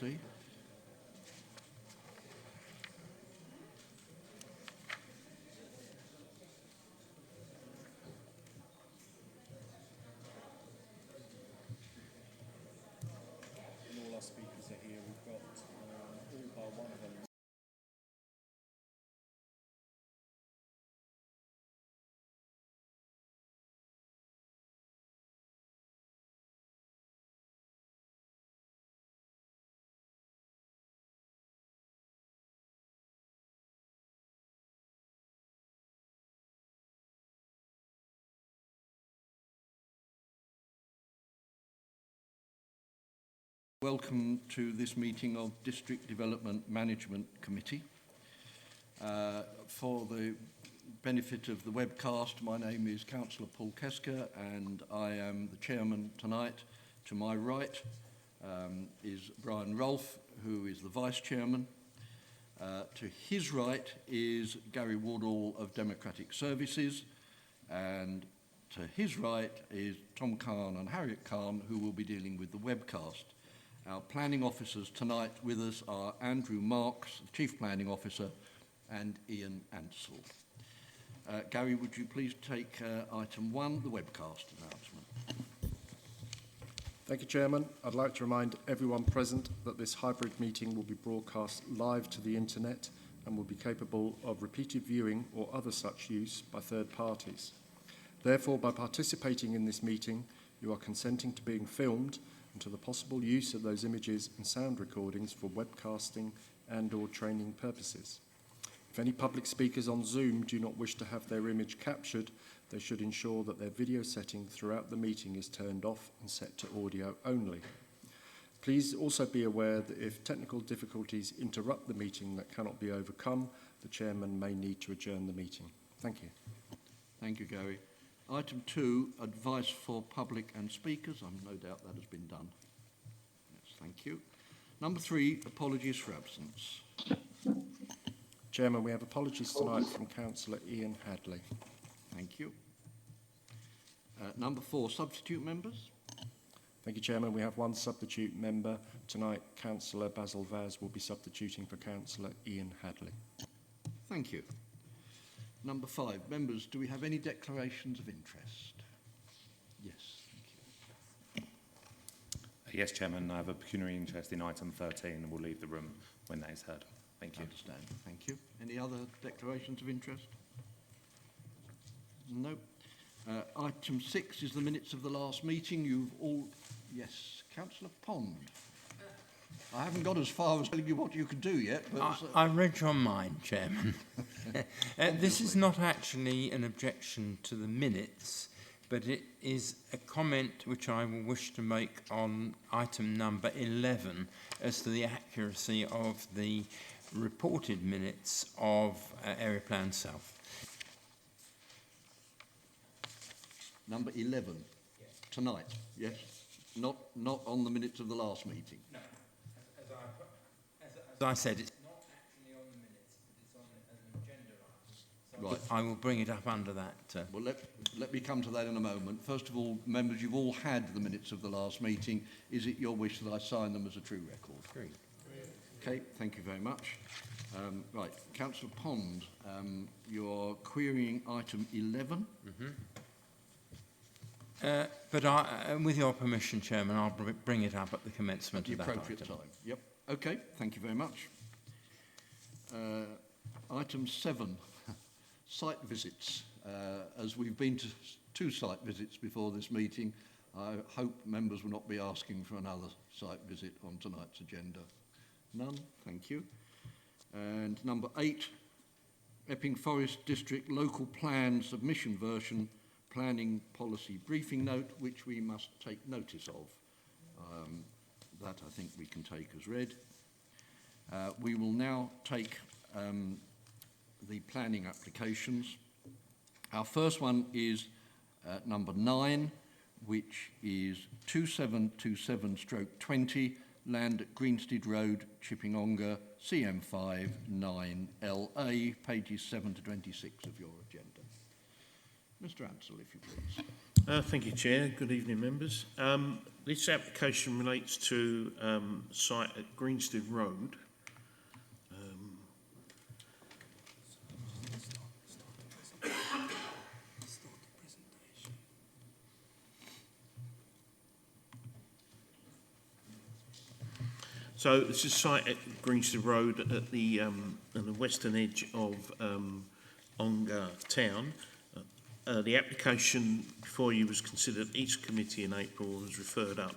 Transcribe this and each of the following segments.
see. All our speakers are here. We've got all bar one of them. Welcome to this meeting of District Development Management Committee. For the benefit of the webcast, my name is Councillor Paul Kesker and I am the chairman tonight. To my right is Brian Rolfe, who is the vice chairman. To his right is Gary Wardall of Democratic Services, and to his right is Tom Khan and Harriet Khan, who will be dealing with the webcast. Our planning officers tonight with us are Andrew Marks, the Chief Planning Officer, and Ian Ansell. Gary, would you please take item 1, the webcast announcement? Thank you, Chairman. I'd like to remind everyone present that this hybrid meeting will be broadcast live to the internet and will be capable of repeated viewing or other such use by third parties. Therefore, by participating in this meeting, you are consenting to being filmed and to the possible use of those images and sound recordings for webcasting and/or training purposes. If any public speakers on Zoom do not wish to have their image captured, they should ensure that their video setting throughout the meeting is turned off and set to audio only. Please also be aware that if technical difficulties interrupt the meeting that cannot be overcome, the chairman may need to adjourn the meeting. Thank you. Thank you, Gary. Item 2, advice for public and speakers. I've no doubt that has been done. Yes, thank you. Number 3, apologies for absence. Chairman, we have apologies tonight from Councillor Ian Hadley. Thank you. Number 4, substitute members. Thank you, Chairman. We have one substitute member. Tonight, Councillor Basil Vaz will be substituting for Councillor Ian Hadley. Thank you. Number 5, members, do we have any declarations of interest? Yes, thank you. Yes, Chairman, I have a pecuniary interest in item 13 and will leave the room when that is heard. Thank you. I understand. Thank you. Any other declarations of interest? No. Item 6 is the minutes of the last meeting. You've all... Yes, Councillor Pond. I haven't got as far as telling you what you could do yet. But I read your mind, Chairman. This is not actually an objection to the minutes, but it is a comment which I will wish to make on item number 11 as to the accuracy of the reported minutes of Area Plan South. Number 11, yes. Tonight, yes? Not on the minutes of the last meeting? No. As I said, it's not actually on the minutes, but it's on an agenda item. So right. I will bring it up under that. Well, let me come to that in a moment. First of all, members, you've all had the minutes of the last meeting. Is it your wish that I sign them as a true record? Agreed. Okay, thank you very much. Right, Councillor Pond, you're querying item 11. Mm-hmm. But with your permission, Chairman, I'll bring it up at the commencement of that item. At the appropriate time. Yep. Okay, thank you very much. Item 7, site visits. As we've been to 2 site visits before this meeting, I hope members will not be asking for another site visit on tonight's agenda. None, thank you. And number 8, Epping Forest District Local Plan Submission Version Planning Policy Briefing Note, which we must take notice of. That I think we can take as read. We will now take the planning applications. Our first one is number 9, which is 2727/20, land at Greenstead Road, Chipping-Ongar, CM5 9LA, pages 7 to 26 of your agenda. Mr. Ansell, if you please. Thank you, Chair. Good evening, members. This application relates to site at Greenstead Road. So this is a site at Greenstead Road at the western edge of Ongar town. The application before you was considered at each committee in April and was referred up,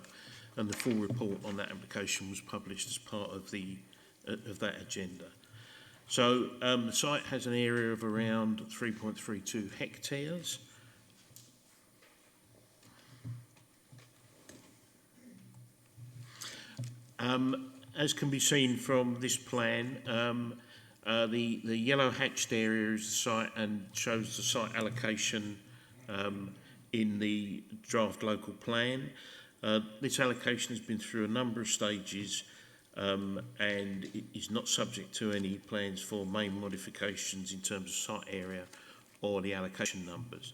and the full report on that application was published as part of that agenda. So the site has an area of around 3.32 hectares. As can be seen from this plan, the yellow hatched area is the site and shows the site allocation in the draft local plan. This allocation has been through a number of stages and it is not subject to any plans for main modifications in terms of site area or the allocation numbers.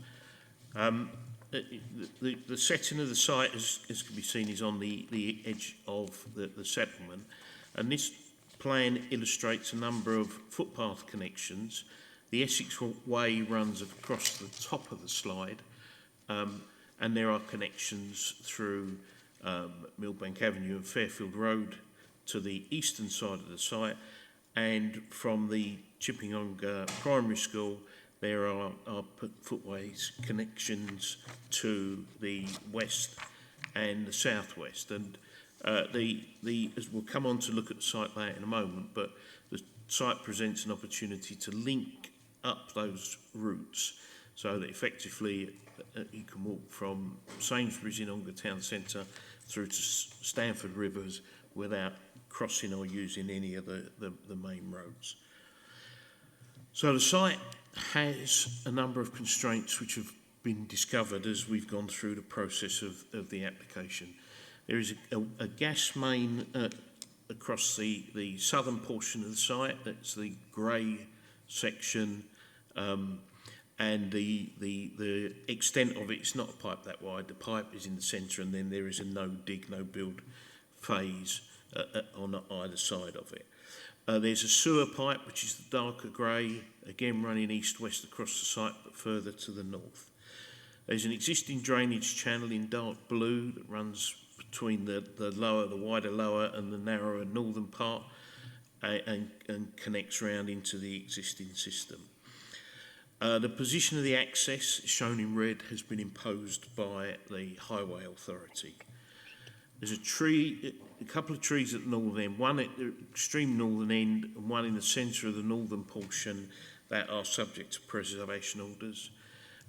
The setting of the site, as can be seen, is on the edge of the settlement, and this plan illustrates a number of footpath connections. The Essex Way runs across the top of the slide, and there are connections through Millbank Avenue and Fairfield Road to the eastern side of the site, and from the Chipping Ongar Primary School there are footways connections to the west and the southwest, and as we'll come on to look at the site layout in a moment, but the site presents an opportunity to link up those routes so that effectively you can walk from Sainsbury's in Ongar Town Centre through to Stanford Rivers without crossing or using any of the main roads. So the site has a number of constraints which have been discovered as we've gone through the process of the application. There is a gas main across the southern portion of the site. That's the grey section, and the extent of it's not a pipe that wide. The pipe is in the centre, and then there is a no dig, no build phase on either side of it. There's a sewer pipe, which is the darker grey, again running east-west across the site, but further to the north. There's an existing drainage channel in dark blue that runs between the wider lower and the narrower northern part, and connects round into the existing system. The position of the access, shown in red, has been imposed by the Highway Authority. There's a couple of trees at the northern end, one at the extreme northern end and one in the centre of the northern portion that are subject to preservation orders.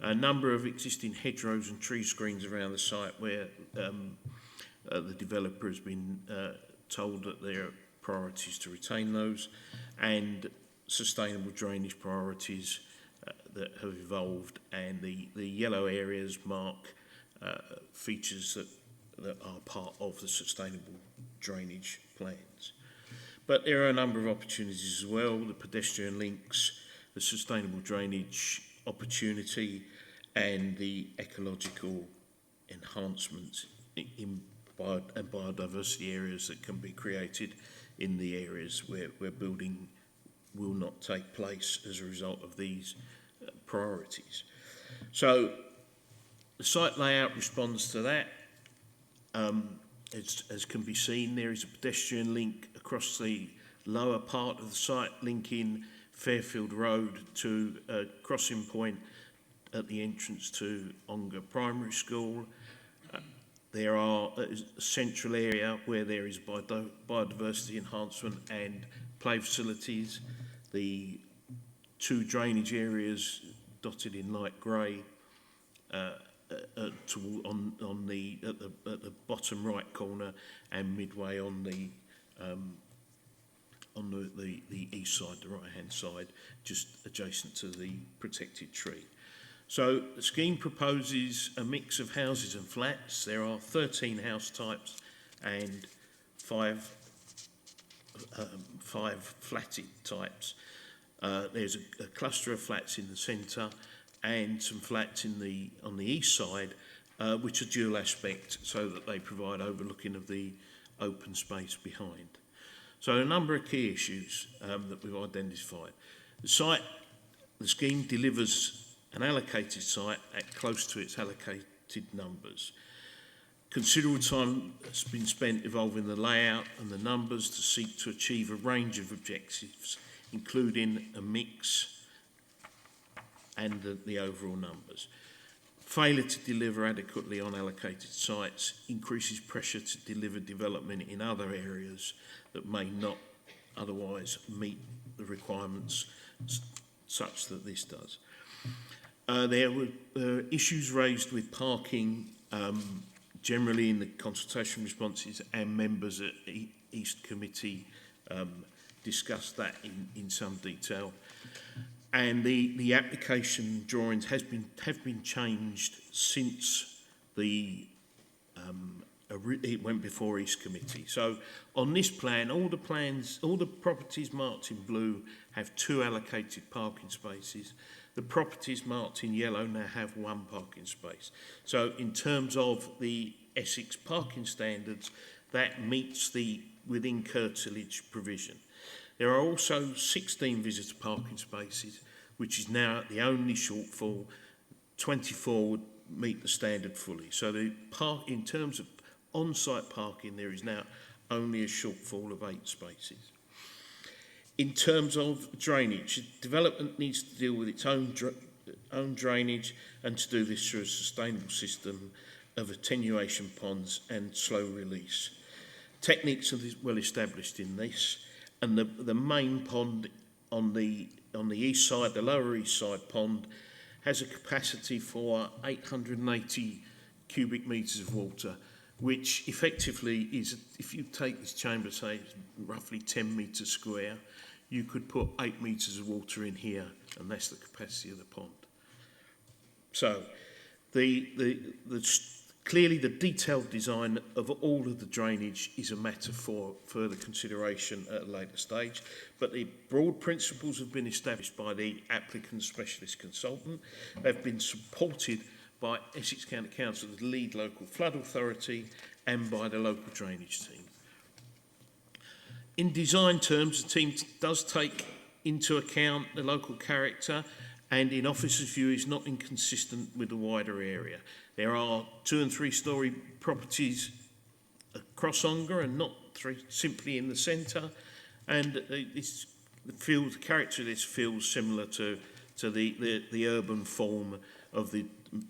A number of existing hedgerows and tree screens around the site where the developer has been told that there are priorities to retain those, and sustainable drainage priorities that have evolved, and the yellow areas mark features that are part of the sustainable drainage plans. But there are a number of opportunities as well: the pedestrian links, the sustainable drainage opportunity, and the ecological enhancements and biodiversity areas that can be created in the areas where building will not take place as a result of these priorities. So the site layout responds to that. As can be seen, there is a pedestrian link across the lower part of the site, linking Fairfield Road to a crossing point at the entrance to Ongar Primary School. There are a central area where there is biodiversity enhancement and play facilities. The two drainage areas dotted in light grey at the bottom right corner, and midway on the east side, the right hand side, just adjacent to the protected tree. So the scheme proposes a mix of houses and flats. There are 13 house types and five flatted types. There's a cluster of flats in the centre and some flats on the east side, which are dual aspect so that they provide overlooking of the open space behind. So a number of key issues that we've identified. The scheme delivers an allocated site at close to its allocated numbers. Considerable time has been spent evolving the layout and the numbers to seek to achieve a range of objectives, including a mix and the overall numbers. Failure to deliver adequately on allocated sites increases pressure to deliver development in other areas that may not otherwise meet the requirements such that this does. There were issues raised with parking generally in the consultation responses, and members at East Committee discussed that in some detail. And the application drawings have been changed since it went before East Committee. So on this plan, all the properties marked in blue have 2 allocated parking spaces. The properties marked in yellow now have 1 parking space. So in terms of the Essex parking standards, that meets the within curtilage provision. There are also 16 visitor parking spaces, which is now the only shortfall. 24 would meet the standard fully. So in terms of on-site parking, there is now only a shortfall of 8 spaces. In terms of drainage, development needs to deal with its own drainage, and to do this through a sustainable system of attenuation ponds and slow release. Techniques are well established in this, and the main pond on the east side, the lower east side pond, has a capacity for 880 cubic metres of water, which effectively is, if you take this chamber, say it's roughly 10 metres square, you could put 8 metres of water in here, and that's the capacity of the pond. So clearly the detailed design of all of the drainage is a matter for further consideration at a later stage, but the broad principles have been established by the applicant specialist consultant. They've been supported by Essex County Council, the lead local flood authority, and by the local drainage team. In design terms, the team does take into account the local character, and in officers' view is not inconsistent with the wider area. There are 2- and 3-storey properties across Ongar and not 3 simply in the centre, and the character of this feels similar to the urban form of the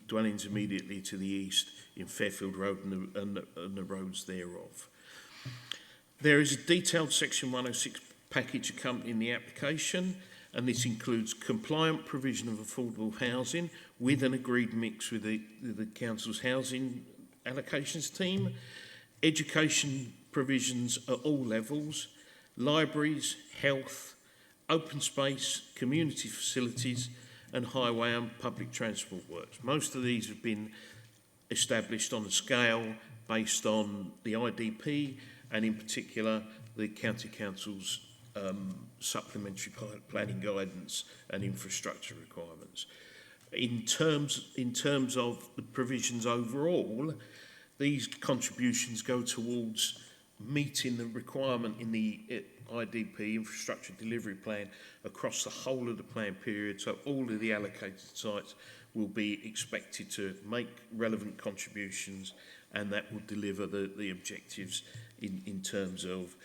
dwellings immediately to the east in Fairfield Road and the roads thereof. There is a detailed Section 106 package accompanying the application, and this includes compliant provision of affordable housing with an agreed mix with the Council's housing allocations team, education provisions at all levels, libraries, health, open space, community facilities, and highway and public transport works. Most of these have been established on a scale based on the IDP, and in particular the County Council's supplementary planning guidance and infrastructure requirements. In terms of the provisions overall, these contributions go towards meeting the requirement in the IDP, infrastructure delivery plan, across the whole of the plan period. So all of the allocated sites will be expected to make relevant contributions, and that will deliver the objectives in terms of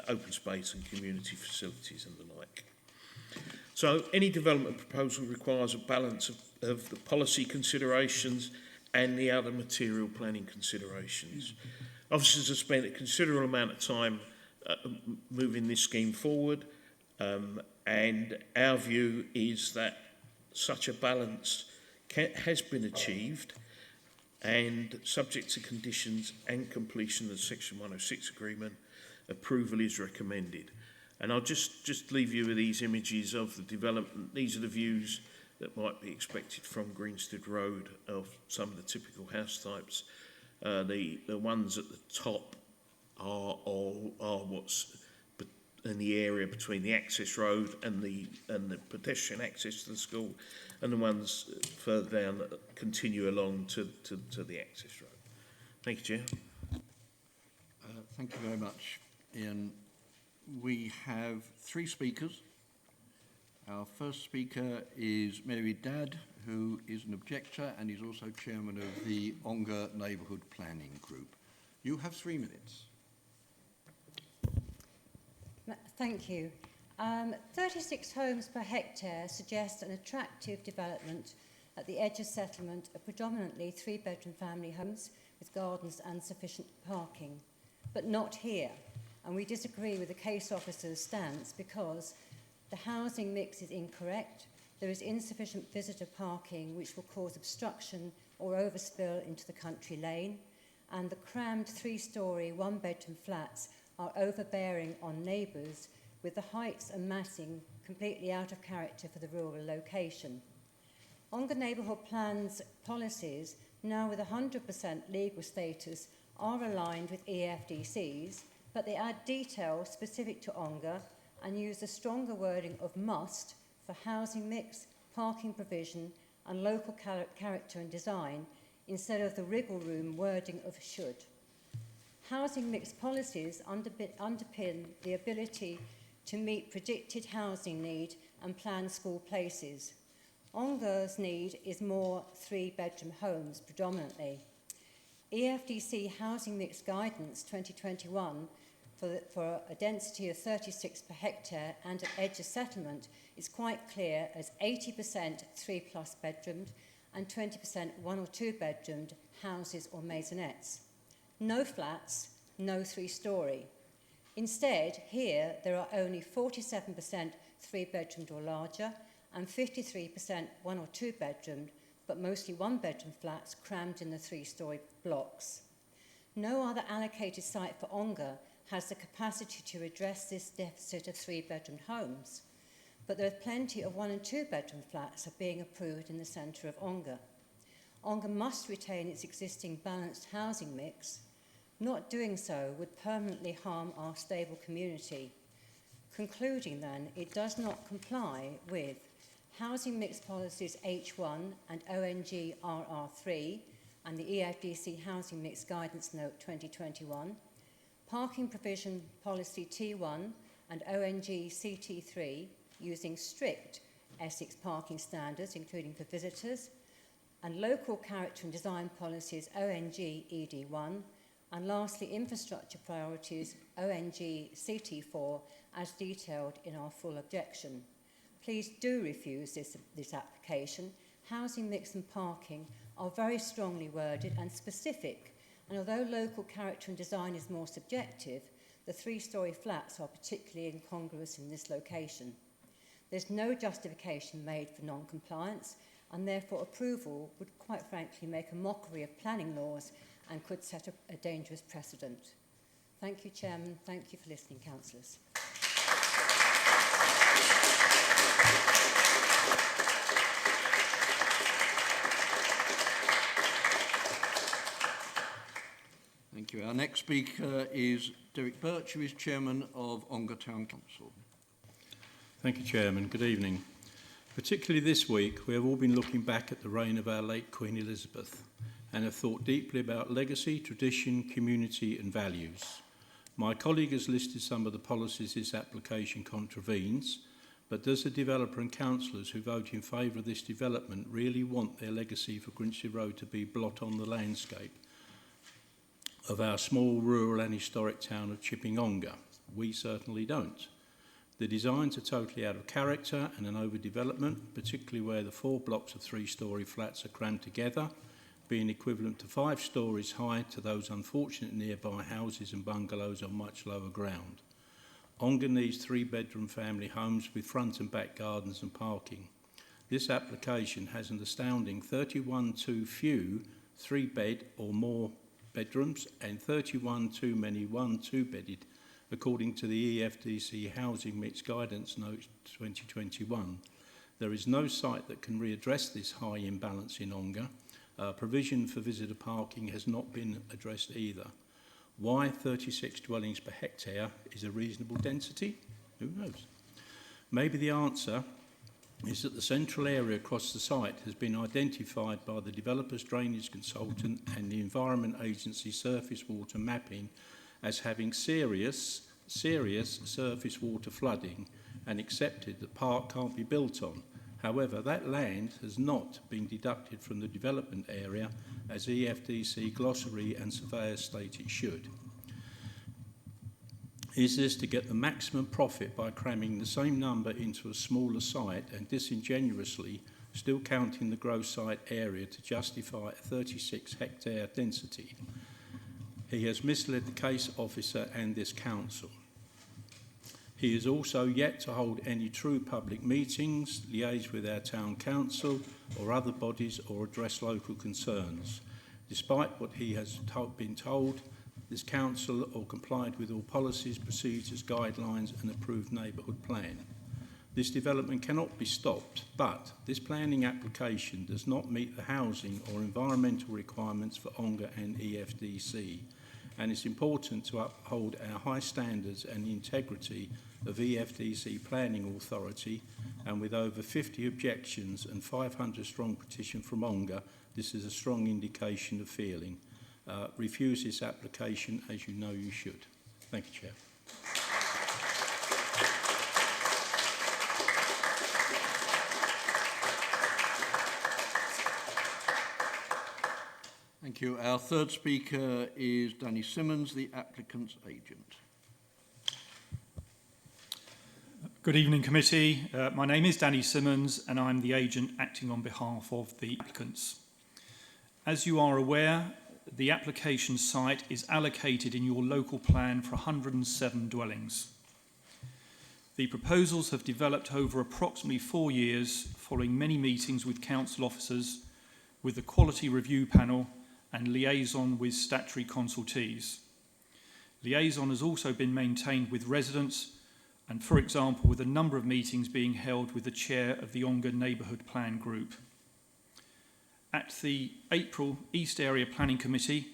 open space and community facilities and the like. So any development proposal requires a balance of the policy considerations and the other material planning considerations. Officers have spent a considerable amount of time moving this scheme forward, and our view is that such a balance has been achieved, and subject to conditions and completion of the Section 106 agreement, approval is recommended. And I'll just leave you with these images of the development. These are the views that might be expected from Greenstead Road of some of the typical house types. The ones at the top are what's the area between the access road and the pedestrian access to the school, and the ones further down that continue along to the access road. Thank you, Chair. Thank you very much, Ian. We have 3 speakers. Our first speaker is Mary Dadd, who is an objector and is also chairman of the Ongar Neighbourhood Planning Group. You have 3 minutes. Thank you. 36 homes per hectare suggests an attractive development at the edge of settlement of predominantly 3-bedroom family homes with gardens and sufficient parking. But not here, and we disagree with the case officer's stance because the housing mix is incorrect, there is insufficient visitor parking which will cause obstruction or overspill into the country lane, and the crammed 3-storey 1-bedroom flats are overbearing on neighbours, with the heights and massing completely out of character for the rural location. Ongar Neighbourhood Plan's policies, now with 100% legal status, are aligned with EFDC's, but they add detail specific to Ongar and use a stronger wording of must for housing mix, parking provision and local character and design instead of the wriggle room wording of should. Housing mix policies underpin the ability to meet predicted housing need and plan school places. Ongar's need is more 3-bedroom homes predominantly. EFDC Housing Mix Guidance 2021 for a density of 36 per hectare and at edge of settlement is quite clear as 80% 3+ bedroomed and 20% 1 or 2 bedroomed houses or maisonettes. No flats, no 3-storey. Instead, here there are only 47% 3-bedroomed or larger and 53% 1 or 2 bedroomed, but mostly 1-bedroom flats crammed in the 3-storey blocks. No other allocated site for Ongar has the capacity to address this deficit of 3-bedroom homes, but there are plenty of 1 and 2 bedroom flats are being approved in the centre of Ongar. Ongar must retain its existing balanced housing mix. Not doing so would permanently harm our stable community. Concluding then, it does not comply with Housing Mix Policies H1 and ONG RR3 and the EFDC Housing Mix Guidance Note 2021, Parking Provision Policy T1 and ONG CT3 using strict Essex parking standards, including for visitors, and Local Character and Design Policies ONG ED1, and lastly, infrastructure priorities, ONG CT4, as detailed in our full objection. Please do refuse this application. Housing mix and parking are very strongly worded and specific, and although local character and design is more subjective, the 3-storey flats are particularly incongruous in this location. There's no justification made for non-compliance, and therefore approval would quite frankly make a mockery of planning laws and could set a dangerous precedent. Thank you, Chairman. Thank you for listening, councillors. Thank you. Our next speaker is Derek Birch, who is chairman of Ongar Town Council. Thank you, Chairman. Good evening. Particularly this week, we have all been looking back at the reign of our late Queen Elizabeth and have thought deeply about legacy, tradition, community and values. My colleague has listed some of the policies this application contravenes, but does the developer and councillors who vote in favour of this development really want their legacy for Grinstead Road to be blot on the landscape of our small rural and historic town of Chipping Ongar? We certainly don't. The designs are totally out of character and an overdevelopment, particularly where the 4 blocks of 3-storey flats are crammed together, being equivalent to 5 stories high to those unfortunate nearby houses and bungalows on much lower ground. Ongar needs 3-bedroom family homes with front and back gardens and parking. This application has an astounding 31 too few 3-bed or more bedrooms and 31 too many 1 2-bedded, according to the EFDC Housing Mix Guidance Note 2021. There is no site that can readdress this high imbalance in Ongar. Provision for visitor parking has not been addressed either. Why 36 dwellings per hectare is a reasonable density? Who knows? Maybe the answer is that the central area across the site has been identified by the developer's drainage consultant and the Environment Agency surface water mapping as having serious surface water flooding and accepted that park can't be built on. However, that land has not been deducted from the development area as EFDC glossary and surveyors state it should. Is this to get the maximum profit by cramming the same number into a smaller site and disingenuously still counting the gross site area to justify a 36 hectare density? He has misled the case officer and this council. He is also yet to hold any true public meetings, liaise with our town council or other bodies or address local concerns. Despite what he has been told, this council or complied with all policies, procedures, guidelines and approved neighbourhood plan. This development cannot be stopped, but this planning application does not meet the housing or environmental requirements for ONGA and EFDC, and it's important to uphold our high standards and the integrity of EFDC Planning Authority, and with over 50 objections and 500 strong petition from ONGA, this is a strong indication of feeling. Refuse this application as you know you should. Thank you, Chair. Thank you. Our third speaker is Danny Simmons, the applicant's agent. Good evening, committee. My name is Danny Simmons and I'm the agent acting on behalf of the applicants. As you are aware, the application site is allocated in your local plan for 107 dwellings. The proposals have developed over approximately 4 years following many meetings with council officers, with the quality review panel and liaison with statutory consultees. Liaison has also been maintained with residents and, for example, with a number of meetings being held with the chair of the ONGA Neighbourhood Plan Group. At the April East Area Planning Committee,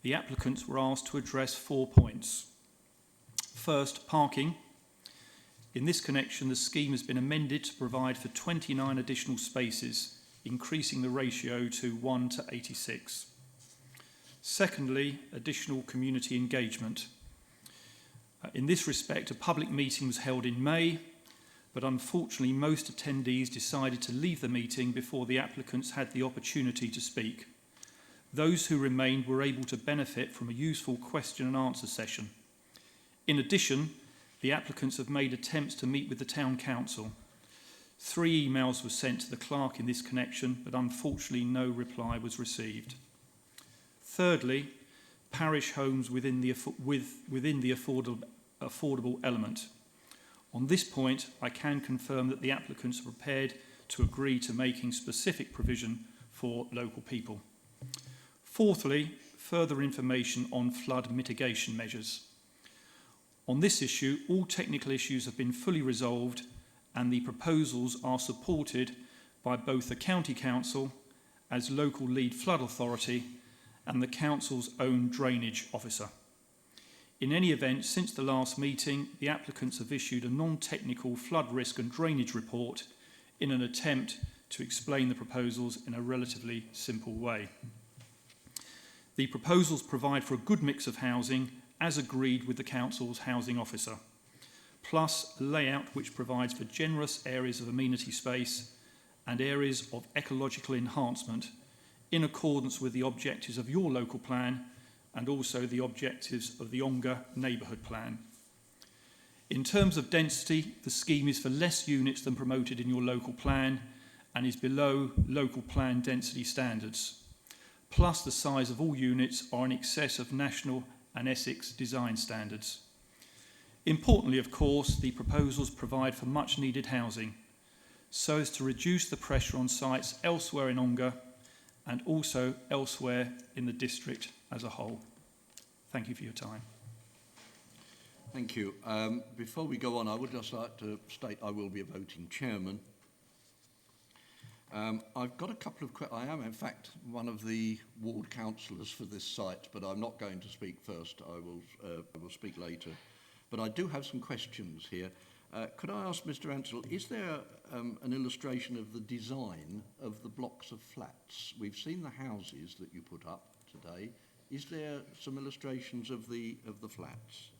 the applicants were asked to address 4 points. First, parking. In this connection, the scheme has been amended to provide for 29 additional spaces, increasing the ratio to 1 to 86. Secondly, additional community engagement. In this respect, a public meeting was held in May, but unfortunately most attendees decided to leave the meeting before the applicants had the opportunity to speak. Those who remained were able to benefit from a useful question and answer session. In addition, the applicants have made attempts to meet with the town council. 3 emails were sent to the clerk in this connection, but unfortunately no reply was received. Thirdly, parish homes within the affordable element. On this point, I can confirm that the applicants are prepared to agree to making specific provision for local people. Fourthly, further information on flood mitigation measures. On this issue, all technical issues have been fully resolved and the proposals are supported by both the County Council as local lead flood authority and the Council's own drainage officer. In any event, since the last meeting, the applicants have issued a non-technical flood risk and drainage report in an attempt to explain the proposals in a relatively simple way. The proposals provide for a good mix of housing as agreed with the Council's housing officer, plus a layout which provides for generous areas of amenity space and areas of ecological enhancement in accordance with the objectives of your local plan and also the objectives of the ONGA neighbourhood plan. In terms of density, the scheme is for less units than promoted in your local plan and is below local plan density standards. Plus, the size of all units are in excess of national and Essex design standards. Importantly, of course, the proposals provide for much needed housing so as to reduce the pressure on sites elsewhere in ONGA and also elsewhere in the district as a whole. Thank you for your time. Thank you. Before we go on, I would just like to state I will be a voting chairman. I've got a couple of I am, in fact, one of the ward councillors for this site, but I'm not going to speak first. I will speak later. But I do have some questions here. Could I ask Mr. Ansell, is there an illustration of the design of the blocks of flats? We've seen the houses that you put up today. Is there some illustrations of the flats?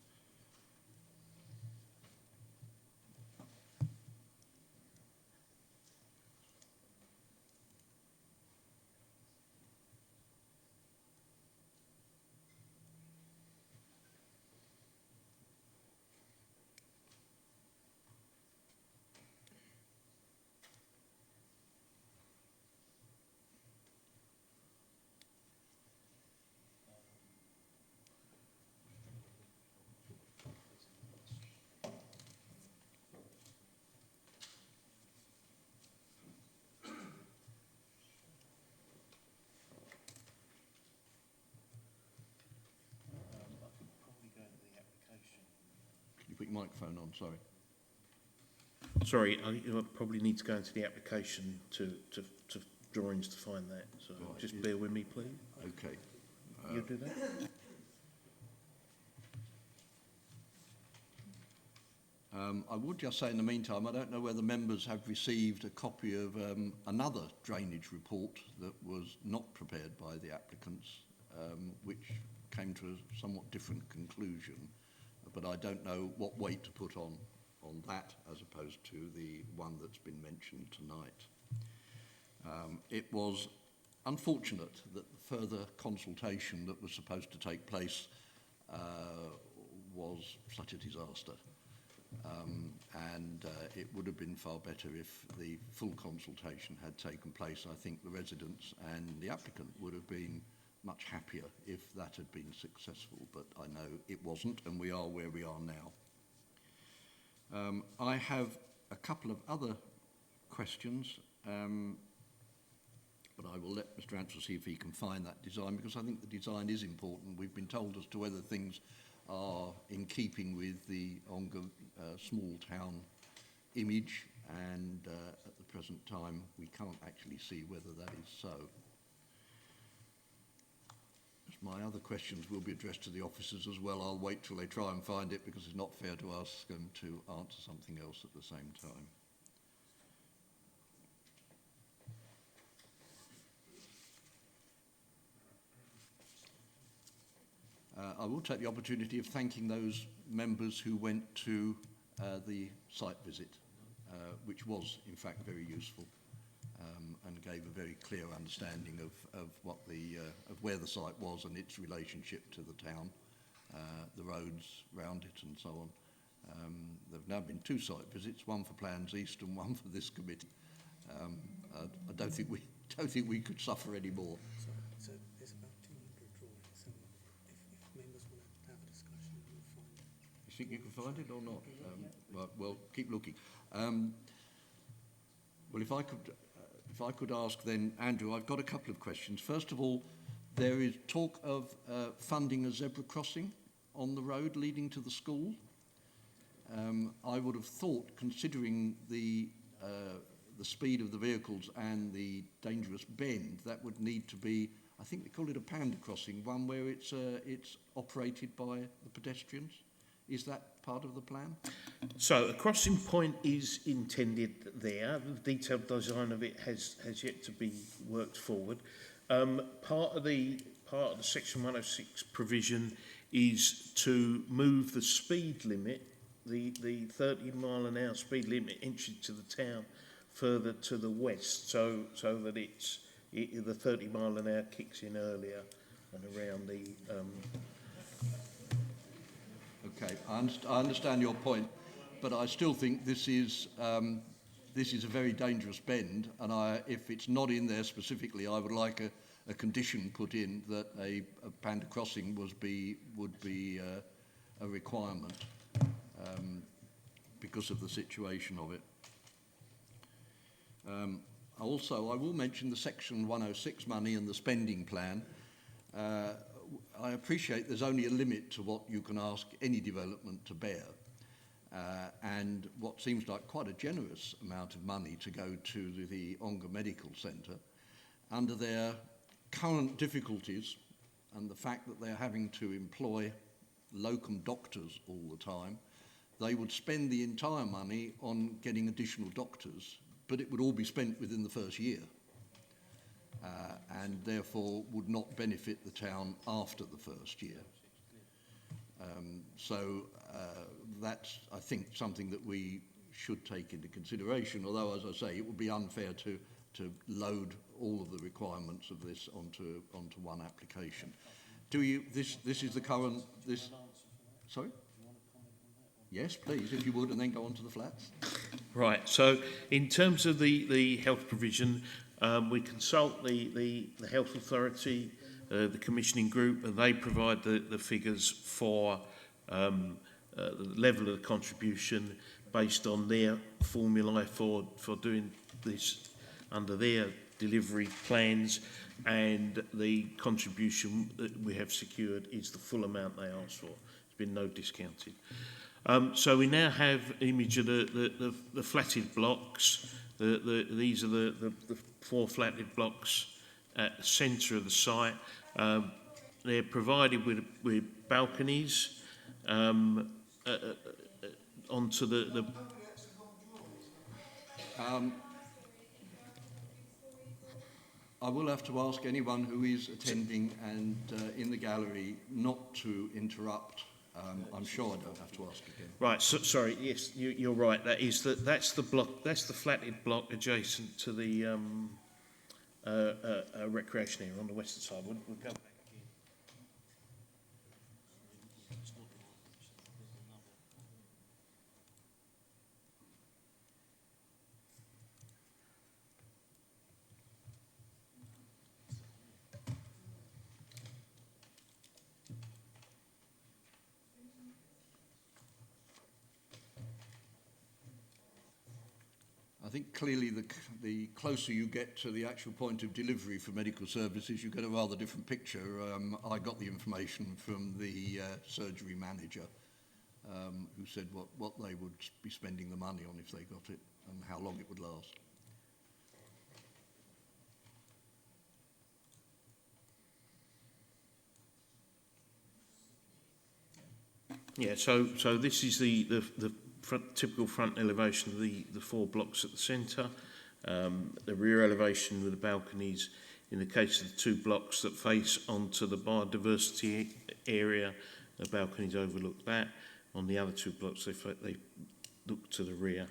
Can you put your microphone on? Sorry. Sorry, I probably need to go into the application to drawings to find that. So Right. just bear with me, please. Okay. You do that? I would just say in the meantime, I don't know whether members have received a copy of another drainage report that was not prepared by the applicants, which came to a somewhat different conclusion, but I don't know what weight to put on that as opposed to the one that's been mentioned tonight. It was unfortunate that the further consultation that was supposed to take place was such a disaster. And it would have been far better if the full consultation had taken place. I think the residents and the applicant would have been much happier if that had been successful, but I know it wasn't, and we are where we are now. I have a couple of other questions, but I will let Mr. Ansell see if he can find that design, because I think the design is important. We've been told as to whether things are in keeping with the Ongar small town image, and at the present time we can't actually see whether that is so. As my other questions will be addressed to the officers as well, I'll wait till they try and find it, because it's not fair to ask them to answer something else at the same time. I will take the opportunity of thanking those members who went to the site visit, which was in fact very useful, and gave a very clear understanding of what of where the site was and its relationship to the town, the roads round it and so on. There have now been 2 site visits, one for Plans East and one for this committee. I don't think we could suffer any more. So there's about 200 drawings, so if members want to have a discussion, we'll find it. You think you can find it or not? Well, keep looking. Well, if I could ask then, Andrew, I've got a couple of questions. First of all, there is talk of funding a zebra crossing on the road leading to the school. I would have thought, considering the speed of the vehicles and the dangerous bend, that would need to be, I think they call it a panda crossing, one where it's operated by the pedestrians. Is that part of the plan? So a crossing point is intended there. The detailed design of it has yet to be worked forward. Part of the Section 106 provision is to move the speed limit, the 30 mile an hour speed limit entry to the town, further to the west, so that the 30 mile an hour kicks in earlier and around the. Okay, I understand your point, but I still think this is a very dangerous bend, and if it's not in there specifically, I would like a condition put in that a panda crossing would be a requirement because of the situation of it. Also, I will mention the Section 106 money and the spending plan. I appreciate there's only a limit to what you can ask any development to bear. and what seems like quite a generous amount of money to go to the Ongar Medical Centre, under their current difficulties and the fact that they're having to employ locum doctors all the time, they would spend the entire money on getting additional doctors, but it would all be spent within the first year, and therefore would not benefit the town after the first year. So that's, I think, something that we should take into consideration, although, as I say, it would be unfair to load all of the requirements of this onto one application. Do you, this is the current, this, sorry? Yes, please, if you would, and then go on to the flats. Right, so in terms of the health provision, we consult the health authority, the commissioning group, and they provide the figures for the level of the contribution based on their formulae for doing this under their delivery plans, and the contribution that we have secured is the full amount they asked for. There's been no discounting. So we now have an image of the flatted blocks. These are the 4 flatted blocks at the centre of the site. They're provided with balconies onto the I will have to ask anyone who is attending and in the gallery not to interrupt. I'm sure I don't have to ask again. Right, so, sorry, yes, you're right. That's the block. That's the flatted block adjacent to the recreation area on the western side. We'll go back. I think clearly the closer you get to the actual point of delivery for medical services, you get a rather different picture. I got the information from the surgery manager who said what they would be spending the money on if they got it and how long it would last. Yeah, so this is the typical front elevation of the 4 blocks at the centre, the rear elevation with the balconies. In the case of the 2 blocks that face onto the biodiversity area, the balconies overlook that. On the other 2 blocks, they look to the rear,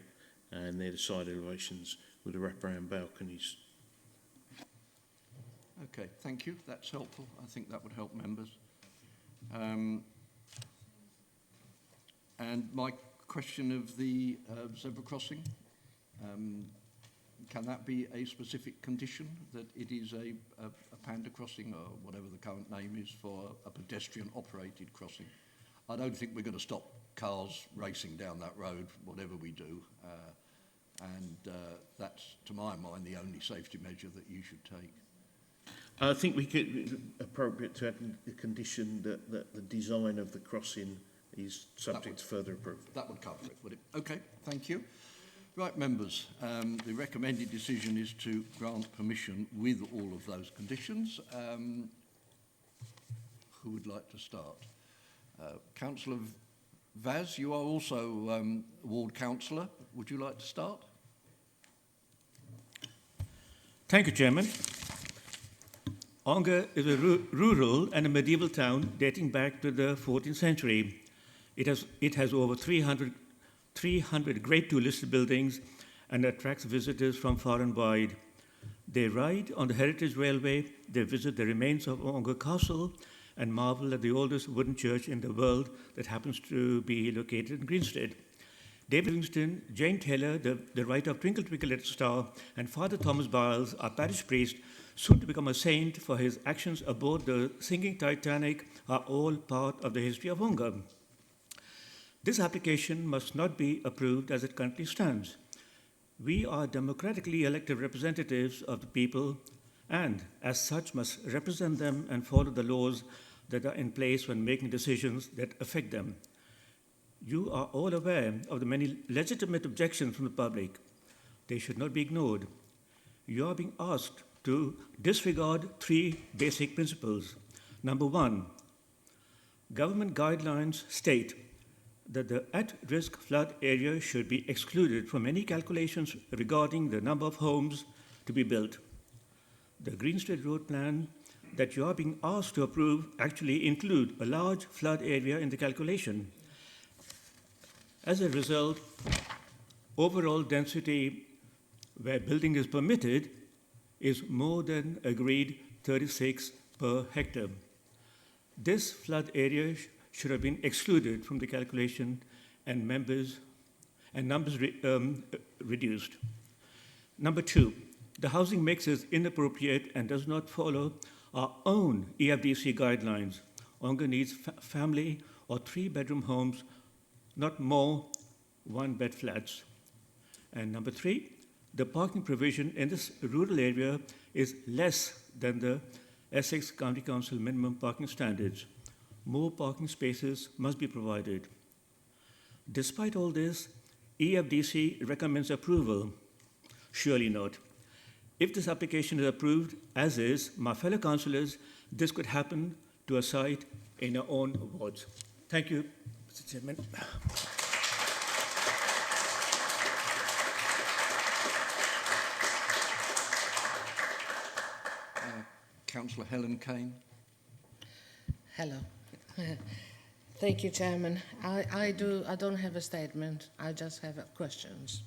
and they're the side elevations with the wraparound balconies. Okay, thank you. That's helpful. I think that would help members. And my question of the zebra crossing, can that be a specific condition, that it is a panda crossing or whatever the current name is for a pedestrian operated crossing? I don't think we're going to stop cars racing down that road, whatever we do, and that's, to my mind, the only safety measure that you should take. I think we could appropriate to add the condition that the design of the crossing is subject to further approval. That would cover it, would it? Okay, thank you. Right, members, the recommended decision is to grant permission with all of those conditions. Who would like to start? Councillor Vaz, you are also ward councillor. Would you like to start? Thank you, Chairman. Ongar is a rural and a medieval town dating back to the 14th century. It has over 300 Grade II listed buildings and attracts visitors from far and wide. They ride on the Heritage Railway, they visit the remains of Ongar Castle and marvel at the oldest wooden church in the world that happens to be located in Greenstead. David Livingston, Jane Taylor, the writer of Twinkle Twinkle Little Star, and Father Thomas Biles, our parish priest, soon to become a saint for his actions aboard the sinking Titanic, are all part of the history of Ongar. This application must not be approved as it currently stands. We are democratically elected representatives of the people and, as such, must represent them and follow the laws that are in place when making decisions that affect them. You are all aware of the many legitimate objections from the public. They should not be ignored. You are being asked to disregard 3 basic principles. Number 1, government guidelines state that the at-risk flood area should be excluded from any calculations regarding the number of homes to be built. The Green Street Road plan that you are being asked to approve actually include a large flood area in the calculation. As a result, overall density where building is permitted is more than agreed 36 per hectare. This flood area should have been excluded from the calculation and numbers reduced. Number 2, the housing mix is inappropriate and does not follow our own EFDC guidelines. Ongar needs family or 3-bedroom homes, not more 1-bed flats. And number 3, the parking provision in this rural area is less than the Essex County Council minimum parking standards. More parking spaces must be provided. Despite all this, EFDC recommends approval. Surely not. If this application is approved, as is, my fellow councillors, this could happen to a site in our own wards. Thank you, Mr. Chairman. Councillor Helen Kane. Hello. Thank you, Chairman. I don't have a statement. I just have questions.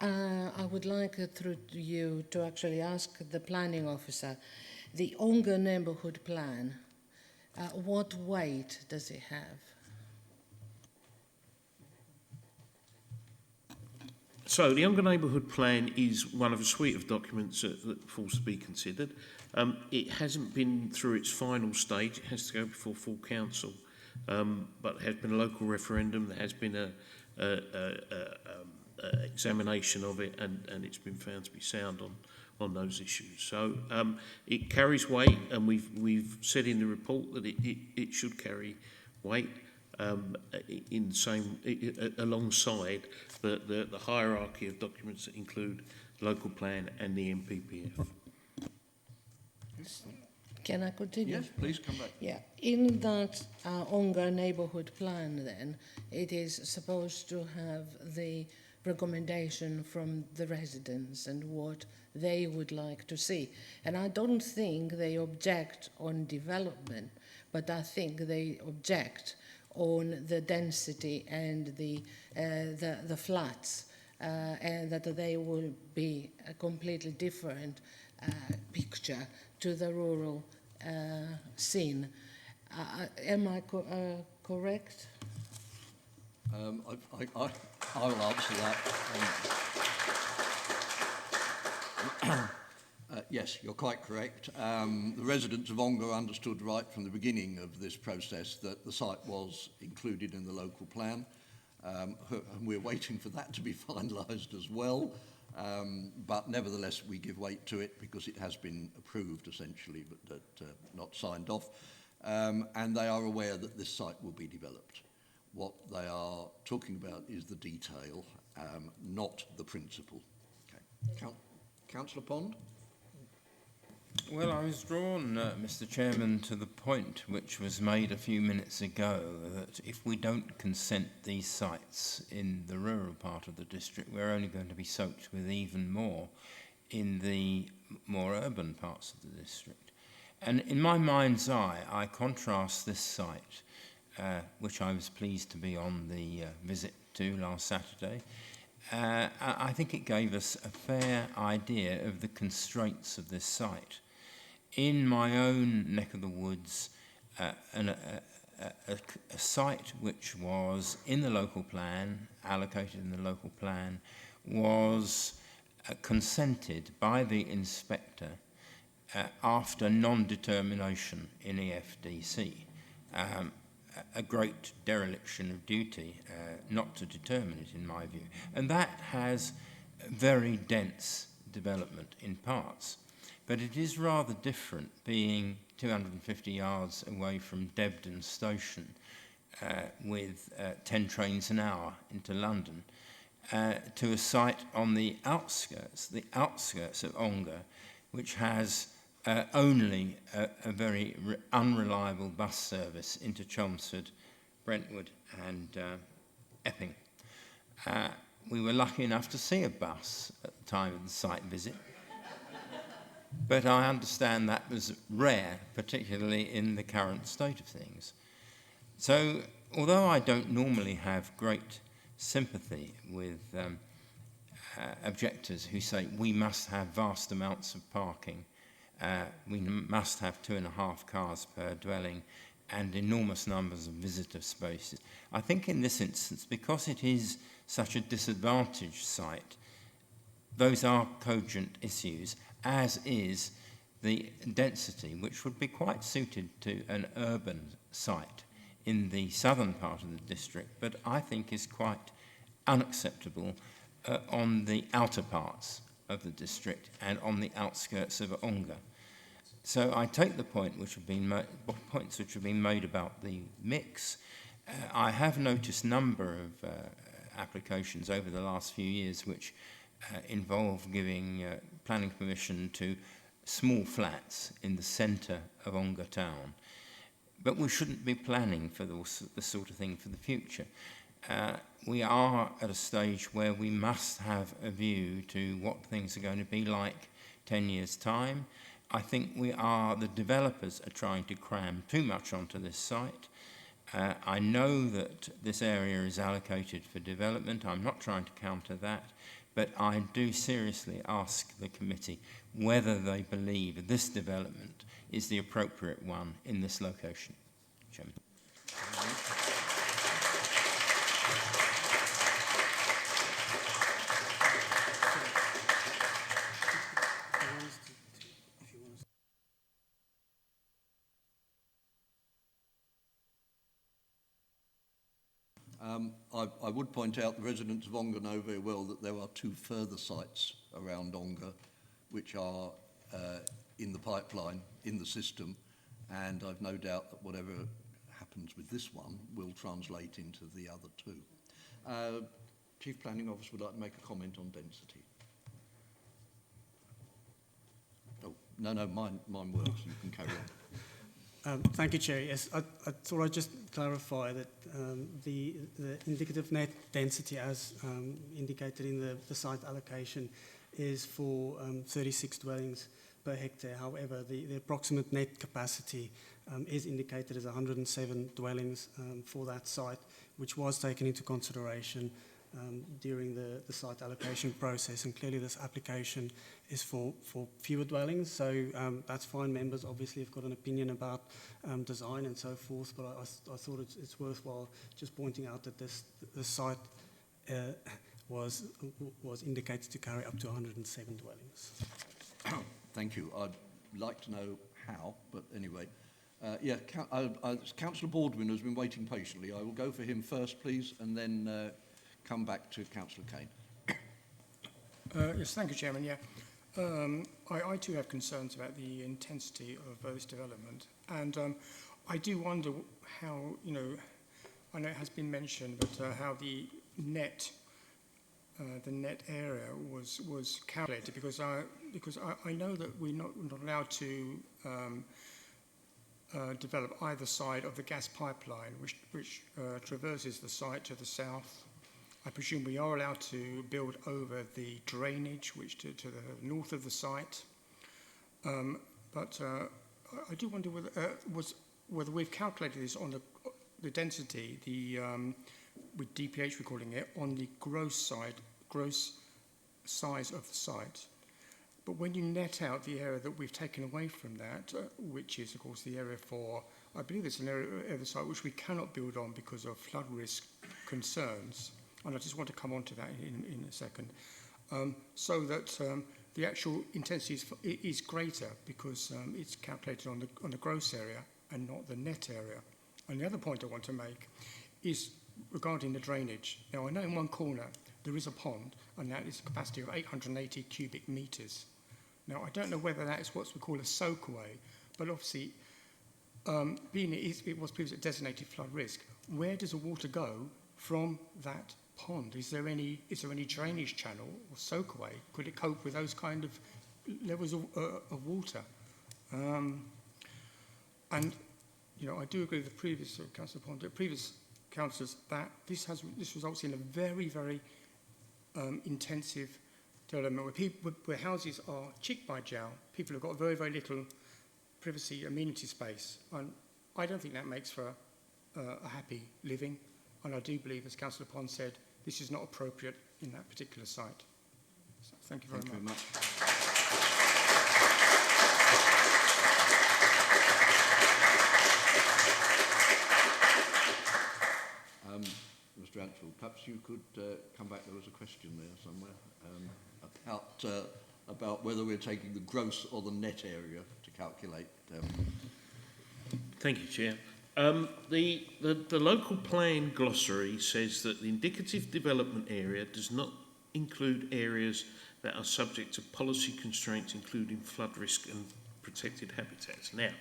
I would like through you to actually ask the planning officer, the Ongar neighbourhood plan, what weight does it have? So the Ongar neighbourhood plan is one of a suite of documents that falls to be considered. It hasn't been through its final stage. It has to go before full council, but there has been a local referendum. There has been a examination of it, and it's been found to be sound on those issues. So it carries weight, and we've said in the report that it should carry weight in the same alongside the hierarchy of documents that include the local plan and the MPPF. Can I continue? Yes, please come back. Yeah, in that Ongar neighbourhood plan then, it is supposed to have the recommendation from the residents and what they would like to see. And I don't think they object on development, but I think they object on the density and the flats, and that they will be a completely different picture to the rural scene. Am I correct? I will answer that. Yes, you're quite correct. The residents of Ongar understood right from the beginning of this process that the site was included in the local plan, and we're waiting for that to be finalised as well. But nevertheless, we give weight to it because it has been approved essentially, but not signed off. And they are aware that this site will be developed. What they are talking about is the detail, not the principle. Okay. Councillor Pond? Well, I was drawn, Mr. Chairman, to the point which was made a few minutes ago that if we don't consent these sites in the rural part of the district, we're only going to be soaked with even more in the more urban parts of the district. And in my mind's eye, I contrast this site, which I was pleased to be on the visit to last Saturday. I think it gave us a fair idea of the constraints of this site. In my own neck of the woods, a site which was in the local plan, allocated in the local plan, was consented by the inspector after non-determination in EFDC. A great dereliction of duty not to determine it, in my view. And that has very dense development in parts. But it is rather different being 250 yards away from Debden Station with 10 trains an hour into London, to a site on the outskirts of Ongar, which has only a very unreliable bus service into Chelmsford, Brentwood and Epping. We were lucky enough to see a bus at the time of the site visit, but I understand that was rare, particularly in the current state of things. So, although I don't normally have great sympathy with objectors who say we must have vast amounts of parking, we must have 2.5 cars per dwelling and enormous numbers of visitor spaces, I think in this instance, because it is such a disadvantaged site, those are cogent issues, as is the density, which would be quite suited to an urban site in the southern part of the district, but I think is quite unacceptable on the outer parts of the district and on the outskirts of Ongar. So I take the points which have been made about the mix. I have noticed a number of applications over the last few years which involve giving planning permission to small flats in the centre of Ongar town. But we shouldn't be planning for the sort of thing for the future. We are at a stage where we must have a view to what things are going to be like 10 years' time. I think the developers are trying to cram too much onto this site. I know that this area is allocated for development. I'm not trying to counter that, but I do seriously ask the committee whether they believe this development is the appropriate one in this location. Chairman. I would point out the residents of Ongar know very well that there are 2 further sites around Ongar which are in the pipeline, in the system, and I've no doubt that whatever happens with this one will translate into the other 2. Chief Planning Officer would like to make a comment on density. Oh, no, mine works. You can carry on. Thank you, Chair. Yes, I thought I'd just clarify that the indicative net density as indicated in the site allocation is for 36 dwellings per hectare. However, the approximate net capacity is indicated as 107 dwellings for that site, which was taken into consideration during the site allocation process. And clearly this application is for fewer dwellings, so that's fine. Members obviously have got an opinion about design and so forth, but I thought it's worthwhile just pointing out that this site was indicated to carry up to 107 dwellings. Thank you. I'd like to know how, but anyway. Councillor Boardman has been waiting patiently. I will go for him first, please, and then come back to Councillor Kane. Yes, thank you, Chairman. Yeah, I too have concerns about the intensity of this development, and I do wonder how, I know it has been mentioned, but how the net area was calculated, because I know that we're not allowed to develop either side of the gas pipeline, which traverses the site to the south. I presume we are allowed to build over the drainage, which to the north of the site. But I do wonder whether we've calculated this on the density, with DPH we're calling it, on the gross size of the site. But when you net out the area that we've taken away from that, which is of course the area for, I believe it's an area of the site which we cannot build on because of flood risk concerns. And I just want to come on to that in a second, so that the actual intensity is greater because it's calculated on the gross area and not the net area. And the other point I want to make is regarding the drainage. Now, I know in one corner there is a pond, and that is a capacity of 880 cubic metres. Now, I don't know whether that is what we call a soakaway, but obviously being it was previously a designated flood risk, where does the water go from that pond? Is there any drainage channel or soakaway? Could it cope with those kind of levels of water? And you know, I do agree with the previous councillor Pond, the previous councillors, that this results in a very, very intensive development where houses are cheek by jowl. People have got very, very little privacy, amenity space, and I don't think that makes for a happy living. And I do believe, as Councillor Pond said, this is not appropriate in that particular site. So thank you very much. Mr. Ansell, perhaps you could come back. There was a question there somewhere about whether we're taking the gross or the net area to calculate. Thank you, Chair. The local plan glossary says that the indicative development area does not include areas that are subject to policy constraints, including flood risk and protected habitats. Now,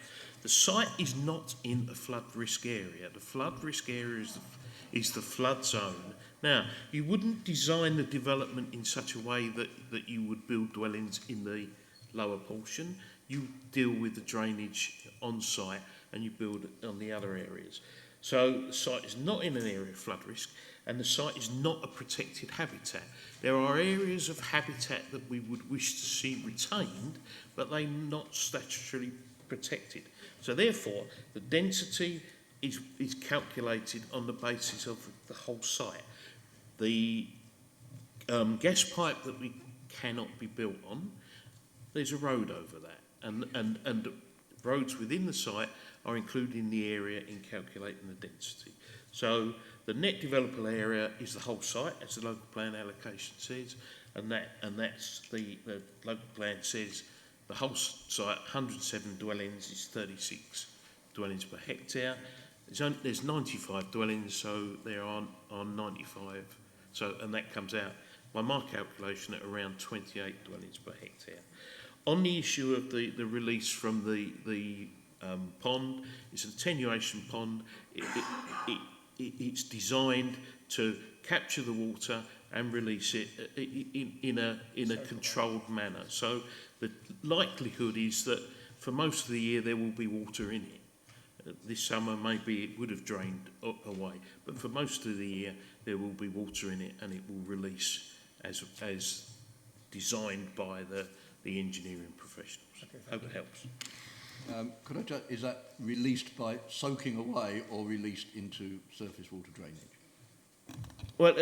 the site is not in a flood risk area. The flood risk area is the flood zone. Now, you wouldn't design the development in such a way that you would build dwellings in the lower portion. You deal with the drainage on site and you build on the other areas. So the site is not in an area of flood risk, and the site is not a protected habitat. There are areas of habitat that we would wish to see retained, but they're not statutorily protected. So therefore, the density is calculated on the basis of the whole site. The gas pipe that we cannot be built on, there's a road over that, and roads within the site are included in the area in calculating the density. So the net developable area is the whole site, as the local plan allocation says, and that's the local plan says the whole site, 107 dwellings, is 36 dwellings per hectare. There's 95 dwellings, so there are 95. So, and that comes out, by my calculation, at around 28 dwellings per hectare. On the issue of the release from the pond, it's an attenuation pond. It's designed to capture the water and release it in a controlled manner. So the likelihood is that for most of the year there will be water in it. This summer maybe it would have drained away, but for most of the year there will be water in it, and it will release as designed by the engineering professionals. Okay, hope it helps. Could I just, is that released by soaking away or released into surface water drainage? Well,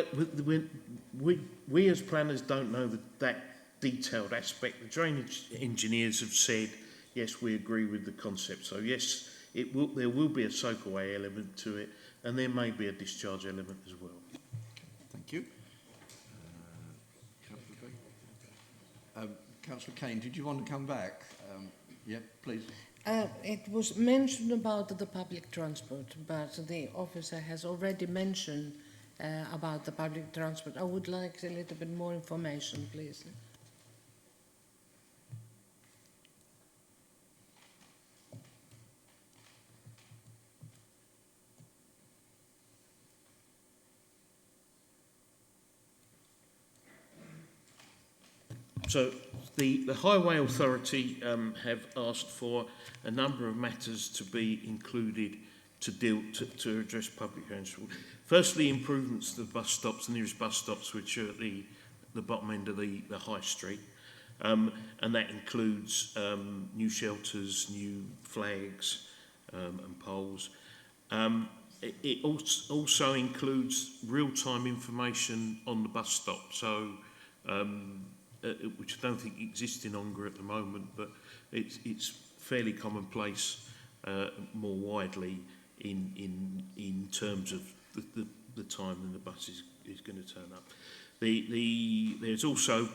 we as planners don't know that detailed aspect. The drainage engineers have said, yes, we agree with the concept. So yes, there will be a soak away element to it, and there may be a discharge element as well. Okay, thank you. Councillor Kane, did you want to come back? Yeah, please. It was mentioned about the public transport, but the officer has already mentioned about the public transport. I would like a little bit more information, please. So the Highway Authority have asked for a number of matters to be included to address public transport. Firstly, improvements to the bus stops, the nearest bus stops, which are at the bottom end of the high street. And that includes new shelters, new flags and poles. It also includes real-time information on the bus stop. So which I don't think exists in Ongar at the moment, but it's fairly commonplace more widely in terms of the time when the bus is going to turn up. There's also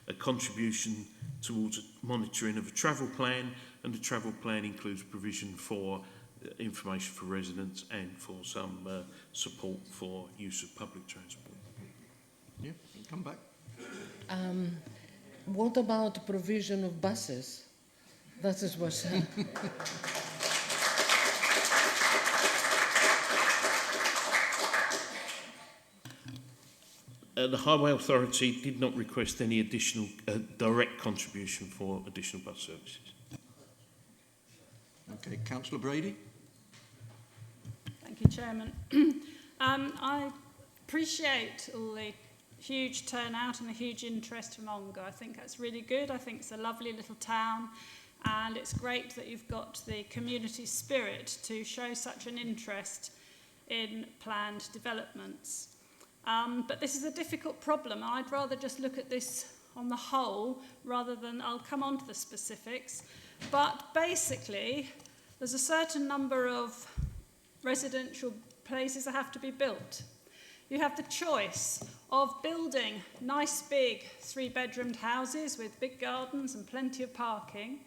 a contribution towards monitoring of a travel plan, and the travel plan includes provision for information for residents and for some support for use of public transport. Yeah, come back. What about provision of buses? That is what... The Highway Authority did not request any additional direct contribution for additional bus services. Okay, Councillor Brady. Thank you, Chairman. I appreciate all the huge turnout and the huge interest from Ongar. I think that's really good. I think it's a lovely little town, and it's great that you've got the community spirit to show such an interest in planned developments. But this is a difficult problem. I'd rather just look at this on the whole rather than, I'll come on to the specifics. But basically, there's a certain number of residential places that have to be built. You have the choice of building nice big 3-bedroomed houses with big gardens and plenty of parking,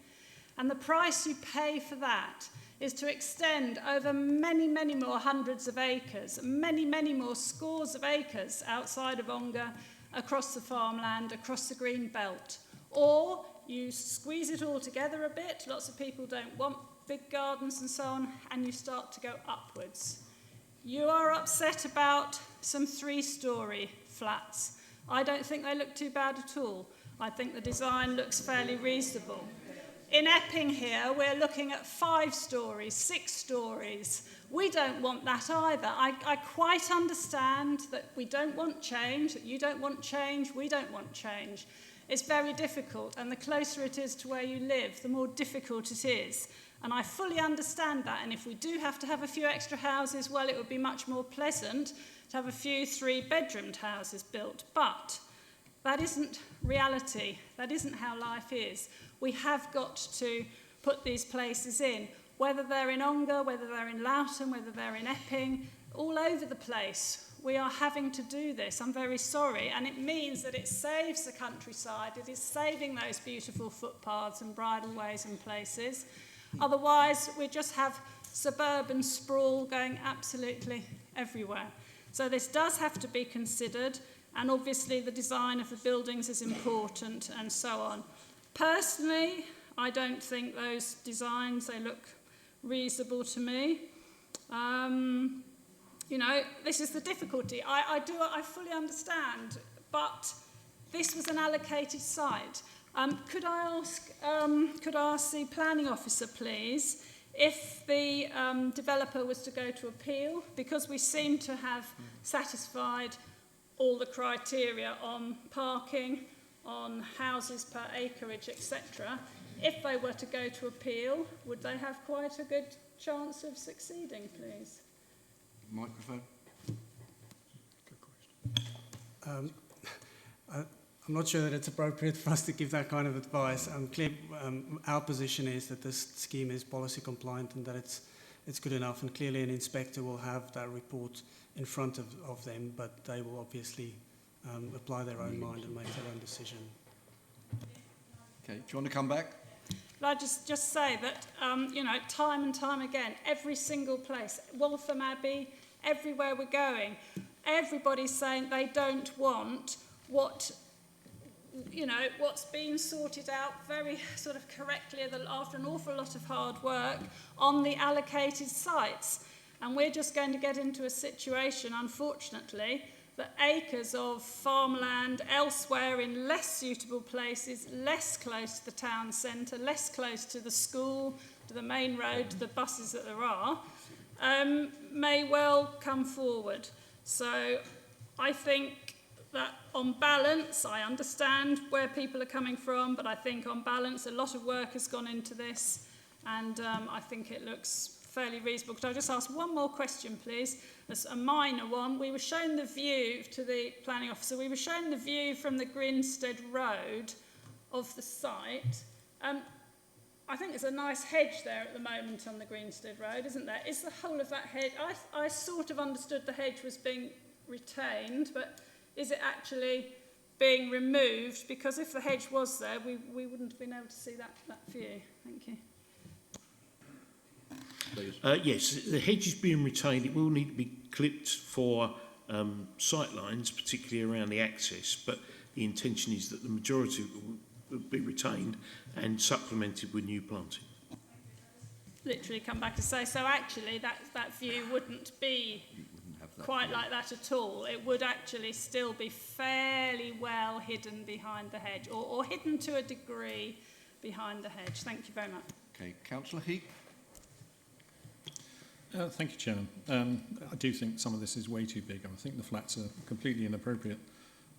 and the price you pay for that is to extend over many, many more hundreds of acres, many, many more scores of acres outside of Ongar, across the farmland, across the green belt. Or you squeeze it all together a bit, lots of people don't want big gardens and so on, and you start to go upwards. You are upset about some 3-storey flats. I don't think they look too bad at all. I think the design looks fairly reasonable. In Epping here, we're looking at 5 stories, 6 stories. We don't want that either. I quite understand that we don't want change, that you don't want change, we don't want change. It's very difficult, and the closer it is to where you live, the more difficult it is. And I fully understand that, and if we do have to have a few extra houses, well, it would be much more pleasant to have a few 3-bedroomed houses built. But that isn't reality. That isn't how life is. We have got to put these places in, whether they're in Ongar, whether they're in Loughton, whether they're in Epping, all over the place. We are having to do this. I'm very sorry. And it means that it saves the countryside. It is saving those beautiful footpaths and bridleways and places. Otherwise, we just have suburban sprawl going absolutely everywhere. So this does have to be considered, and obviously the design of the buildings is important and so on. Personally, I don't think those designs, they look reasonable to me. You know, this is the difficulty. I fully understand, but this was an allocated site. Could I ask the planning officer, please, if the developer was to go to appeal, because we seem to have satisfied all the criteria on parking, on houses per acreage, etc. If they were to go to appeal, would they have quite a good chance of succeeding, please? Microphone. Good question. I'm not sure that it's appropriate for us to give that kind of advice. Our position is that this scheme is policy compliant and that it's good enough, and clearly an inspector will have that report in front of them, but they will obviously apply their own mind and make their own decision. Okay, do you want to come back? Could I just say that, you know, time and time again, every single place, Waltham Abbey, everywhere we're going, everybody's saying they don't want what, you know, what's been sorted out very sort of correctly after an awful lot of hard work on the allocated sites. And we're just going to get into a situation, unfortunately, that acres of farmland elsewhere in less suitable places, less close to the town centre, less close to the school, to the main road, to the buses that there are, may well come forward. So I think that on balance, I understand where people are coming from, but I think on balance, a lot of work has gone into this, and I think it looks fairly reasonable. Could I just ask one more question, please? As a minor one, we were shown the view to the planning officer. We were shown the view from the Grinstead Road of the site. I think there's a nice hedge there at the moment on the Grinstead Road, isn't there? Is the whole of that hedge... I sort of understood the hedge was being retained, but is it actually being removed? Because if the hedge was there, we wouldn't have been able to see that view. Thank you. Yes, the hedge is being retained. It will need to be clipped for sight lines, particularly around the access, but the intention is that the majority will be retained, and supplemented with new planting. Literally come back and say, so actually that view wouldn't be quite like that at all. It would actually still be fairly well hidden behind the hedge, or hidden to a degree behind the hedge. Thank you very much. Okay, Councillor Heap. Thank you, Chairman. I do think some of this is way too big. I think the flats are completely inappropriate.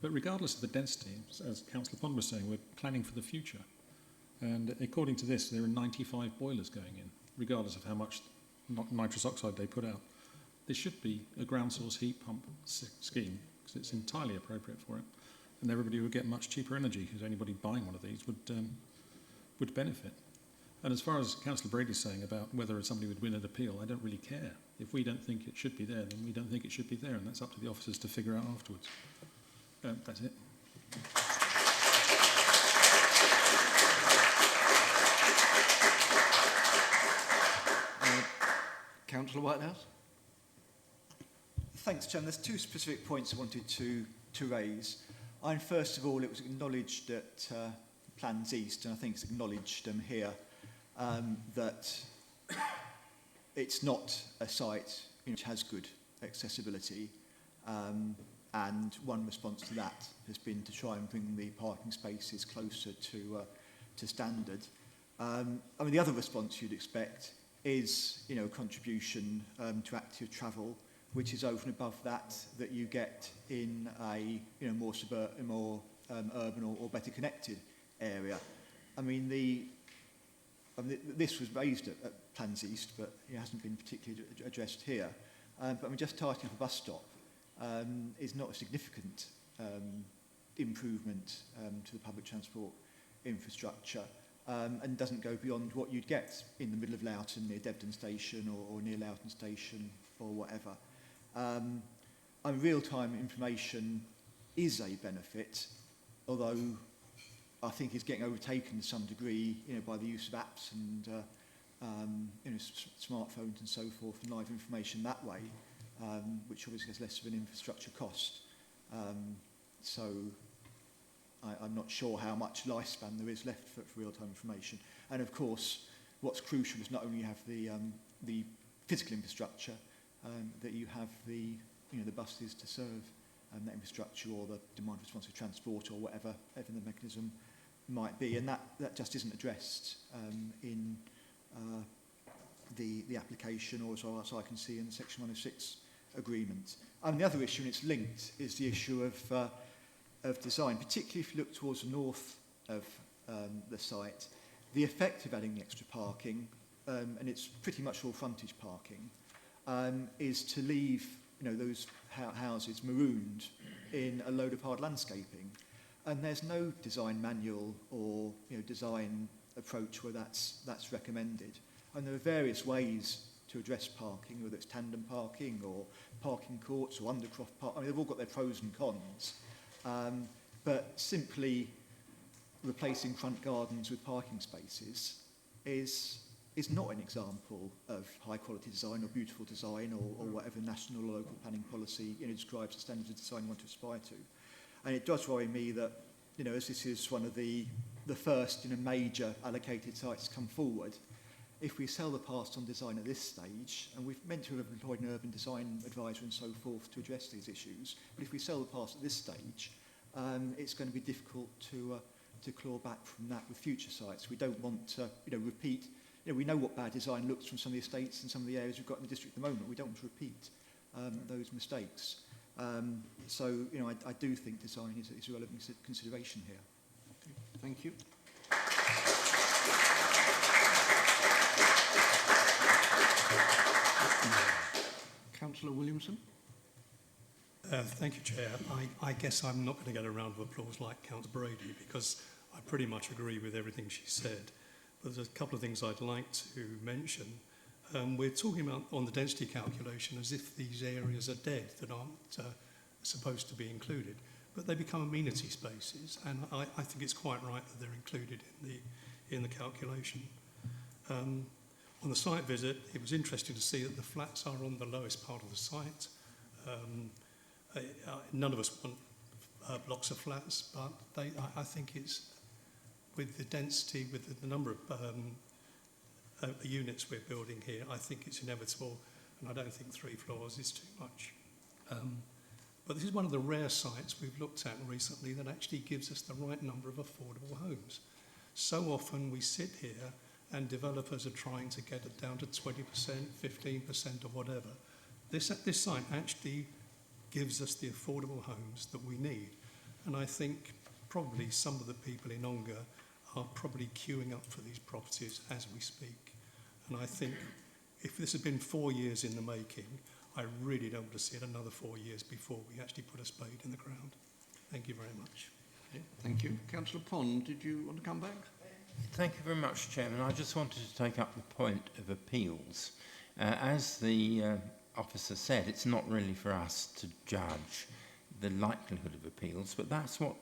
But regardless of the density, as Councillor Pond was saying, we're planning for the future. And according to this, there are 95 boilers going in, regardless of how much nitrous oxide they put out. There should be a ground source heat pump scheme, because it's entirely appropriate for it. And everybody would get much cheaper energy, because anybody buying one of these would benefit. And as far as Councillor Brady's saying about whether somebody would win an appeal, I don't really care. If we don't think it should be there, then we don't think it should be there, and that's up to the officers to figure out afterwards. That's it. Councillor Whitehouse. Thanks, Chairman. There's two specific points I wanted to raise. First of all, it was acknowledged at Plans East, and I think it's acknowledged here, that it's not a site which has good accessibility, and one response to that has been to try and bring the parking spaces closer to standard. I mean, the other response you'd expect is, a contribution to active travel, which is over and above that you get in a more suburban, more urban or better connected area. I mean, this was raised at Plans East, but it hasn't been particularly addressed here. But I mean, just starting up a bus stop is not a significant improvement to the public transport infrastructure, and doesn't go beyond what you'd get in the middle of Loughton near Debden Station or near Loughton Station or whatever. Real-time information is a benefit, although I think it's getting overtaken to some degree, by the use of apps and smartphones and so forth, and live information that way, which obviously has less of an infrastructure cost. So I'm not sure how much lifespan there is left for real-time information. And of course, what's crucial is not only you have the physical infrastructure, that you have the buses to serve that infrastructure, or the demand responsive transport, or whatever the mechanism might be, and that just isn't addressed in the application, or as far as I can see in the Section 106 agreement. And the other issue, and it's linked, is the issue of design, particularly if you look towards the north of the site. The effect of adding the extra parking, and it's pretty much all frontage parking, is to leave those houses marooned in a load of hard landscaping. And there's no design manual or design approach where that's recommended. And there are various ways to address parking, whether it's tandem parking or parking courts or undercroft parking. I mean, they've all got their pros and cons. But simply replacing front gardens with parking spaces is not an example of high quality design or beautiful design, or whatever national or local planning policy describes the standards of design you want to aspire to. And it does worry me that, as this is one of the first major allocated sites to come forward, if we sell the past on design at this stage, and we've meant to have employed an urban design advisor and so forth to address these issues, but if we sell the past at this stage, it's going to be difficult to claw back from that with future sites. We don't want to repeat. We know what bad design looks from some of the estates and some of the areas we've got in the district at the moment. We don't want to repeat those mistakes. So, I do think design is a relevant consideration here. Okay. Thank you. Councillor Williamson. Thank you, Chair. I guess I'm not going to get a round of applause like Councillor Brady, because I pretty much agree with everything she said. But there's a couple of things I'd like to mention. We're talking about on the density calculation as if these areas are dead that aren't supposed to be included, but they become amenity spaces, and I think it's quite right that they're included in the calculation. On the site visit, it was interesting to see that the flats are on the lowest part of the site. None of us want blocks of flats, but I think it's with the density, with the number of units we're building here, I think it's inevitable, and I don't think 3 floors is too much. But this is one of the rare sites we've looked at recently that actually gives us the right number of affordable homes. So often we sit here and developers are trying to get it down to 20%, 15% or whatever. This site actually gives us the affordable homes that we need. And I think probably some of the people in Ongar are probably queuing up for these properties as we speak. And I think if this had been 4 years in the making, I really don't want to see it another 4 years before we actually put a spade in the ground. Thank you very much. Thank you. Councillor Pond, did you want to come back? Thank you very much, Chairman. I just wanted to take up the point of appeals. As the officer said, it's not really for us to judge the likelihood of appeals, but that's what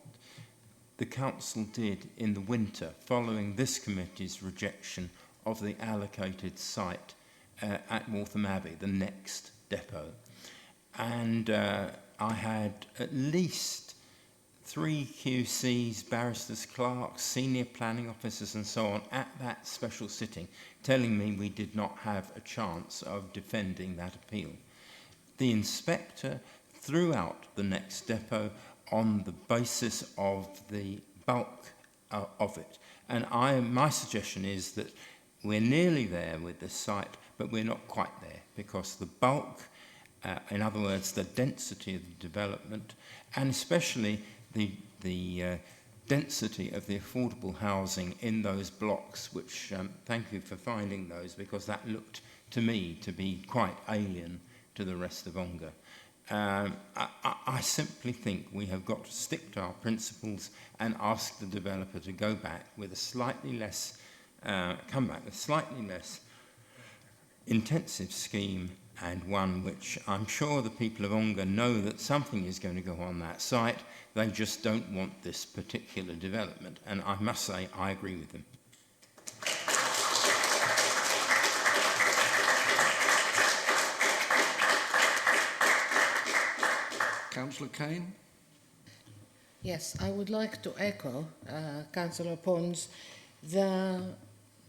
the council did in the winter following this committee's rejection of the allocated site at Waltham Abbey, the next depot. And I had at least 3 QCs, barristers, clerks, senior planning officers and so on at that special sitting telling me we did not have a chance of defending that appeal. The inspector threw out the next depot on the basis of the bulk of it. And my suggestion is that we're nearly there with this site, but we're not quite there because the bulk, in other words, the density of the development, and especially the density of the affordable housing in those blocks, which thank you for finding those, because that looked to me to be quite alien to the rest of Ongar. I simply think we have got to stick to our principles and ask the developer to go back with a slightly less, come back with slightly less intensive scheme, and one which I'm sure the people of Ongar know that something is going to go on that site. They just don't want this particular development. And I must say, I agree with them. Councillor Kane? Yes, I would like to echo Councillor Pons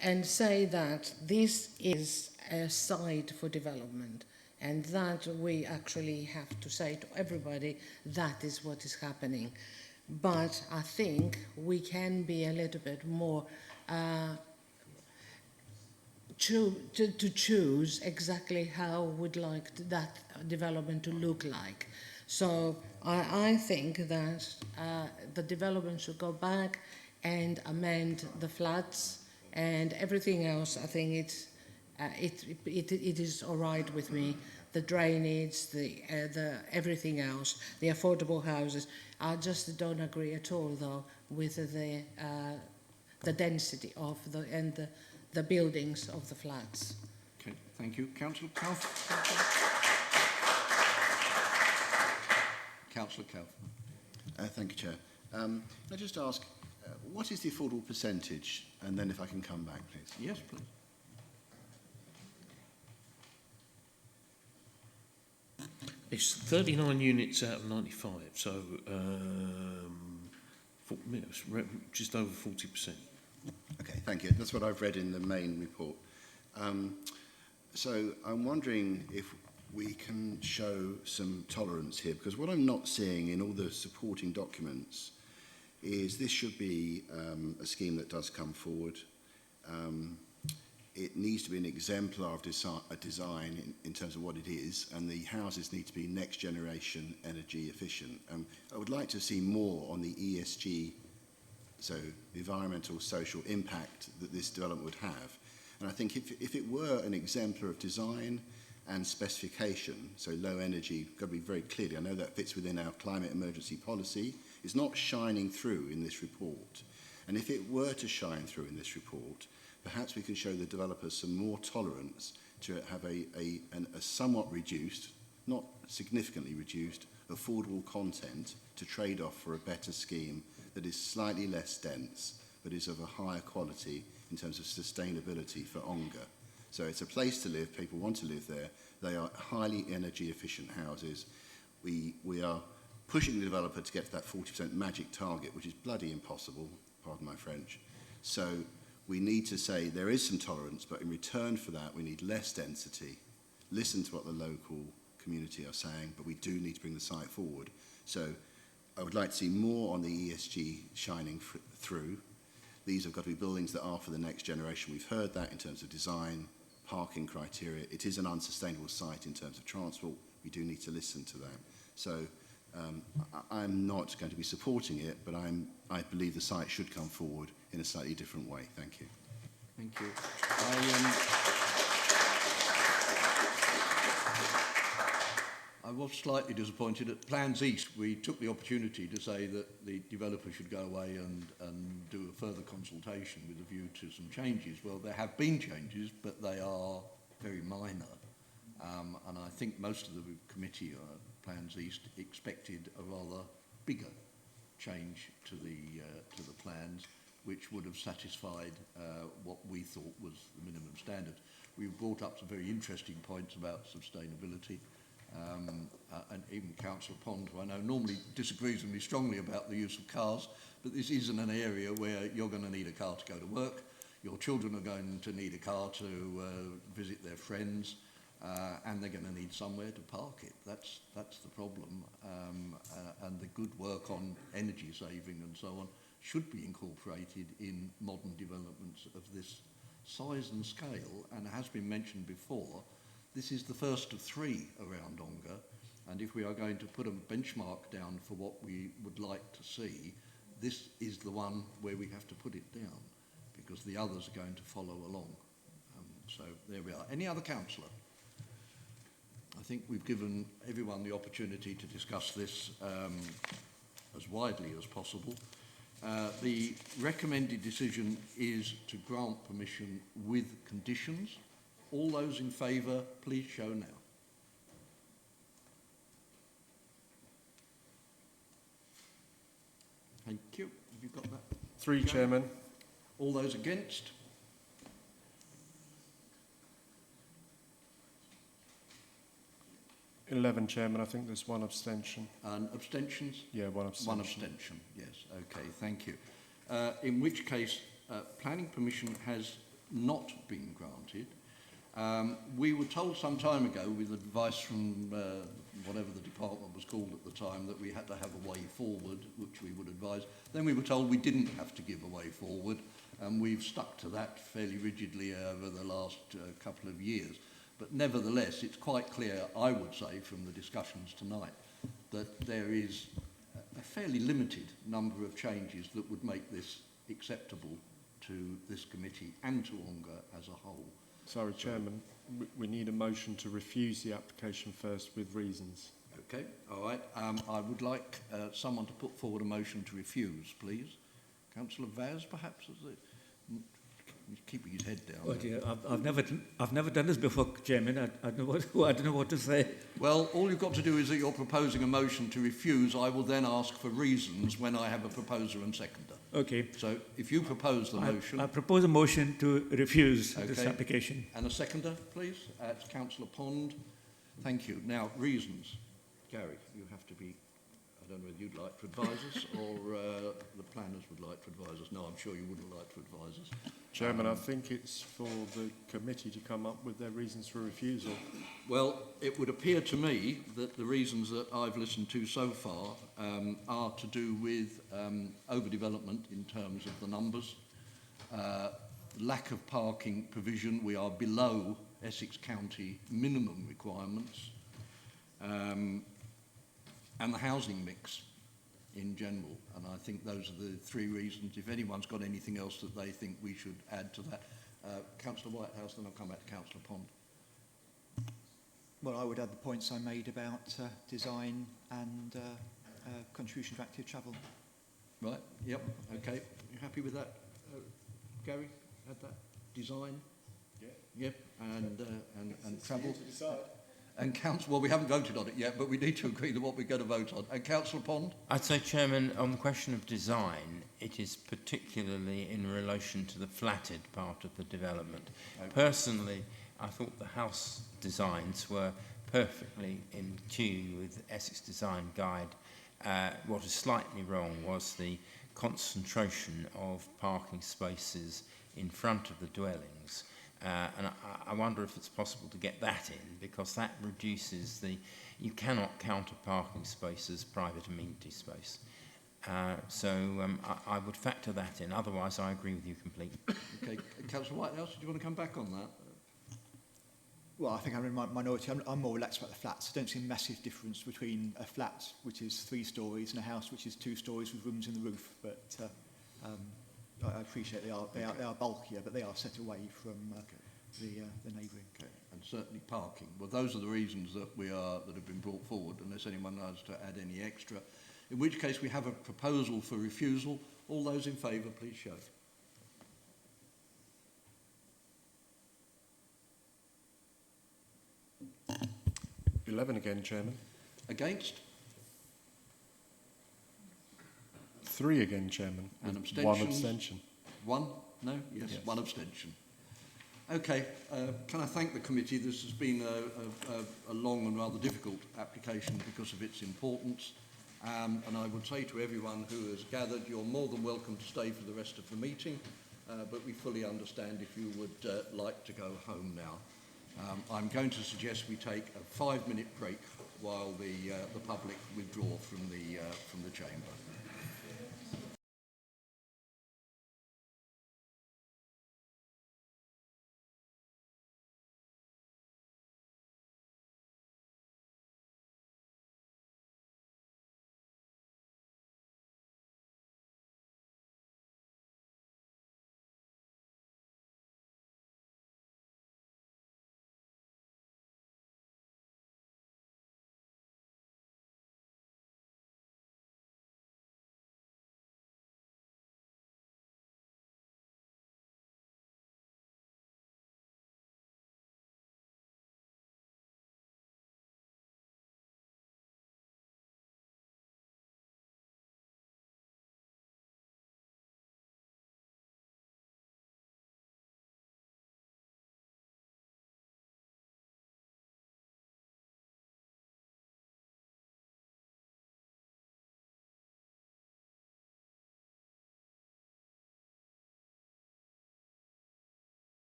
and say that this is a site for development, and that we actually have to say to everybody that is what is happening. But I think we can be a little bit more to choose exactly how we'd like that development to look like. So I think that the development should go back and amend the floods and everything else. I think it is all right with me. The drainage, the everything else, the affordable houses. I just don't agree at all, though, with the density of the buildings of the flats. Okay, thank you. Councillor Kaufman. Councillor Kaufman. Thank you, Chair. I just ask, what is the affordable percentage? And then if I can come back, please. Yes, please. It's 39 units out of 95, so just over 40%. Okay, thank you. That's what I've read in the main report. So I'm wondering if we can show some tolerance here, because what I'm not seeing in all the supporting documents is this should be a scheme that does come forward. It needs to be an exemplar of design in terms of what it is, and the houses need to be next generation energy efficient. I would like to see more on the ESG, so the environmental social impact that this development would have. And I think if it were an exemplar of design and specification, so low energy, got to be very clearly, I know that fits within our climate emergency policy, it's not shining through in this report. And if it were to shine through in this report, perhaps we can show the developers some more tolerance to have a somewhat reduced, not significantly reduced, affordable content to trade off for a better scheme that is slightly less dense, but is of a higher quality in terms of sustainability for Ongar. So it's a place to live, people want to live there. They are highly energy efficient houses. We are pushing the developer to get to that 40% magic target, which is bloody impossible. pardon my French. So we need to say there is some tolerance, but in return for that, we need less density. Listen to what the local community are saying, but we do need to bring the site forward. So I would like to see more on the ESG shining through. These have got to be buildings that are for the next generation. We've heard that in terms of design, parking criteria. It is an unsustainable site in terms of transport. We do need to listen to that. So I'm not going to be supporting it, but I believe the site should come forward in a slightly different way. Thank you. Thank you. I was slightly disappointed at Plans East. We took the opportunity to say that the developer should go away and do a further consultation with a view to some changes. Well, there have been changes, but they are very minor. And I think most of the committee, Plans East, expected a rather bigger change to the plans, which would have satisfied what we thought was the minimum standard. We brought up some very interesting points about sustainability. And even Councillor Pond, who I know normally disagrees with me strongly about the use of cars, but this isn't an area where you're going to need a car to go to work. Your children are going to need a car to visit their friends, and they're going to need somewhere to park it. That's the problem. And the good work on energy saving and so on should be incorporated in modern developments of this size and scale, and has been mentioned before. This is the first of 3 around Ongar, and if we are going to put a benchmark down for what we would like to see, this is the one where we have to put it down, because the others are going to follow along. So there we are. Any other councillor? I think we've given everyone the opportunity to discuss this as widely as possible. The recommended decision is to grant permission with conditions. All those in favour, please show now. Thank you. Have you got that? 3, Chairman. All those against? $11, Chairman. I think there's 1 abstention. And abstentions? Yeah, 1 abstention. 1 abstention, yes. Okay, thank you. In which case, planning permission has not been granted. We were told some time ago, with advice from whatever the department was called at the time, that we had to have a way forward, which we would advise. Then we were told we didn't have to give a way forward, and we've stuck to that fairly rigidly over the last couple of years. But nevertheless, it's quite clear, I would say, from the discussions tonight, that there is a fairly limited number of changes that would make this acceptable to this committee and to Ongar as a whole. Sorry, Chairman, we need a motion to refuse the application first with reasons. Okay, all right. I would like someone to put forward a motion to refuse, please. Councillor Vaz, perhaps? He's keeping his head down. Oh dear, I've never done this before, Chairman. I don't know what to say. Well, all you've got to do is that you're proposing a motion to refuse. I will then ask for reasons when I have a proposer and seconder. Okay. So if you propose the motion... I propose a motion to refuse this application. And a seconder, please. It's Councillor Pond. Thank you. Now, reasons. Gary, you have to be... I don't know whether you'd like to advise us or the planners would like to advise us. No, I'm sure you wouldn't like to advise us. Chairman, I think it's for the committee to come up with their reasons for refusal. Well, it would appear to me that the reasons that I've listened to so far are to do with overdevelopment in terms of the numbers, lack of parking provision. We are below Essex County minimum requirements, and the housing mix in general. And I think those are the 3 reasons. If anyone's got anything else that they think we should add to that. Councillor Whitehouse, then I'll come back to Councillor Pond. Well, I would add the points I made about design and contribution to active travel. Right, yep, okay. You happy with that, Gary? Add that? Design? Yeah. Yep, and travel? And council, well, we haven't voted on it yet, but we need to agree on what we're going to vote on. And Councillor Pond? I'd say, Chairman, on the question of design, it is particularly in relation to the flatted part of the development. Okay. Personally, I thought the house designs were perfectly in tune with Essex Design Guide. What is slightly wrong was the concentration of parking spaces in front of the dwellings. And I wonder if it's possible to get that in, because that reduces the... You cannot count a parking space as private amenity space. I would factor that in. Otherwise, I agree with you completely. Okay, Councillor Whitehouse, do you want to come back on that? Well, I think I'm in my minority. I'm more relaxed about the flats. I don't see a massive difference between a flat which is 3 stories and a house which is 2 stories with rooms in the roof. But I appreciate they are bulkier, but they are set away from the neighbouring. Okay, and certainly parking. Well, those are the reasons that that have been brought forward. Unless anyone knows to add any extra, in which case we have a proposal for refusal. All those in favour, please show. 11 again, Chairman. Against? 3 again, Chairman. And abstentions? 1 abstention. 1? No? Yes, 1 abstention. Okay, can I thank the committee? This has been a long and rather difficult application because of its importance. And I would say to everyone who has gathered, you're more than welcome to stay for the rest of the meeting, but we fully understand if you would like to go home now. I'm going to suggest we take a 5-minute break while the public withdraw from the chamber.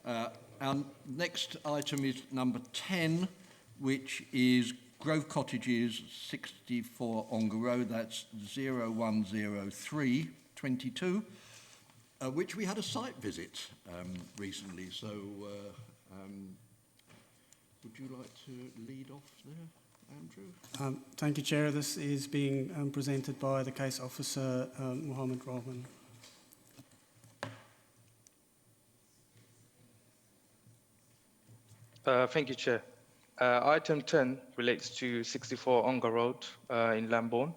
Our next item is number 10, which is Grove Cottages, 64 Ongar Road. That's 010322, which we had a site visit recently. So would you like to lead off there, Andrew? Thank you, Chair. This is being presented by the case officer, Mohammed Rahman. Thank you, Chair. Item 10 relates to 64 Ongar Road in Lambourne.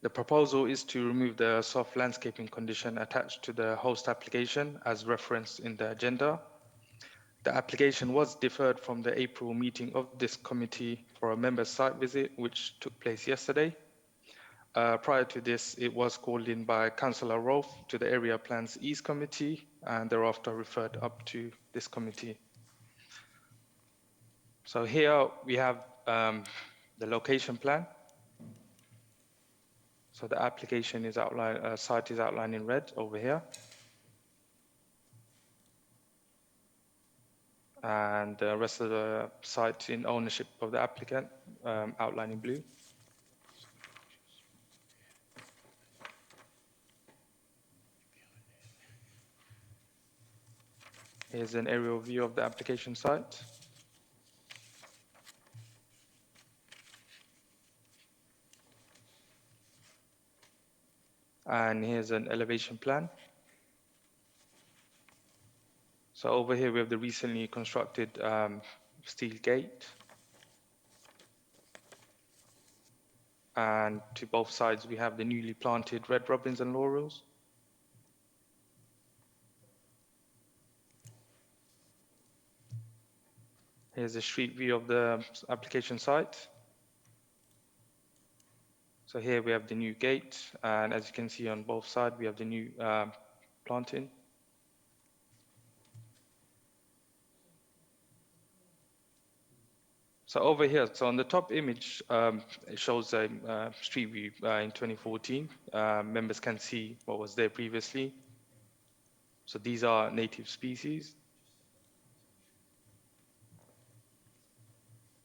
The proposal is to remove the soft landscaping condition attached to the host application as referenced in the agenda. The application was deferred from the April meeting of this committee for a member site visit, which took place yesterday. Prior to this, it was called in by Councillor Rolfe to the Area Plans East Committee and thereafter referred up to this committee. So here we have the location plan. So the application is outlined, site is outlined in red over here. And the rest of the site in ownership of the applicant outlined in blue. Here's an aerial view of the application site. And here's an elevation plan. So over here we have the recently constructed steel gate. And to both sides we have the newly planted red robins and laurels. Here's a street view of the application site. So here we have the new gate, and as you can see on both sides, we have the new planting. So over here, so on the top image, it shows a street view in 2014. Members can see what was there previously. So these are native species.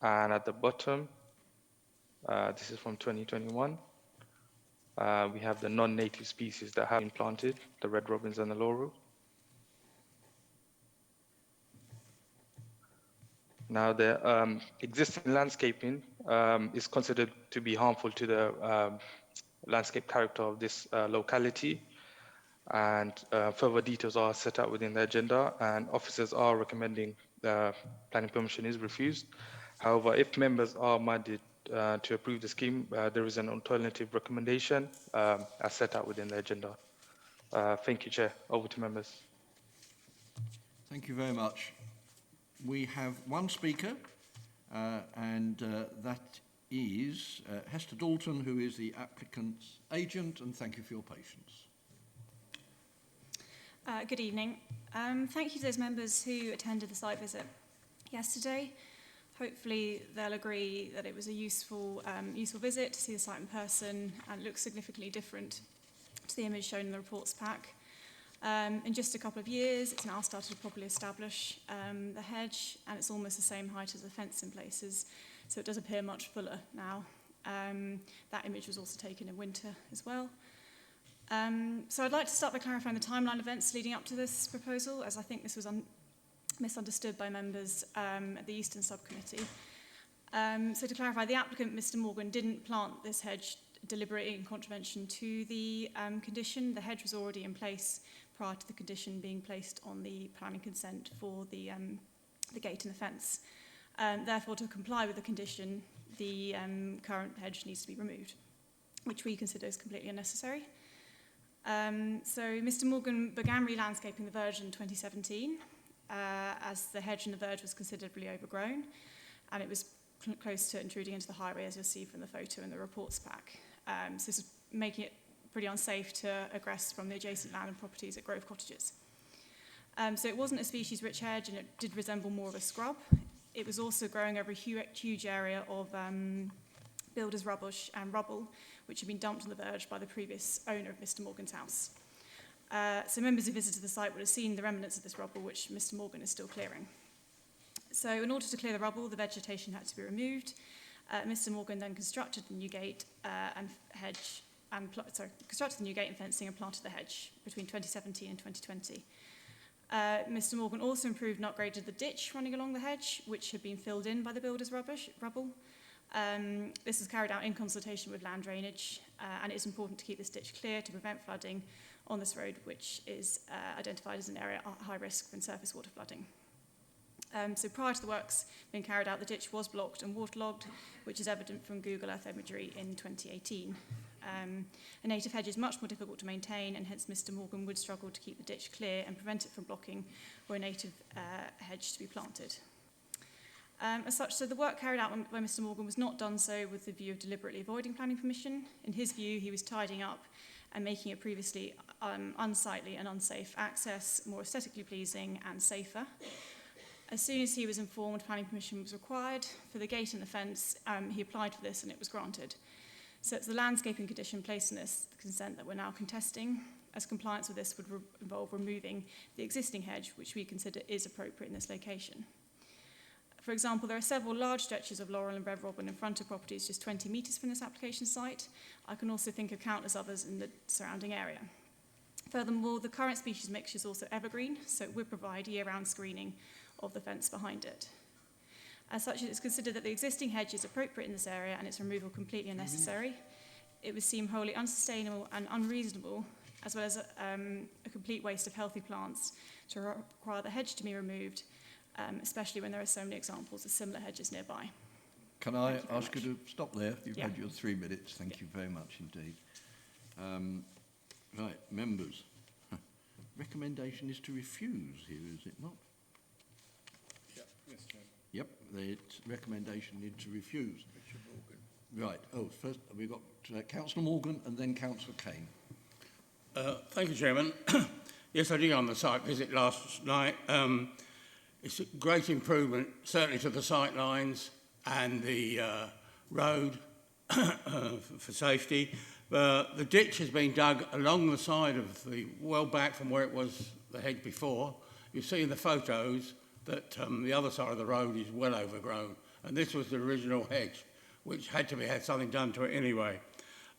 And at the bottom, this is from 2021. We have the non-native species that have been planted, the red robins and the laurel. Now, the existing landscaping is considered to be harmful to the landscape character of this locality, and further details are set out within the agenda, and officers are recommending the planning permission is refused. However, if members are minded to approve the scheme, there is an alternative recommendation as set out within the agenda. Thank you, Chair. Over to members. Thank you very much. We have one speaker, and that is Hester Dalton, who is the applicant's agent, and thank you for your patience. Good evening. Thank you to those members who attended the site visit yesterday. Hopefully they'll agree that it was a useful visit to see the site in person, and it looks significantly different to the image shown in the reports pack. In just a couple of years, it's now started to properly establish the hedge, and it's almost the same height as the fence in places, so it does appear much fuller now. That image was also taken in winter as well. So I'd like to start by clarifying the timeline of events leading up to this proposal, as I think this was misunderstood by members at the Eastern Subcommittee. So to clarify, the applicant, Mr. Morgan, didn't plant this hedge deliberately in contravention to the condition. The hedge was already in place prior to the condition being placed on the planning consent for the gate and the fence. Therefore, to comply with the condition, the current hedge needs to be removed, which we consider is completely unnecessary. So Mr. Morgan began re-landscaping the verge in 2017 as the hedge and the verge was considerably overgrown, and it was close to intruding into the highway, as you'll see from the photo in the reports pack. So this is making it pretty unsafe to egress from the adjacent land and properties at Grove Cottages. So it wasn't a species-rich hedge, and it did resemble more of a scrub. It was also growing over a huge area of builders' rubbish and rubble, which had been dumped on the verge by the previous owner of Mr. Morgan's house. So members who visited the site would have seen the remnants of this rubble, which Mr Morgan is still clearing. So in order to clear the rubble, the vegetation had to be removed. Mr Morgan then constructed the new gate constructed the new gate and fencing and planted the hedge between 2017 and 2020. Mr Morgan also improved and upgraded the ditch running along the hedge, which had been filled in by the builder's rubble. This was carried out in consultation with land drainage, and it is important to keep this ditch clear to prevent flooding on this road, which is identified as an area at high risk from surface water flooding. So prior to the works being carried out, the ditch was blocked and waterlogged, which is evident from Google Earth imagery in 2018. A native hedge is much more difficult to maintain, and hence Mr Morgan would struggle to keep the ditch clear and prevent it from blocking were a native hedge to be planted. As such, so the work carried out by Mr Morgan was not done so with the view of deliberately avoiding planning permission. In his view, he was tidying up and making a previously unsightly and unsafe access more aesthetically pleasing and safer. As soon as he was informed planning permission was required for the gate and the fence, he applied for this and it was granted. So it's the landscaping condition placed in this consent that we're now contesting, as compliance with this would involve removing the existing hedge, which we consider is appropriate in this location. For example, there are several large stretches of laurel and red robin in front of properties just 20 metres from this application site. I can also think of countless others in the surrounding area. Furthermore, the current species mixture is also evergreen, so it would provide year-round screening of the fence behind it. As such, it is considered that the existing hedge is appropriate in this area and its removal completely unnecessary. It would seem wholly unsustainable and unreasonable, as well as a complete waste of healthy plants, to require the hedge to be removed, especially when there are so many examples of similar hedges nearby. Can I ask you to stop there? You've had your 3 minutes. Thank you very much indeed. Right, members. Recommendation is to refuse here, is it not? Yep, the recommendation is to refuse. Right, first we've got Councillor Morgan and then Councillor Kane. Thank you, Chairman. Yes, I did on the site visit last night. It's a great improvement, certainly to the sight lines and the road for safety. The ditch has been dug along the side of the, well back from where it was the hedge before. You see in the photos that the other side of the road is well overgrown, and this was the original hedge, which had something done to it anyway.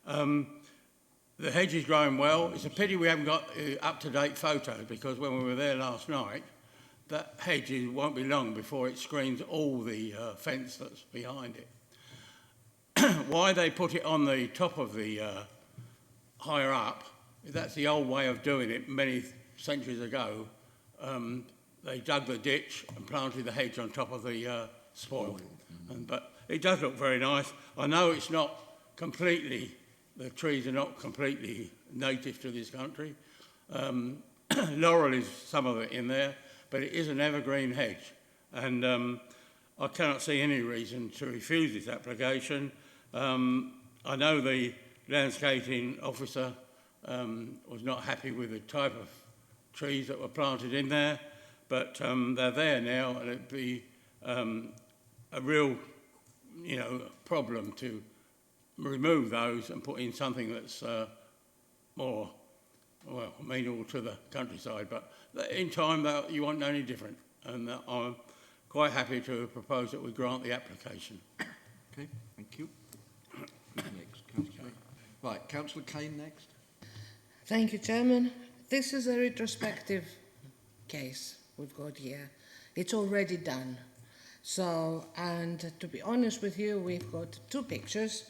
The hedge is growing well. It's a pity we haven't got up-to-date photos, because when we were there last night, that hedge won't be long before it screens all the fence that's behind it. Why they put it on the top of the higher up, that's the old way of doing it many centuries ago. They dug the ditch and planted the hedge on top of the spoil. But it does look very nice. I know it's not completely, the trees are not completely native to this country. Laurel is some of it in there, but it is an evergreen hedge. And I cannot see any reason to refuse this application. I know the landscaping officer was not happy with the type of trees that were planted in there, but they're there now, and it'd be a real, problem to remove those and put in something that's more, amenable to the countryside. But in time, you won't know any different, and I'm quite happy to propose that we grant the application. Okay, thank you. Next, Councillor. Right, Councillor Kane next. Thank you, Chairman. This is a retrospective case we've got here. It's already done. So, and to be honest with you, we've got two pictures.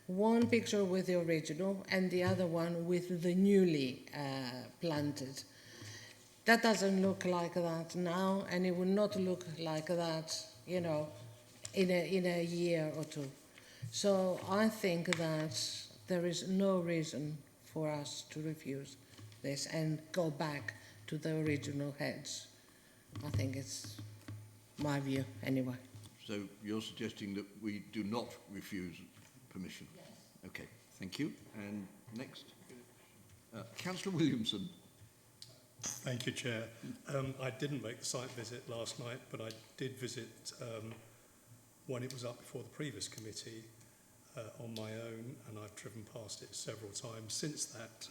One picture with the original and the other one with the newly planted. That doesn't look like that now, and it will not look like that, in a year or two. So I think that there is no reason for us to refuse this and go back to the original heads. I think it's my view anyway. So you're suggesting that we do not refuse permission? Yes. Okay, thank you. And next, Councillor Williamson. Thank you, Chair. I didn't make the site visit last night, but I did visit when it was up before the previous committee on my own, and I've driven past it several times since that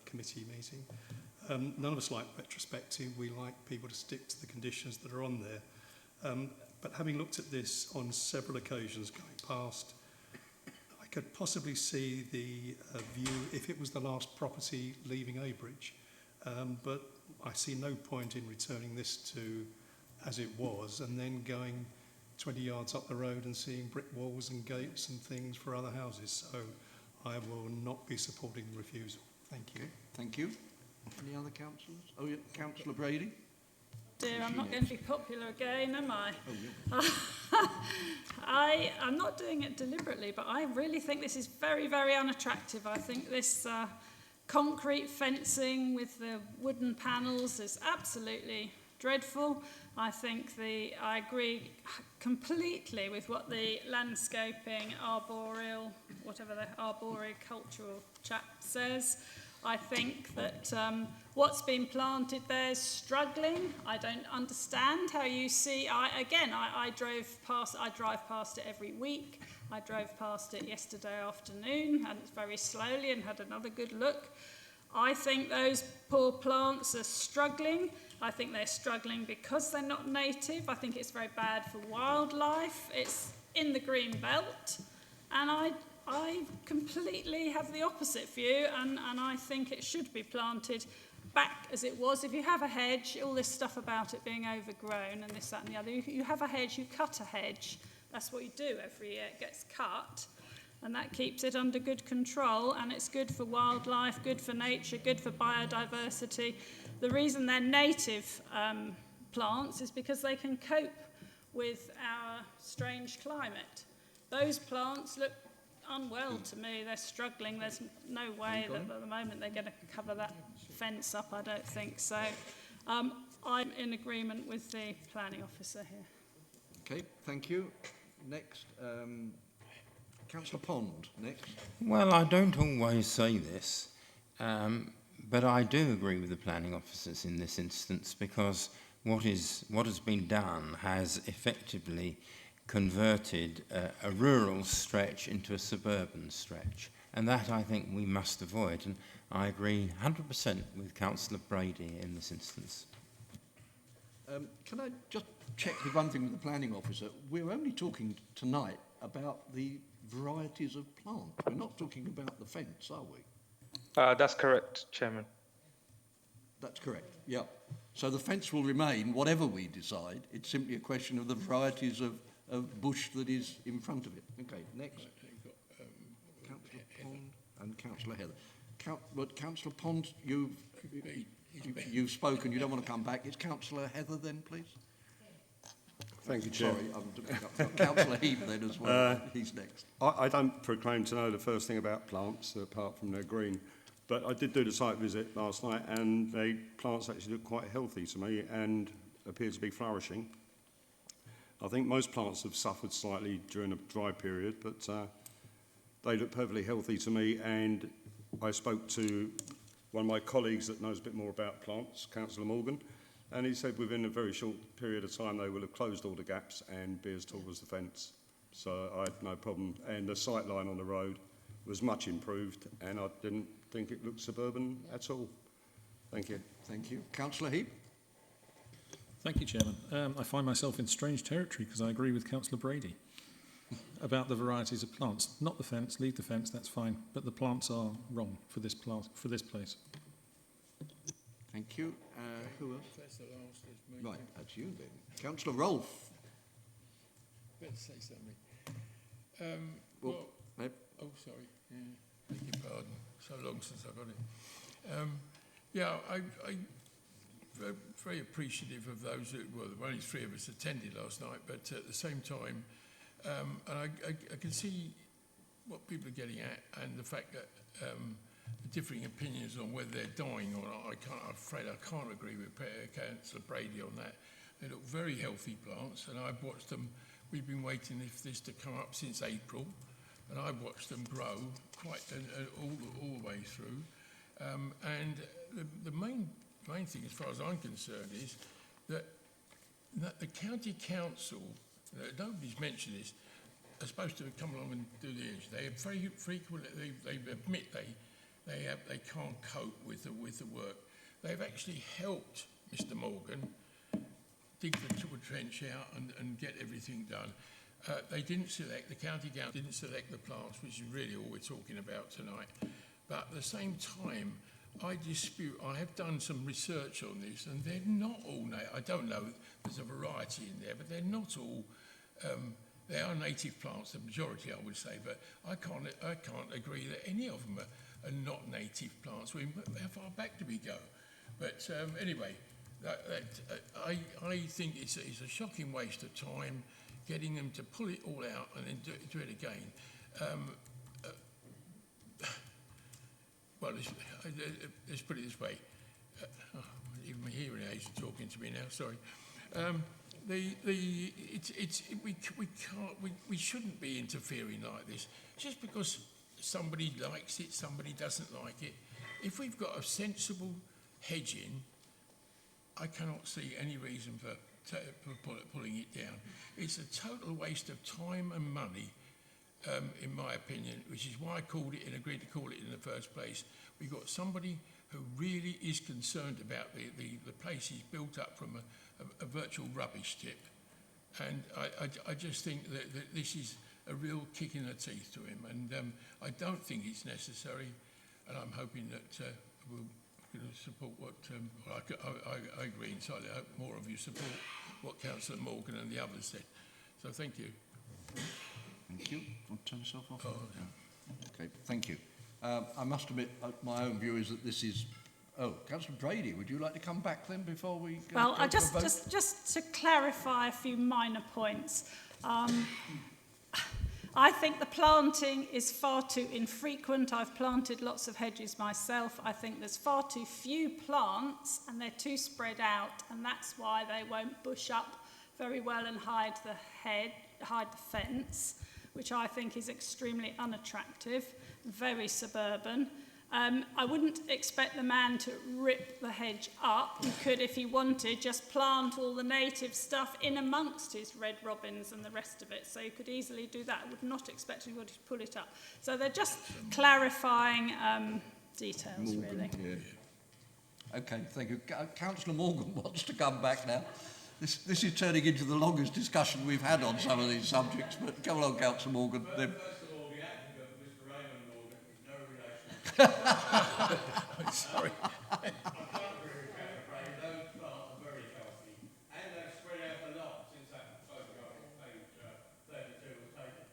committee meeting. None of us like retrospective. We like people to stick to the conditions that are on there. But having looked at this on several occasions going past, I could possibly see the view if it was the last property leaving Abridge. But I see no point in returning this to as it was and then going 20 yards up the road and seeing brick walls and gates and things for other houses. So I will not be supporting the refusal. Thank you. Okay, thank you. Any other councillors? Oh, yeah, Councillor Brady. Dear, I'm not going to be popular again, am I? Oh, yeah. I'm not doing it deliberately, but I really think this is very, very unattractive. I think this concrete fencing with the wooden panels is absolutely dreadful. I agree completely with what the landscaping, arboricultural chap says. I think that what's been planted there is struggling. I don't understand how you see. I drive past it every week. I drove past it yesterday afternoon, and it's very slowly, and had another good look. I think those poor plants are struggling. I think they're struggling because they're not native. I think it's very bad for wildlife. It's in the green belt, and I completely have the opposite view, and I think it should be planted back as it was. If you have a hedge, all this stuff about it being overgrown and this, that and the other, you have a hedge, you cut a hedge. That's what you do every year. It gets cut, and that keeps it under good control, and it's good for wildlife, good for nature, good for biodiversity. The reason they're native plants is because they can cope with our strange climate. Those plants look unwell to me. They're struggling. There's no way that at the moment they're going to cover that fence up, I don't think. So I'm in agreement with the planning officer here. Okay, thank you. Next, Councillor Pond, next. Well, I don't always say this, but I do agree with the planning officers in this instance, because what has been done has effectively converted a rural stretch into a suburban stretch, and that I think we must avoid, and I agree 100% with Councillor Brady in this instance. Can I just check with one thing with the planning officer? We're only talking tonight about the varieties of plant. We're not talking about the fence, are we? That's correct, Chairman. That's correct, yeah. So the fence will remain, whatever we decide. It's simply a question of the varieties of bush that is in front of it. Okay, next. Councillor Pond and Councillor Heather. Councillor Pond, you've spoken. You don't want to come back. It's Councillor Heather then, please. Thank you, Chair. Sorry, I'm Councillor Heap then as well. He's next. I don't proclaim to know the first thing about plants, apart from they're green. But I did do the site visit last night, and the plants actually look quite healthy to me and appear to be flourishing. I think most plants have suffered slightly during a dry period, but they look perfectly healthy to me. And I spoke to one of my colleagues that knows a bit more about plants, Councillor Morgan, and he said within a very short period of time they will have closed all the gaps and be as tall as the fence. So I had no problem. And the sight line on the road was much improved, and I didn't think it looked suburban at all. Thank you. Thank you. Councillor Heap. Thank you, Chairman. I find myself in strange territory because I agree with Councillor Brady about the varieties of plants. Not the fence, leave the fence, that's fine, but the plants are wrong for this place. Thank you. Who else? Right, that's you then. Councillor Rolfe. Better say something. Oh, sorry. Yeah, beg your pardon. So long since I got it. I'm very appreciative of those who, well, there were only 3 of us attended last night, but at the same time, and I can see what people are getting at, and the fact that the differing opinions on whether they're dying or not. I'm afraid I can't agree with Councillor Brady on that. They look very healthy plants, and I've watched them. We've been waiting for this to come up since April, and I've watched them grow quite all the way through. And the main thing, as far as I'm concerned, is that the county council, nobody's mentioned this, are supposed to come along and do the edge. They very frequently they admit they can't cope with the work. they've actually helped Mr Morgan dig the trench out and get everything done. They didn't select, the county council didn't select the plants, which is really all we're talking about tonight. But at the same time, I have done some research on this, and they're not all I don't know, there's a variety in there, but they're not all, they are native plants, the majority I would say, but I can't agree that any of them are not native plants. How far back do we go? But anyway, I think it's a shocking waste of time getting them to pull it all out and then do it again. Well, let's put it this way. Even my hearing aids are talking to me now. Sorry. We shouldn't be interfering like this. Just because somebody likes it, somebody doesn't like it. If we've got a sensible hedging, I cannot see any reason for pulling it down. It's a total waste of time and money. In my opinion, which is why I called it and agreed to call it in the first place. We've got somebody who really is concerned about the place he's built up from a virtual rubbish tip. And I just think that this is a real kick in the teeth to him. And I don't think it's necessary. And I'm hoping that we'll support what, I agree entirely. I hope more of you support what Councillor Morgan and the others said. So thank you. Thank you. Want to turn yourself off? Oh, yeah. Okay, thank you. I must admit, my own view is that this is... Oh, Councillor Brady, would you like to come back then before we go, well, go just to clarify a few minor points. I think the planting is far too infrequent. I've planted lots of hedges myself. I think there's far too few plants and they're too spread out, and that's why they won't bush up very well and hide the fence, which I think is extremely unattractive, very suburban. I wouldn't expect the man to rip the hedge up. He could, if he wanted, just plant all the native stuff in amongst his red robins and the rest of it. So you could easily do that. I would not expect anybody to pull it up. So they're just clarifying details, Morgan, really. Yeah. Okay, thank you. Councillor Morgan wants to come back now. This is turning into the longest discussion we've had on some of these subjects, but come along, Councillor Morgan. First of all, the applicant, Mr Raymond Morgan, is no relation. Sorry. I can't agree with Councillor Brady. Those plants are very healthy, and they've spread out a lot since that photograph on page 32 was taken.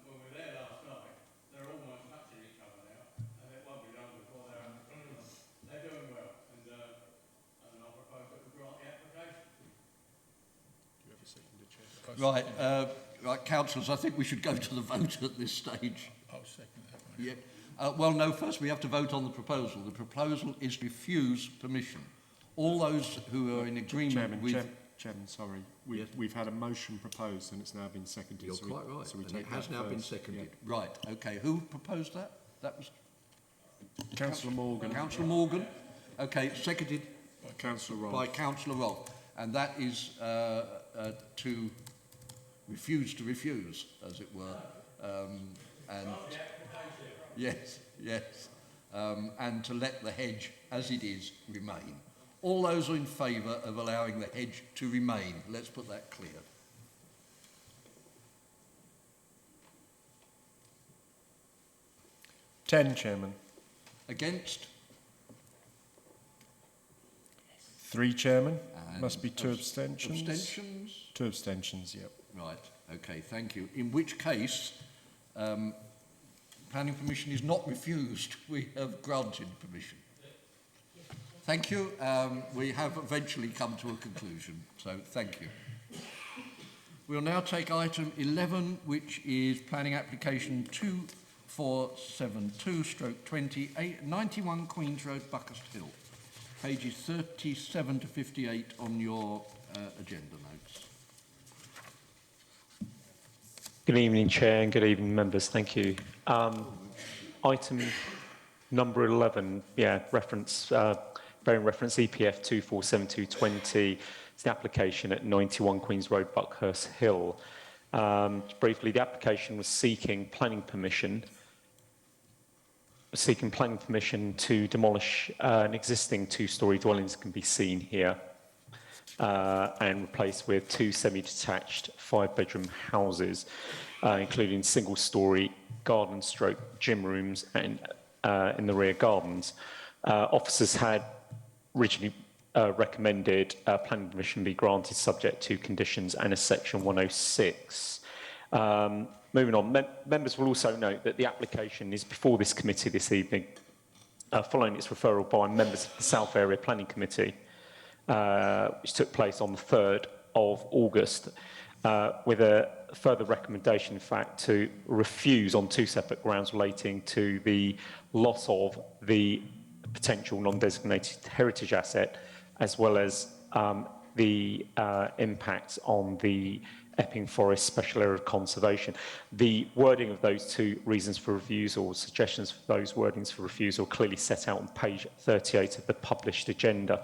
When we were there last night, they're almost touching each other now, and it won't be long before they're out in front of them. They're doing well, and I propose that we grant the application. Right, right, councillors, I think we should go to the vote at this stage. I'll second that one. Yeah. Well, no, first we have to vote on the proposal. The proposal is to refuse permission. All those who are in agreement with... Chairman, sorry. We've had a motion proposed and it's now been seconded. You're quite right. So we and take it has now been seconded. Yeah. Right, okay. Who proposed that? That was... Councillor Morgan. Councillor Morgan. Okay, seconded... Councillor Roll. By Councillor Roll. And that is to refuse, as it were. And yes, and to let the hedge, as it is, remain. All those in favour of allowing the hedge to remain, let's put that clear. Ten, Chairman. Against? 3, Chairman. And must be 2 abstentions. Abstentions? 2 abstentions, yep. Right, okay, thank you. In which case, planning permission is not refused. We have granted permission. Thank you. We have eventually come to a conclusion, so thank you. We'll now take item 11, which is planning application 2472/20, 91 Queen's Road, Buckhurst Hill. Pages 37 to 58 on your agenda notes. Good evening, Chair, and good evening, members. Thank you. Item number 11, reference, bearing reference EPF 247220. It's the application at 91 Queen's Road, Buckhurst Hill. Briefly, the application was seeking planning permission seeking planning permission to demolish an existing two-storey dwelling, as can be seen here, and replace with 2 semi-detached 5-bedroom houses, including single-storey garden stroke gym rooms and in the rear gardens. Officers had originally recommended planning permission be granted subject to conditions and a section 106. Moving on, members will also note that the application is before this committee this evening, following its referral by members of the South Area Planning Committee, which took place on the 3rd of August, with a further recommendation, in fact, to refuse on 2 separate grounds relating to the loss of the potential non-designated heritage asset, as well as the impacts on the Epping Forest Special Area of Conservation. The wording of those 2 reasons for refusal, or suggestions for those wordings for refusal, clearly set out on page 38 of the published agenda.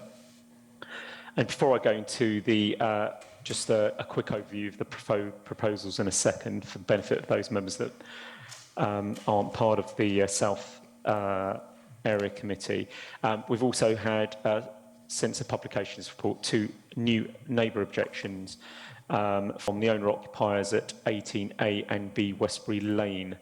And before I go into the just a quick overview of the proposals in a second, for the benefit of those members that aren't part of the South Area Committee, we've also had, since the publication of this report, 2 new neighbour objections from the owner-occupiers at 18A and B Westbury Lane.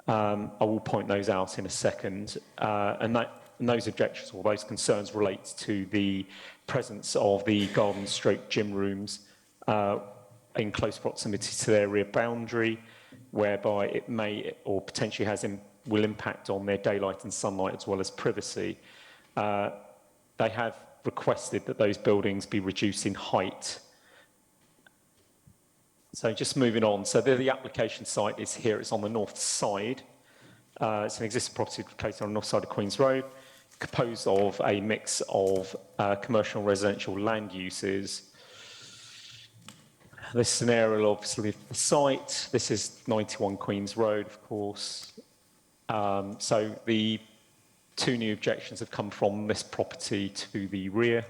I will point those out in a second. And those objections or those concerns relate to the presence of the garden stroke gym rooms in close proximity to their rear boundary, whereby it may or potentially will impact on their daylight and sunlight as well as privacy. They have requested that those buildings be reduced in height. So just moving on, so the application site is here, it's on the north side. It's an existing property located on the north side of Queen's Road, composed of a mix of commercial and residential land uses. This is an aerial, obviously, of the site. This is 91 Queen's Road, of course. So the 2 new objections have come from this property to the rear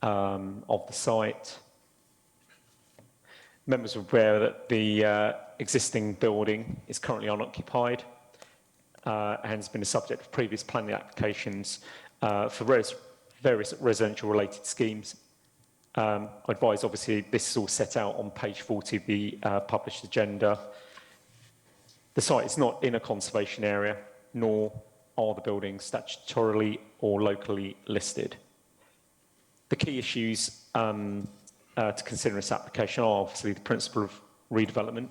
of the site. Members are aware that the existing building is currently unoccupied and has been the subject of previous planning applications for various residential related schemes. I advise, obviously, this is all set out on page 40 of the published agenda. The site is not in a conservation area, nor are the buildings statutorily or locally listed. The key issues to consider in this application are obviously the principle of redevelopment,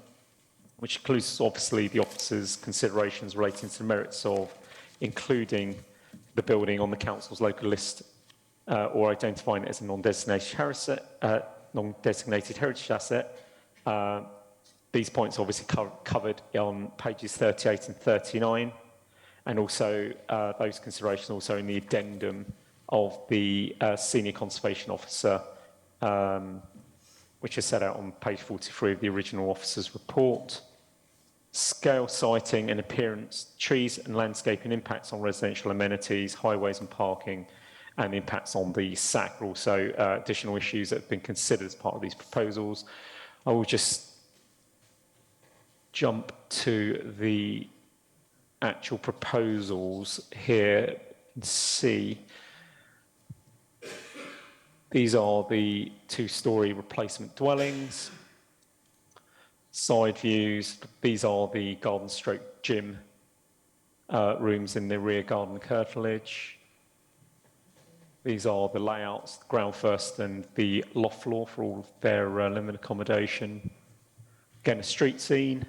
which includes obviously the officer's considerations relating to the merits of including the building on the council's local list or identifying it as a non-designated heritage asset. These points obviously covered on pages 38 and 39, and also those considerations also in the addendum of the senior conservation officer, which is set out on page 43 of the original officer's report. Scale, siting and appearance, trees and landscaping impacts on residential amenities, highways and parking, and impacts on the SAC are also additional issues that have been considered as part of these proposals. I will just jump to the actual proposals here and see. These are the 2-storey replacement dwellings. Side views, these are the garden stroke gym rooms in the rear garden curtilage. These are the layouts, the ground first and the loft floor for all of their limited accommodation. Again, a street scene,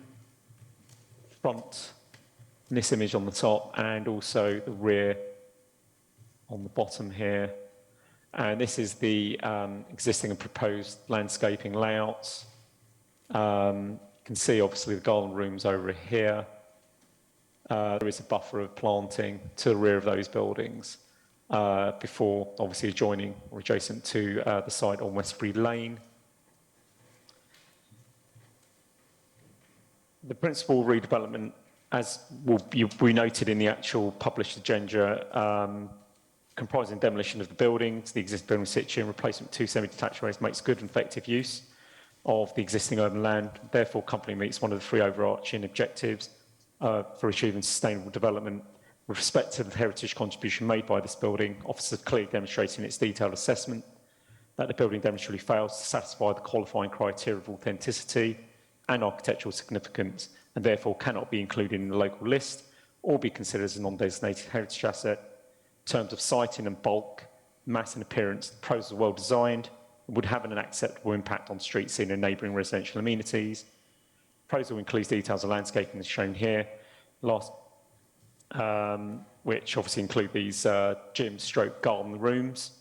front, in this image on the top, and also the rear on the bottom here. And this is the existing and proposed landscaping layouts. You can see obviously the garden rooms over here. There is a buffer of planting to the rear of those buildings before obviously adjoining or adjacent to the site on Westbury Lane. The principal redevelopment, as will be noted in the actual published agenda, comprising demolition of the buildings, the existing building in situ, and replacement of 2 semi-detached areas makes good and effective use of the existing urban land. Therefore, company meets one of the 3 overarching objectives for achieving sustainable development. With respect to the heritage contribution made by this building, officers clearly demonstrating its detailed assessment that the building demonstrably fails to satisfy the qualifying criteria of authenticity and architectural significance, and therefore cannot be included in the local list or be considered as a non-designated heritage asset. In terms of siting and bulk, mass and appearance, the proposal is well designed and would have an acceptable impact on street scene and neighbouring residential amenities. The proposal includes details of landscaping as shown here, which obviously include these gym stroke garden rooms.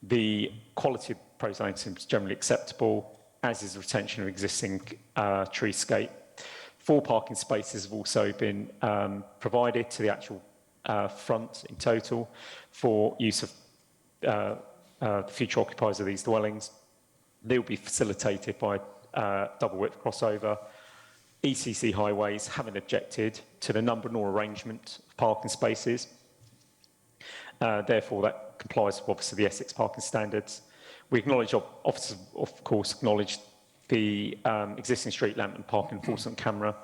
The quality of the proposed landscape is generally acceptable, as is the retention of existing treescape. 4 parking spaces have also been provided to the actual front in total for use of the future occupiers of these dwellings. They will be facilitated by double width crossover. ECC Highways haven't objected to the number nor arrangement of parking spaces. Therefore, that complies with obviously the Essex parking standards. We acknowledge, officers of course acknowledge the existing street lamp and parking enforcement camera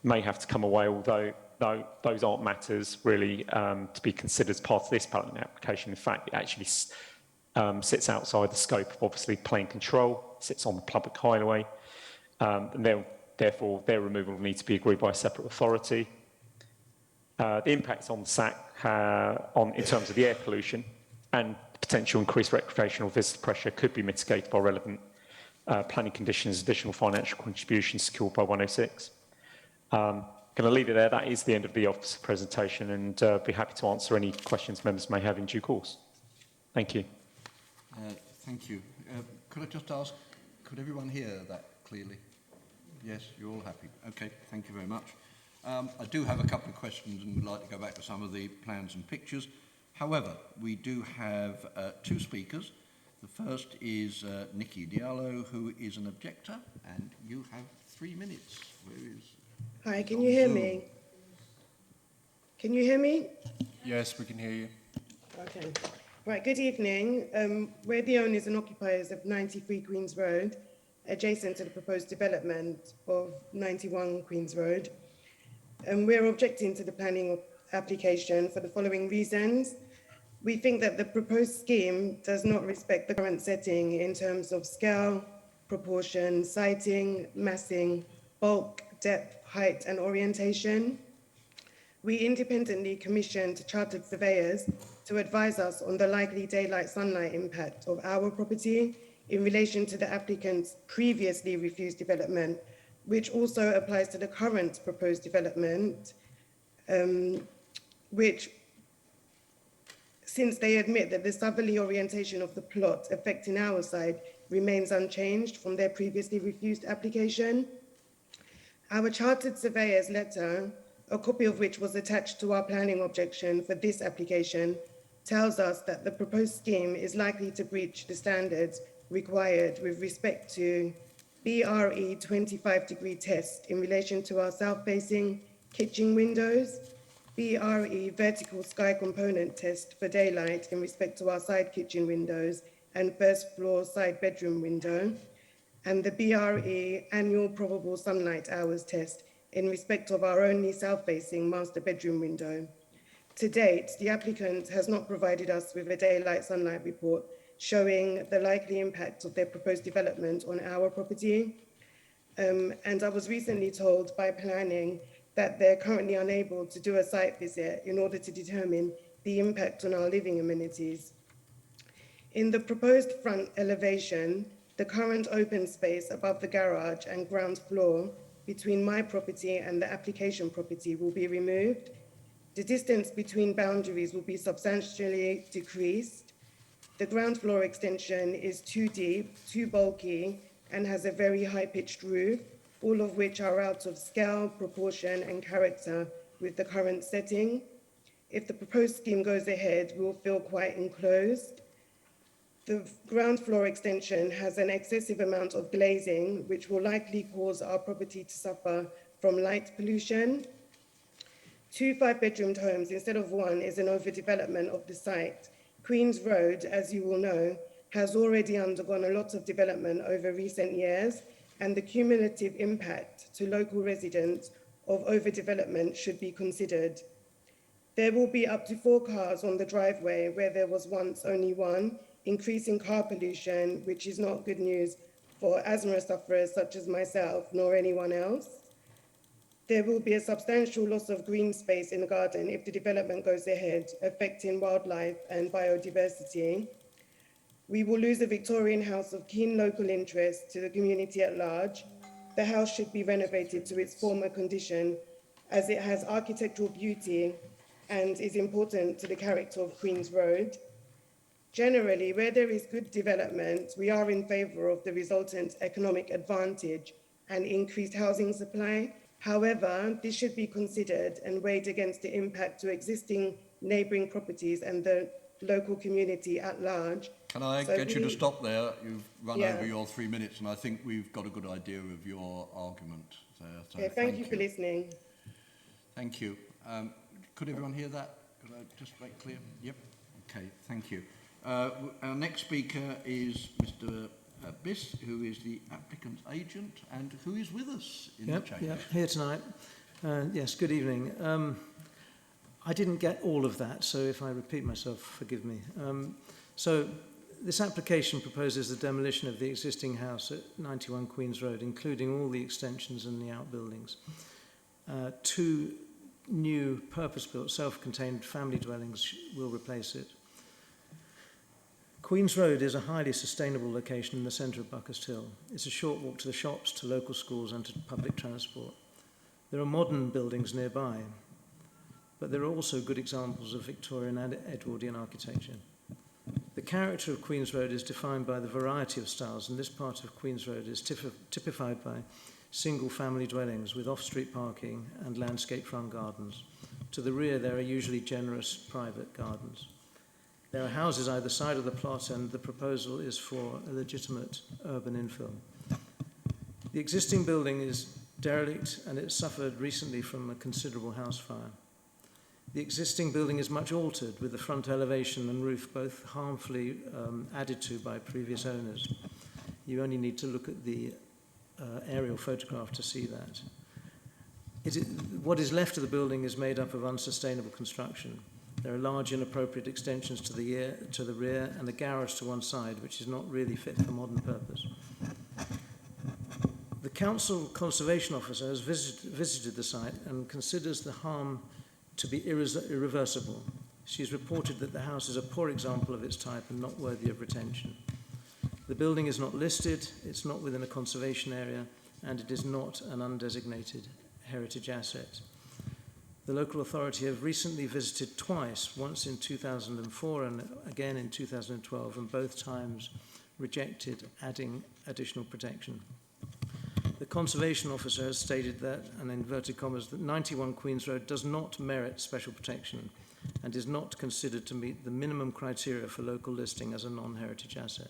may have to come away, although those aren't matters really to be considered as part of this planning application. In fact, it actually sits outside the scope of obviously planning control, sits on the public highway, and therefore their removal will need to be agreed by a separate authority. The impacts on the SAC in terms of the air pollution and potential increased recreational visitor pressure could be mitigated by relevant planning conditions, additional financial contributions secured by 106. Going to leave it there. That is the end of the officer presentation, and be happy to answer any questions members may have in due course. Thank you. Thank you. Could I just ask, could everyone hear that clearly? Yes, you're all happy. Okay, thank you very much. I do have a couple of questions and would like to go back to some of the plans and pictures. However, we do have 2 speakers. The first is Nikki Diallo, who is an objector, and you have 3 minutes. Where is... Hi, can you hear me? Can you hear me? Yes, we can hear you. Okay. Right, good evening. We're the owners and occupiers of 93 Queen's Road, adjacent to the proposed development of 91 Queen's Road. And we're objecting to the planning application for the following reasons. We think that the proposed scheme does not respect the current setting in terms of scale, proportion, siting, massing, bulk, depth, height, and orientation. We independently commissioned chartered surveyors to advise us on the likely daylight sunlight impact of our property in relation to the applicant's previously refused development, which also applies to the current proposed development, which, since they admit that the southerly orientation of the plot affecting our side remains unchanged from their previously refused application. Our chartered surveyor's letter, a copy of which was attached to our planning objection for this application, tells us that the proposed scheme is likely to breach the standards required with respect to BRE 25-degree test in relation to our south-facing kitchen windows, BRE vertical sky component test for daylight in respect to our side kitchen windows and first floor side bedroom window, and the BRE annual probable sunlight hours test in respect of our only south-facing master bedroom window. To date, the applicant has not provided us with a daylight sunlight report showing the likely impact of their proposed development on our property. And I was recently told by planning that they're currently unable to do a site visit in order to determine the impact on our living amenities. In the proposed front elevation, the current open space above the garage and ground floor between my property and the application property will be removed. The distance between boundaries will be substantially decreased. The ground floor extension is too deep, too bulky, and has a very high-pitched roof, all of which are out of scale, proportion, and character with the current setting. If the proposed scheme goes ahead, we'll feel quite enclosed. The ground floor extension has an excessive amount of glazing, which will likely cause our property to suffer from light pollution. 2 5-bedroomed homes instead of 1 is an overdevelopment of the site. Queen's Road, as you will know, has already undergone a lot of development over recent years, and the cumulative impact to local residents of overdevelopment should be considered. There will be up to 4 cars on the driveway where there was once only one, increasing car pollution, which is not good news for asthma sufferers such as myself, nor anyone else. There will be a substantial loss of green space in the garden if the development goes ahead, affecting wildlife and biodiversity. We will lose a Victorian house of keen local interest to the community at large. The house should be renovated to its former condition as it has architectural beauty and is important to the character of Queen's Road. Generally, where there is good development, we are in favour of the resultant economic advantage and increased housing supply. However, this should be considered and weighed against the impact to existing neighbouring properties and the local community at large. Can I So get you to stop there? You've run Yeah. over your 3 minutes, and I think we've got a good idea of your argument there. So Okay, thank you for listening. Thank you. Could everyone hear that? Could I just make clear? Yep. Okay, thank you. Our next speaker is Mr. Biss, who is the applicant's agent and who is with us in the chamber. Here tonight. Yes, good evening. I didn't get all of that, so if I repeat myself, forgive me. So this application proposes the demolition of the existing house at 91 Queen's Road, including all the extensions and the outbuildings. 2 new purpose-built, self-contained family dwellings will replace it. Queen's Road is a highly sustainable location in the centre of Buckhurst Hill. It's a short walk to the shops, to local schools and to public transport. There are modern buildings nearby, but there are also good examples of Victorian and Edwardian architecture. The character of Queen's Road is defined by the variety of styles, and this part of Queen's Road is typified by single-family dwellings with off-street parking and landscape front gardens. To the rear, there are usually generous private gardens. There are houses either side of the plot, and the proposal is for a legitimate urban infill. The existing building is derelict, and it suffered recently from a considerable house fire. The existing building is much altered, with the front elevation and roof both harmfully added to by previous owners. You only need to look at the aerial photograph to see that. What is left of the building is made up of unsustainable construction. There are large inappropriate extensions to the rear and a garage to one side, which is not really fit for modern purpose. The Council Conservation Officer has visited the site and considers the harm to be irreversible. She's reported that the house is a poor example of its type and not worthy of retention. The building is not listed, it's not within a conservation area, and it is not an undesignated heritage asset. The local authority have recently visited twice, once in 2004 and again in 2012, and both times rejected adding additional protection. The Conservation Officer has stated that, and in inverted commas, that 91 Queen's Road does not merit special protection and is not considered to meet the minimum criteria for local listing as a non-heritage asset.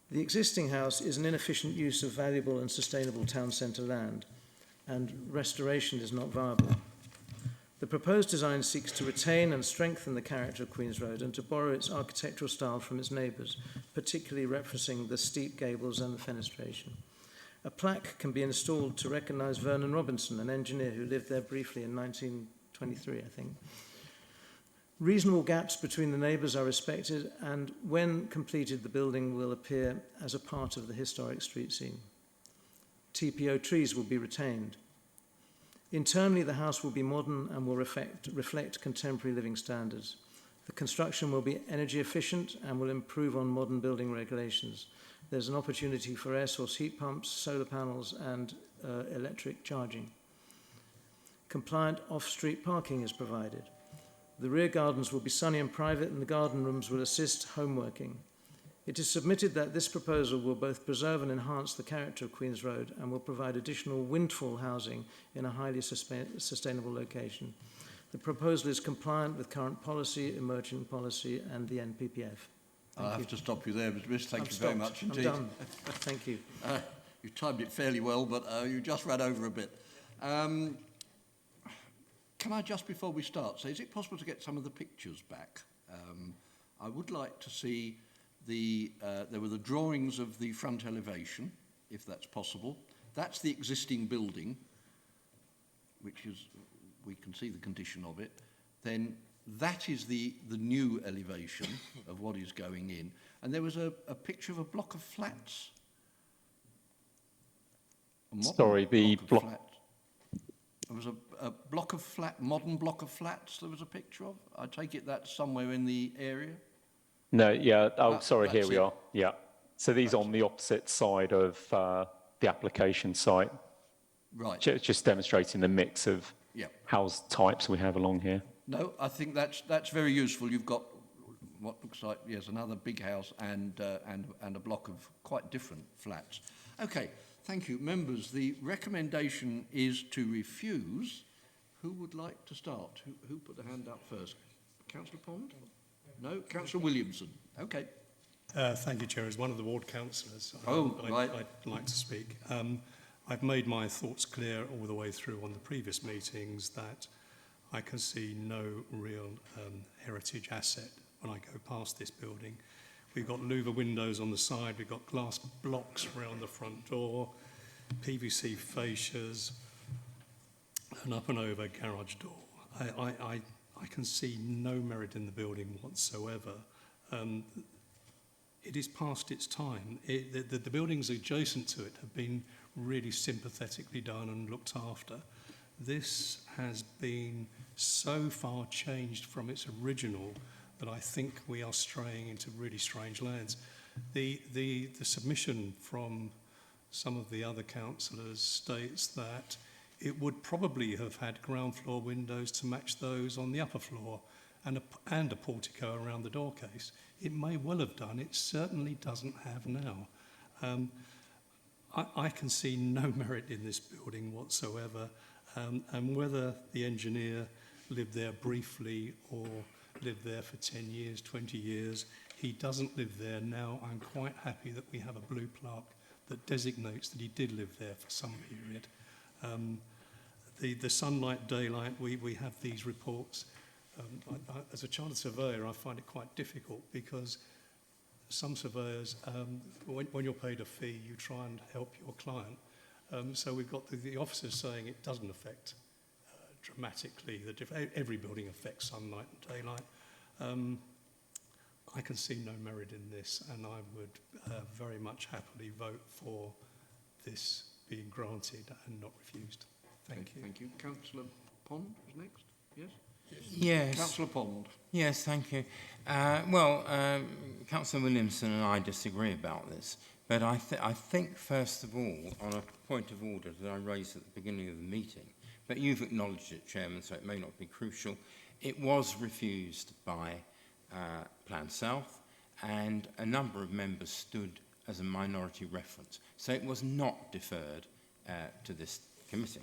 The existing house is an inefficient use of valuable and sustainable town centre land, and restoration is not viable. The proposed design seeks to retain and strengthen the character of Queen's Road and to borrow its architectural style from its neighbours, particularly referencing the steep gables and the fenestration. A plaque can be installed to recognise Vernon Robinson, an engineer who lived there briefly in 1923, I think. Reasonable gaps between the neighbours are respected, and when completed, the building will appear as a part of the historic street scene. TPO trees will be retained. Internally, the house will be modern and will reflect contemporary living standards. The construction will be energy efficient and will improve on modern building regulations. There's an opportunity for air source heat pumps, solar panels, and electric charging. Compliant off-street parking is provided. The rear gardens will be sunny and private, and the garden rooms will assist home working. It is submitted that this proposal will both preserve and enhance the character of Queen's Road and will provide additional windfall housing in a highly sustainable location. The proposal is compliant with current policy, emerging policy, and the NPPF. I have to stop you there, Mr. Biss. Thank you very much indeed. I'm done. Thank you. You timed it fairly well, but you just ran over a bit. Can I, just before we start, say, is it possible to get some of the pictures back? I would like to see there were the drawings of the front elevation, if that's possible. That's the existing building. which is, we can see the condition of it, then that is the new elevation of what is going in. And there was a picture of a block of flats. Sorry, the block. There was a block of modern block of flats there was a picture of. I take it that's somewhere in the area? No, yeah. Oh, sorry, here that's we it. are. Yeah. So these on the opposite side of the application site. Right. Just demonstrating the mix of Yeah. house types we have along here. No, I think that's very useful. You've got what looks like, yes, another big house and a block of quite different flats. Okay, thank you. Members, the recommendation is to refuse. Who would like to start? Who put the hand up first? Councillor Pond? No? Councillor Williamson. Okay. Thank you, Chair. As one of the ward councillors, right. I'd like to speak. I've made my thoughts clear all the way through on the previous meetings that I can see no real heritage asset when I go past this building. We've got louver windows on the side, we've got glass blocks around the front door, PVC fascias, an up and over garage door. I can see no merit in the building whatsoever. It is past its time. The buildings adjacent to it have been really sympathetically done and looked after. This has been so far changed from its original that I think we are straying into really strange lands. The submission from some of the other councillors states that it would probably have had ground floor windows to match those on the upper floor and a portico around the door case. It may well have done, it certainly doesn't have now. I can see no merit in this building whatsoever, and whether the engineer lived there briefly or lived there for 10 years, 20 years, he doesn't live there now. I'm quite happy that we have a blue plaque that designates that he did live there for some period. The sunlight, daylight, we have these reports. As a chartered surveyor, I find it quite difficult because some surveyors, when you're paid a fee, you try and help your client. So we've got the officers saying it doesn't affect dramatically. Every building affects sunlight and daylight. I can see no merit in this, and I would very much happily vote for this being granted and not refused. Thank you. Thank you. Councillor Pond is next. Yes? Yes. Councillor Pond. Yes, thank you. Councillor Williamson and I disagree about this, but I think, first of all, on a point of order that I raised at the beginning of the meeting, but you've acknowledged it, Chairman, so it may not be crucial, it was refused by Plan South, and a number of members stood as a minority reference. So it was not deferred to this committee.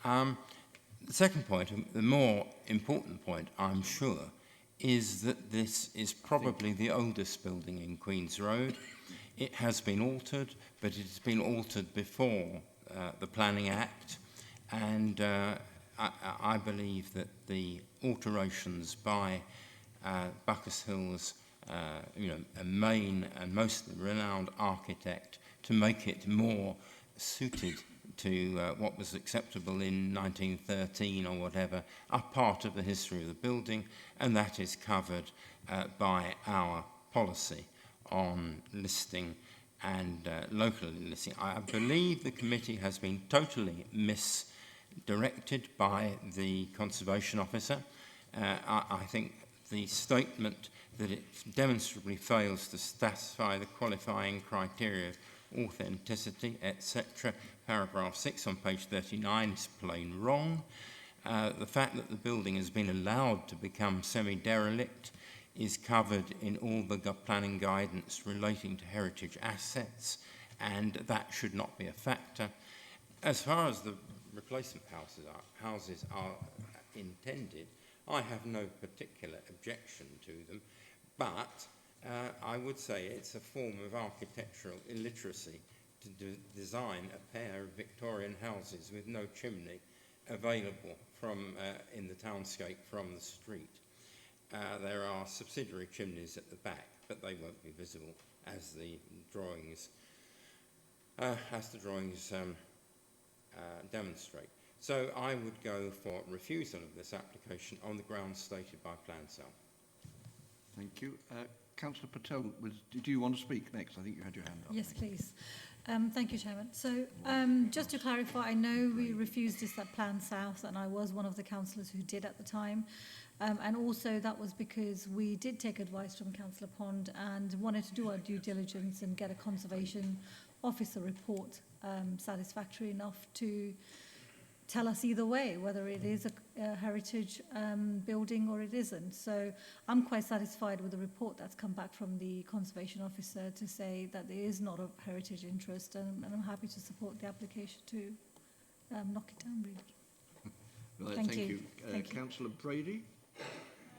The second point, the more important point, I'm sure, is that this is probably the oldest building in Queen's Road. It has been altered, but it has been altered before the Planning Act, and I believe that the alterations by Buckhurst Hills, a main and most renowned architect, to make it more suited to what was acceptable in 1913 or whatever, are part of the history of the building, and that is covered by our policy on listing and locally listing. I believe the committee has been totally misdirected by the conservation officer. I think the statement that it demonstrably fails to satisfy the qualifying criteria of authenticity, etc., paragraph 6 on page 39 is plain wrong. The fact that the building has been allowed to become semi-derelict is covered in all the planning guidance relating to heritage assets, and that should not be a factor. As far as the replacement houses are intended, I have no particular objection to them, but I would say it's a form of architectural illiteracy to design a pair of Victorian houses with no chimney available from in the townscape from the street. There are subsidiary chimneys at the back, but they won't be visible as the drawings demonstrate. So I would go for refusal of this application on the grounds stated by Plan Cell. Thank you. Councillor Patel, did you want to speak next? I think you had your hand up. Yes, please. Thank you, Chairman. So just to clarify, I know we refused this at Plan South, and I was one of the councillors who did at the time. And also that was because we did take advice from Councillor Pond and wanted to do our due diligence and get a conservation officer report satisfactory enough to tell us either way, whether it is a heritage building or it isn't. So I'm quite satisfied with the report that's come back from the conservation officer to say that there is not a heritage interest, and I'm happy to support the application to knock it down, really. Right, Thank thank you. Thank you. Councillor Brady?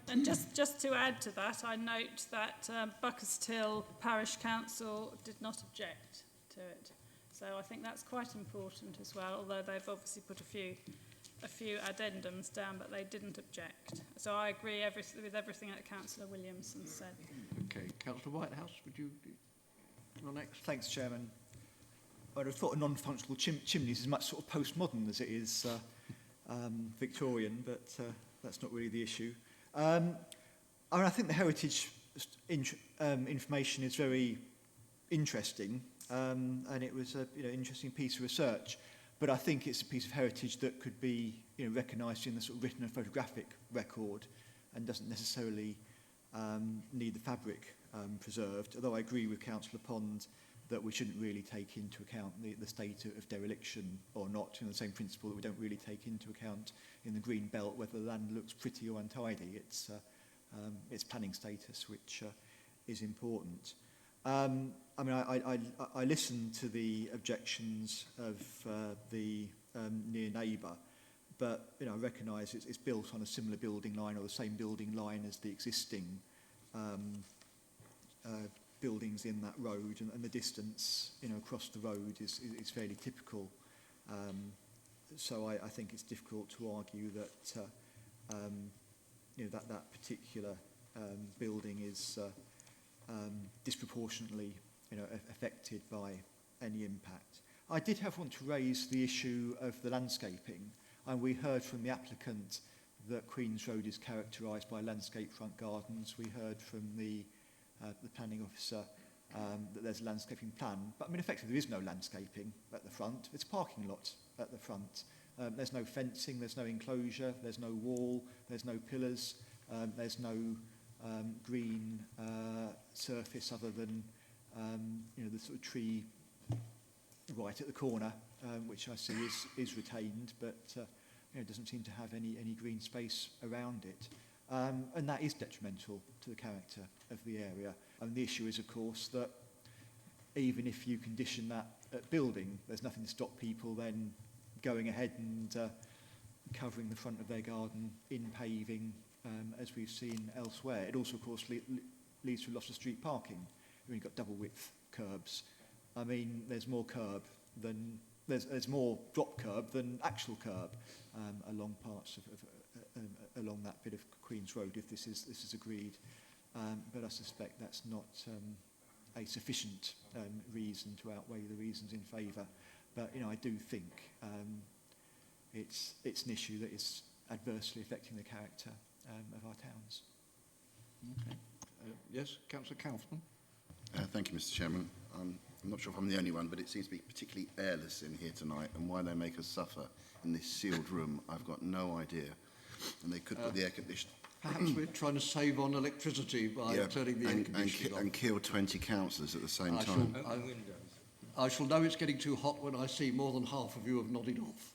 And just to add to that, I note that Buckhurst Hill Parish Council did not object to it. So I think that's quite important as well, although they've obviously put a few addendums down, but they didn't object. So I agree with everything that Councillor Williamson said. Okay, Councillor Whitehouse, would you go next? Thanks, Chairman. I'd have thought a non-functional chimneys is much sort of postmodern as it is Victorian, but that's not really the issue. I mean, I think the heritage information is very interesting, and it was a interesting piece of research. But I think it's a piece of heritage that could be recognised in the sort of written and photographic record, and doesn't necessarily need the fabric preserved. Although I agree with Councillor Pond that we shouldn't really take into account the state of dereliction or not, the same principle that we don't really take into account in the green belt whether the land looks pretty or untidy. It's planning status which is important. I mean, I listened to the objections of the near neighbour, but I recognise it's built on a similar building line or the same building line as the existing buildings in that road, and the distance across the road is fairly typical. So I think it's difficult to argue that that particular building is disproportionately affected by any impact. I did want to raise the issue of the landscaping, and we heard from the applicant that Queen's Road is characterised by landscape front gardens. We heard from the planning officer that there's a landscaping plan, but I mean effectively there is no landscaping at the front. It's a parking lot at the front. There's no fencing, there's no enclosure, there's no wall, there's no pillars, there's no green surface other than the sort of tree right at the corner, which I see is retained, but it doesn't seem to have any green space around it. And that is detrimental to the character of the area. And the issue is, of course, that even if you condition that at building, there's nothing to stop people then going ahead and covering the front of their garden in paving, as we've seen elsewhere. It also, of course, leads to loss of street parking. You've got double width curbs. I mean, there's more curb than there's more drop curb than actual curb along parts of along that bit of Queen's Road, if this is agreed. But I suspect that's not a sufficient reason to outweigh the reasons in favour. But I do think it's an issue that is adversely affecting the character of our towns. Okay. Yes, Councillor Kaufman. Thank you, Mr. Chairman. I'm not sure if I'm the only one, but it seems to be particularly airless in here tonight, and why they make us suffer in this sealed room, I've got no idea. And they could put the air conditioning. Perhaps we're trying to save on electricity by turning the air conditioning off. And kill 20 councillors at the same time. I shall know it's getting too hot when I see more than half of you have nodded off.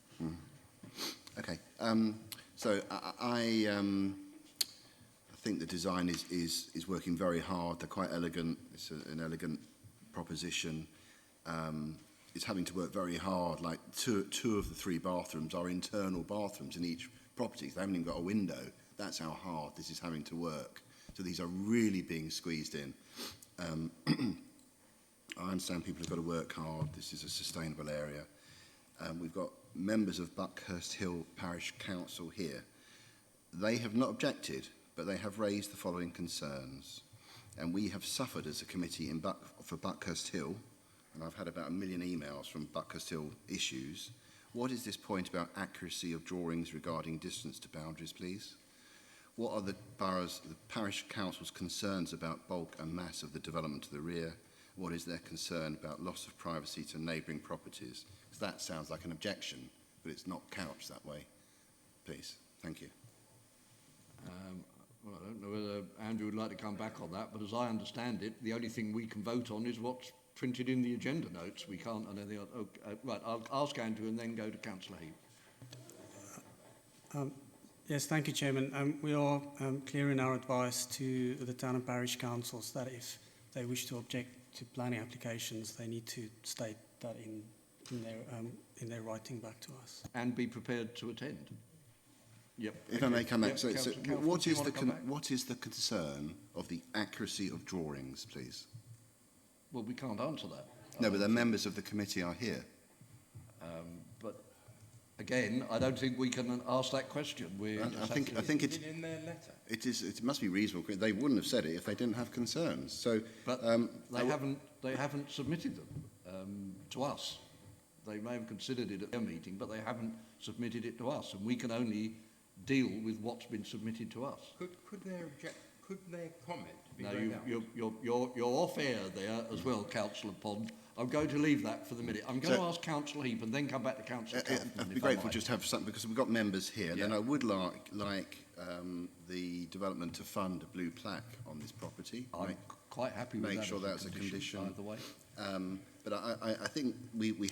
Okay. So I think the design is working very hard. They're quite elegant. It's an elegant proposition. It's having to work very hard. Like two of the three bathrooms are internal bathrooms in each property. They haven't even got a window. That's how hard this is having to work. So these are really being squeezed in. I understand people have got to work hard. This is a sustainable area. We've got members of Buckhurst Hill Parish Council here. They have not objected, but they have raised the following concerns. And we have suffered as a committee for Buckhurst Hill, and I've had about 1 million emails from Buckhurst Hill issues. What is this point about accuracy of drawings regarding distance to boundaries, please? What are the parish council's concerns about bulk and mass of the development to the rear? What is their concern about loss of privacy to neighbouring properties? Because that sounds like an objection, but it's not couched that way. Please, thank you. Well, I don't know whether Andrew would like to come back on that, but as I understand it, the only thing we can vote on is what's printed in the agenda notes. We can't on anything else. Right, I'll ask Andrew and then go to Councillor Heath. Yes, thank you, Chairman. We are clear in our advice to the town and parish councils that if they wish to object to planning applications, they need to state that in their writing back to us. And be prepared to attend. Yep. If I may come back, so what is the the concern of the accuracy of drawings, please? Well, we can't answer that. No, but the members of the committee are here. But again, I don't think we can ask that question. I think it's in their letter. It must be reasonable. They wouldn't have said it if they didn't have concerns. So, but they haven't submitted them to us. They may have considered it at their meeting, but they haven't submitted it to us, and we can only deal with what's been submitted to us. Could their comment be No, read out? you're off air there as well, Councillor Pond. I'm going to leave that for the minute. I'm going to ask Councillor Heap and then come back to Councillor Kaufman. I'd be grateful just to have something, because we've got members here. Yeah. Then I would like the development to fund a blue plaque on this property. I'm quite happy with that. Make sure that's a condition. By the way. But I think we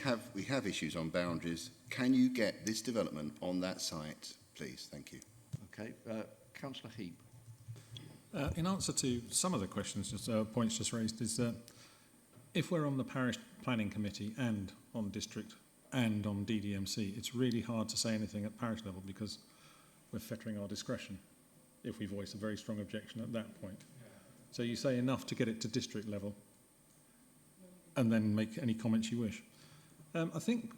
have issues on boundaries. Can you get this development on that site, please? Thank you. Okay. Councillor Heap. In answer to some of the questions, points just raised, is that if we're on the parish planning committee and on district and on DDMC, it's really hard to say anything at parish level because we're fettering our discretion if we voice a very strong objection at that point. So you say enough to get it to district level and then make any comments you wish. I think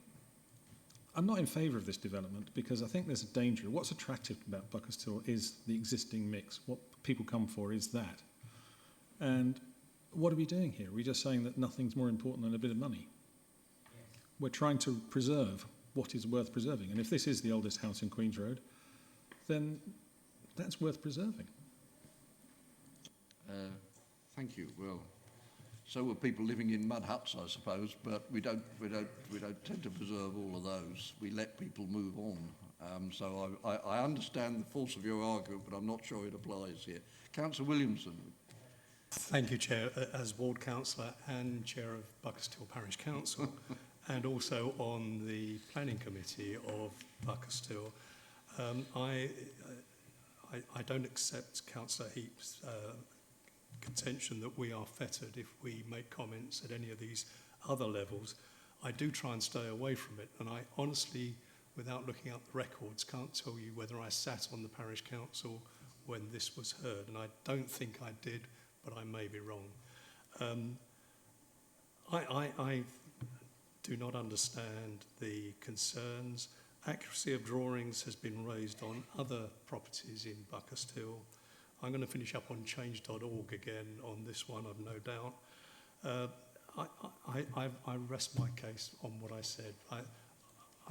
I'm not in favour of this development because I think there's a danger. What's attractive about Buckerstill is the existing mix. What people come for is that. And what are we doing here? Are we just saying that nothing's more important than a bit of money? Yes. We're trying to preserve what is worth preserving. And if this is the oldest house in Queen's Road, then that's worth preserving. Thank you. Well, so were people living in mud huts, I suppose, but we don't tend to preserve all of those. We let people move on. So I understand the force of your argument, but I'm not sure it applies here. Councillor Williamson. Thank you, Chair. As Ward Councillor and Chair of Buckerstill Parish Council, and also on the Planning Committee of Buckerstill, I don't accept Councillor Heap's contention that we are fettered if we make comments at any of these other levels. I do try and stay away from it, and I honestly, without looking up the records, can't tell you whether I sat on the parish council when this was heard, and I don't think I did, but I may be wrong. I do not understand the concerns. Accuracy of drawings has been raised on other properties in Buckerstill. I'm going to finish up on change.org again on this one, I've no doubt. I rest my case on what I said. I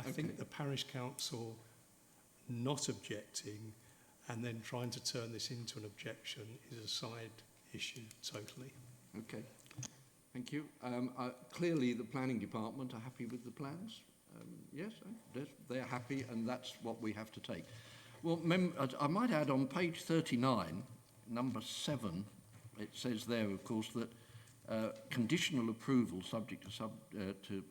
think the parish council not objecting and then trying to turn this into an objection is a side issue totally. Okay, thank you. Clearly the planning department are happy with the plans. Yes, they're happy, and that's what we have to take. Well, I might add on page 39, number 7, it says there, of course, that conditional approval subject to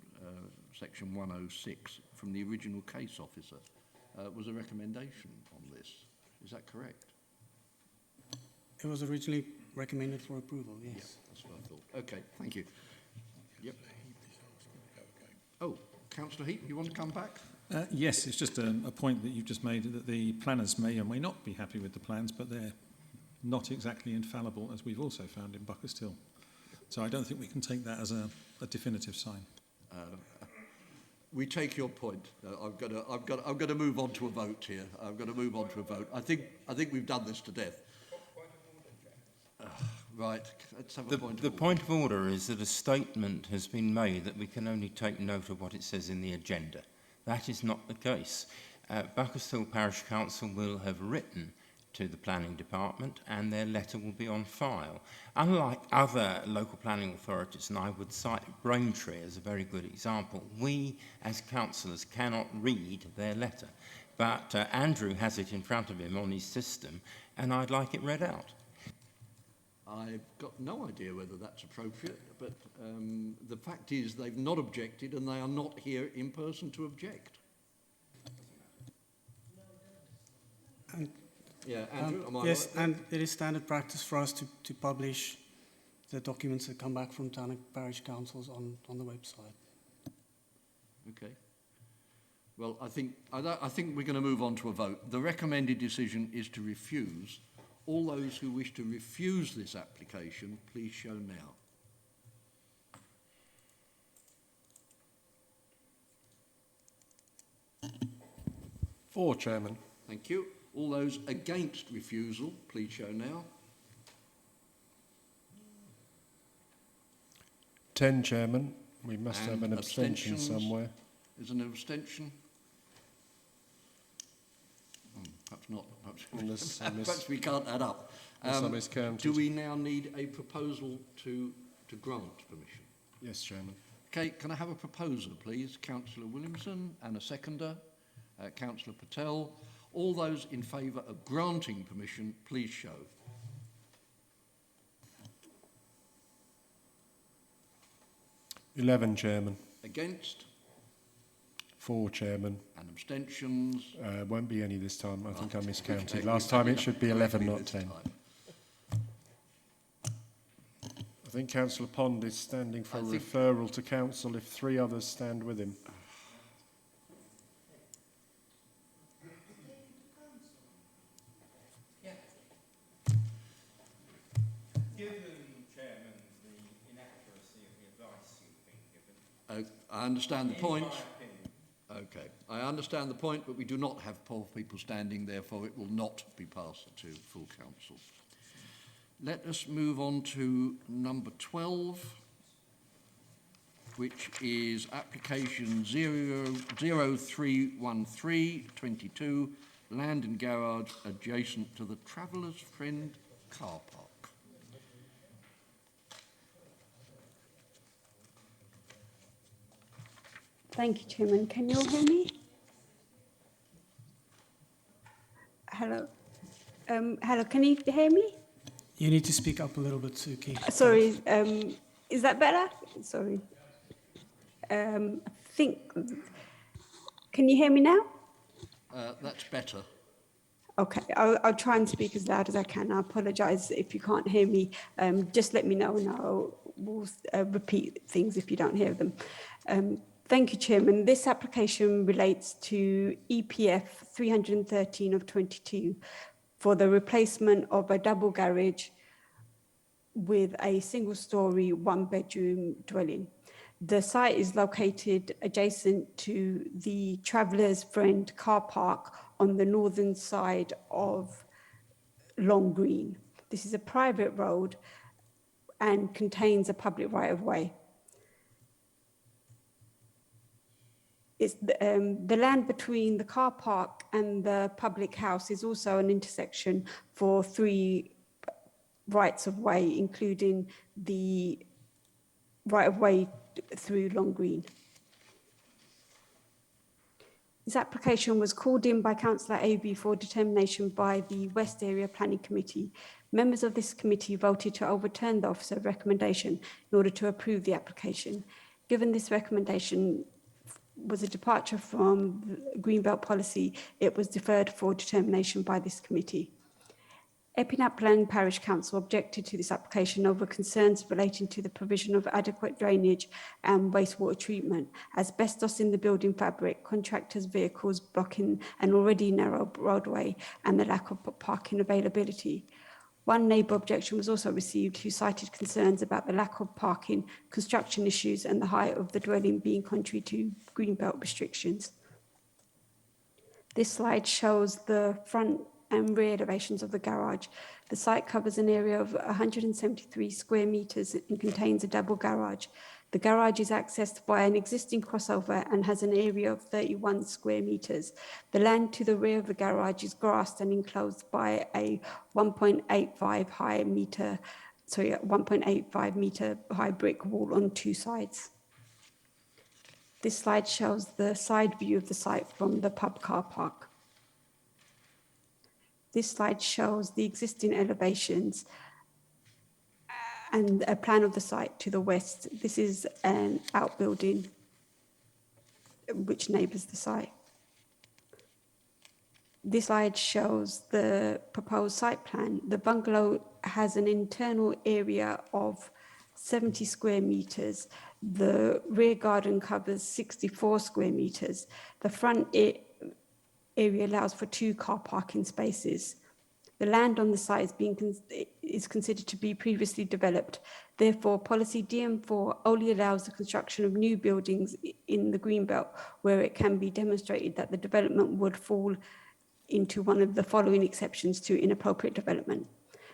section 106 from the original case officer was a recommendation on this. Is that correct? It was originally recommended for approval, yes. Yeah, that's what I thought. Okay, thank you. Yep. Oh, Councillor Heap, you want to come back? Yes, it's just a point that you've just made, that the planners may or may not be happy with the plans, but they're not exactly infallible, as we've also found in Buckerstill. So I don't think we can take that as a definitive sign. We take your point. I've got to move on to a vote here. I've got to move on to a vote. I think we've done this to death. Right. Let's have a point of order. The point of order is that a statement has been made that we can only take note of what it says in the agenda. That is not the case. Buckershill Parish Council will have written to the planning department and their letter will be on file. Unlike other local planning authorities, and I would cite Braintree as a very good example, we as councillors cannot read their letter. But Andrew has it in front of him on his system and I'd like it read out. I've got no idea whether that's appropriate, but the fact is they've not objected and they are not here in person to object. And, yeah, Andrew, am I yes, right? and it is standard practice for us to publish the documents that come back from town and parish councils on the website. Okay. Well, I think we're going to move on to a vote. The recommended decision is to refuse. All those who wish to refuse this application, please show now. For, Chairman. Thank you. All those against refusal, please show now. 10, Chairman. We must And have an abstention abstentions. somewhere. Is an abstention? Perhaps not. Perhaps we can't add up. Do we now need a proposal to grant permission? Yes, Chairman. Okay, can I have a proposer, please? Councillor Williamson and a seconder, Councillor Patel. All those in favour of granting permission, please show. $11, Chairman. Against? 4, Chairman. And abstentions? Won't be any this time. I think I miscounted. Okay, Last time it should be 11, not 10. I think Councillor Pond is standing for referral to council if 3 others stand with him. Given, Chairman, the inaccuracy of the advice you've been given. I understand the point. Okay, I understand the point, but we do not have poor people standing, therefore it will not be passed to full council. Let us move on to number 12, which is application 031322, land and garage adjacent to the Traveller's Friend car park. Thank you, Chairman. Can you all hear me? Hello. Hello, can you hear me? You need to speak up a little bit, Suki. Sorry, is that better? Sorry. I think, can you hear me now? That's better. Okay, I'll try and speak as loud as I can. I apologise if you can't hear me. Just let me know and we'll repeat things if you don't hear them. Thank you, Chairman. This application relates to EPF 313 of 22 for the replacement of a double garage with a single-storey, one-bedroom dwelling. The site is located adjacent to the Traveller's Friend car park on the northern side of Long Green. This is a private road and contains a public right-of-way. It's the land between the car park and the public house is also an intersection for 3 rights of way, including the right of way through Long Green. This application was called in by Councillor Abbey for determination by the West Area Planning Committee. Members of this committee voted to overturn the officer recommendation in order to approve the application. Given this recommendation was a departure from the Greenbelt policy, it was deferred for determination by this committee. Epping Upland Parish Council objected to this application over concerns relating to the provision of adequate drainage and wastewater treatment, asbestos in the building fabric, contractors' vehicles blocking an already narrow roadway, and the lack of parking availability. One neighbour objection was also received who cited concerns about the lack of parking, construction issues and the height of the dwelling being contrary to Greenbelt restrictions. This slide shows the front and rear elevations of the garage. The site covers an area of 173 square metres and contains a double garage. The garage is accessed by an existing crossover and has an area of 31 square metres. The land to the rear of the garage is grassed and enclosed by a 1.85 metre high brick wall on two sides. This slide shows the side view of the site from the pub car park. This slide shows the existing elevations and a plan of the site to the west. This is an outbuilding which neighbours the site. This slide shows the proposed site plan. The bungalow has an internal area of 70 square metres. The rear garden covers 64 square metres. The front area allows for 2 car parking spaces. The land on the site is considered to be previously developed. Therefore, policy DM4 only allows the construction of new buildings in the Greenbelt where it can be demonstrated that the development would fall into one of the following exceptions to inappropriate development.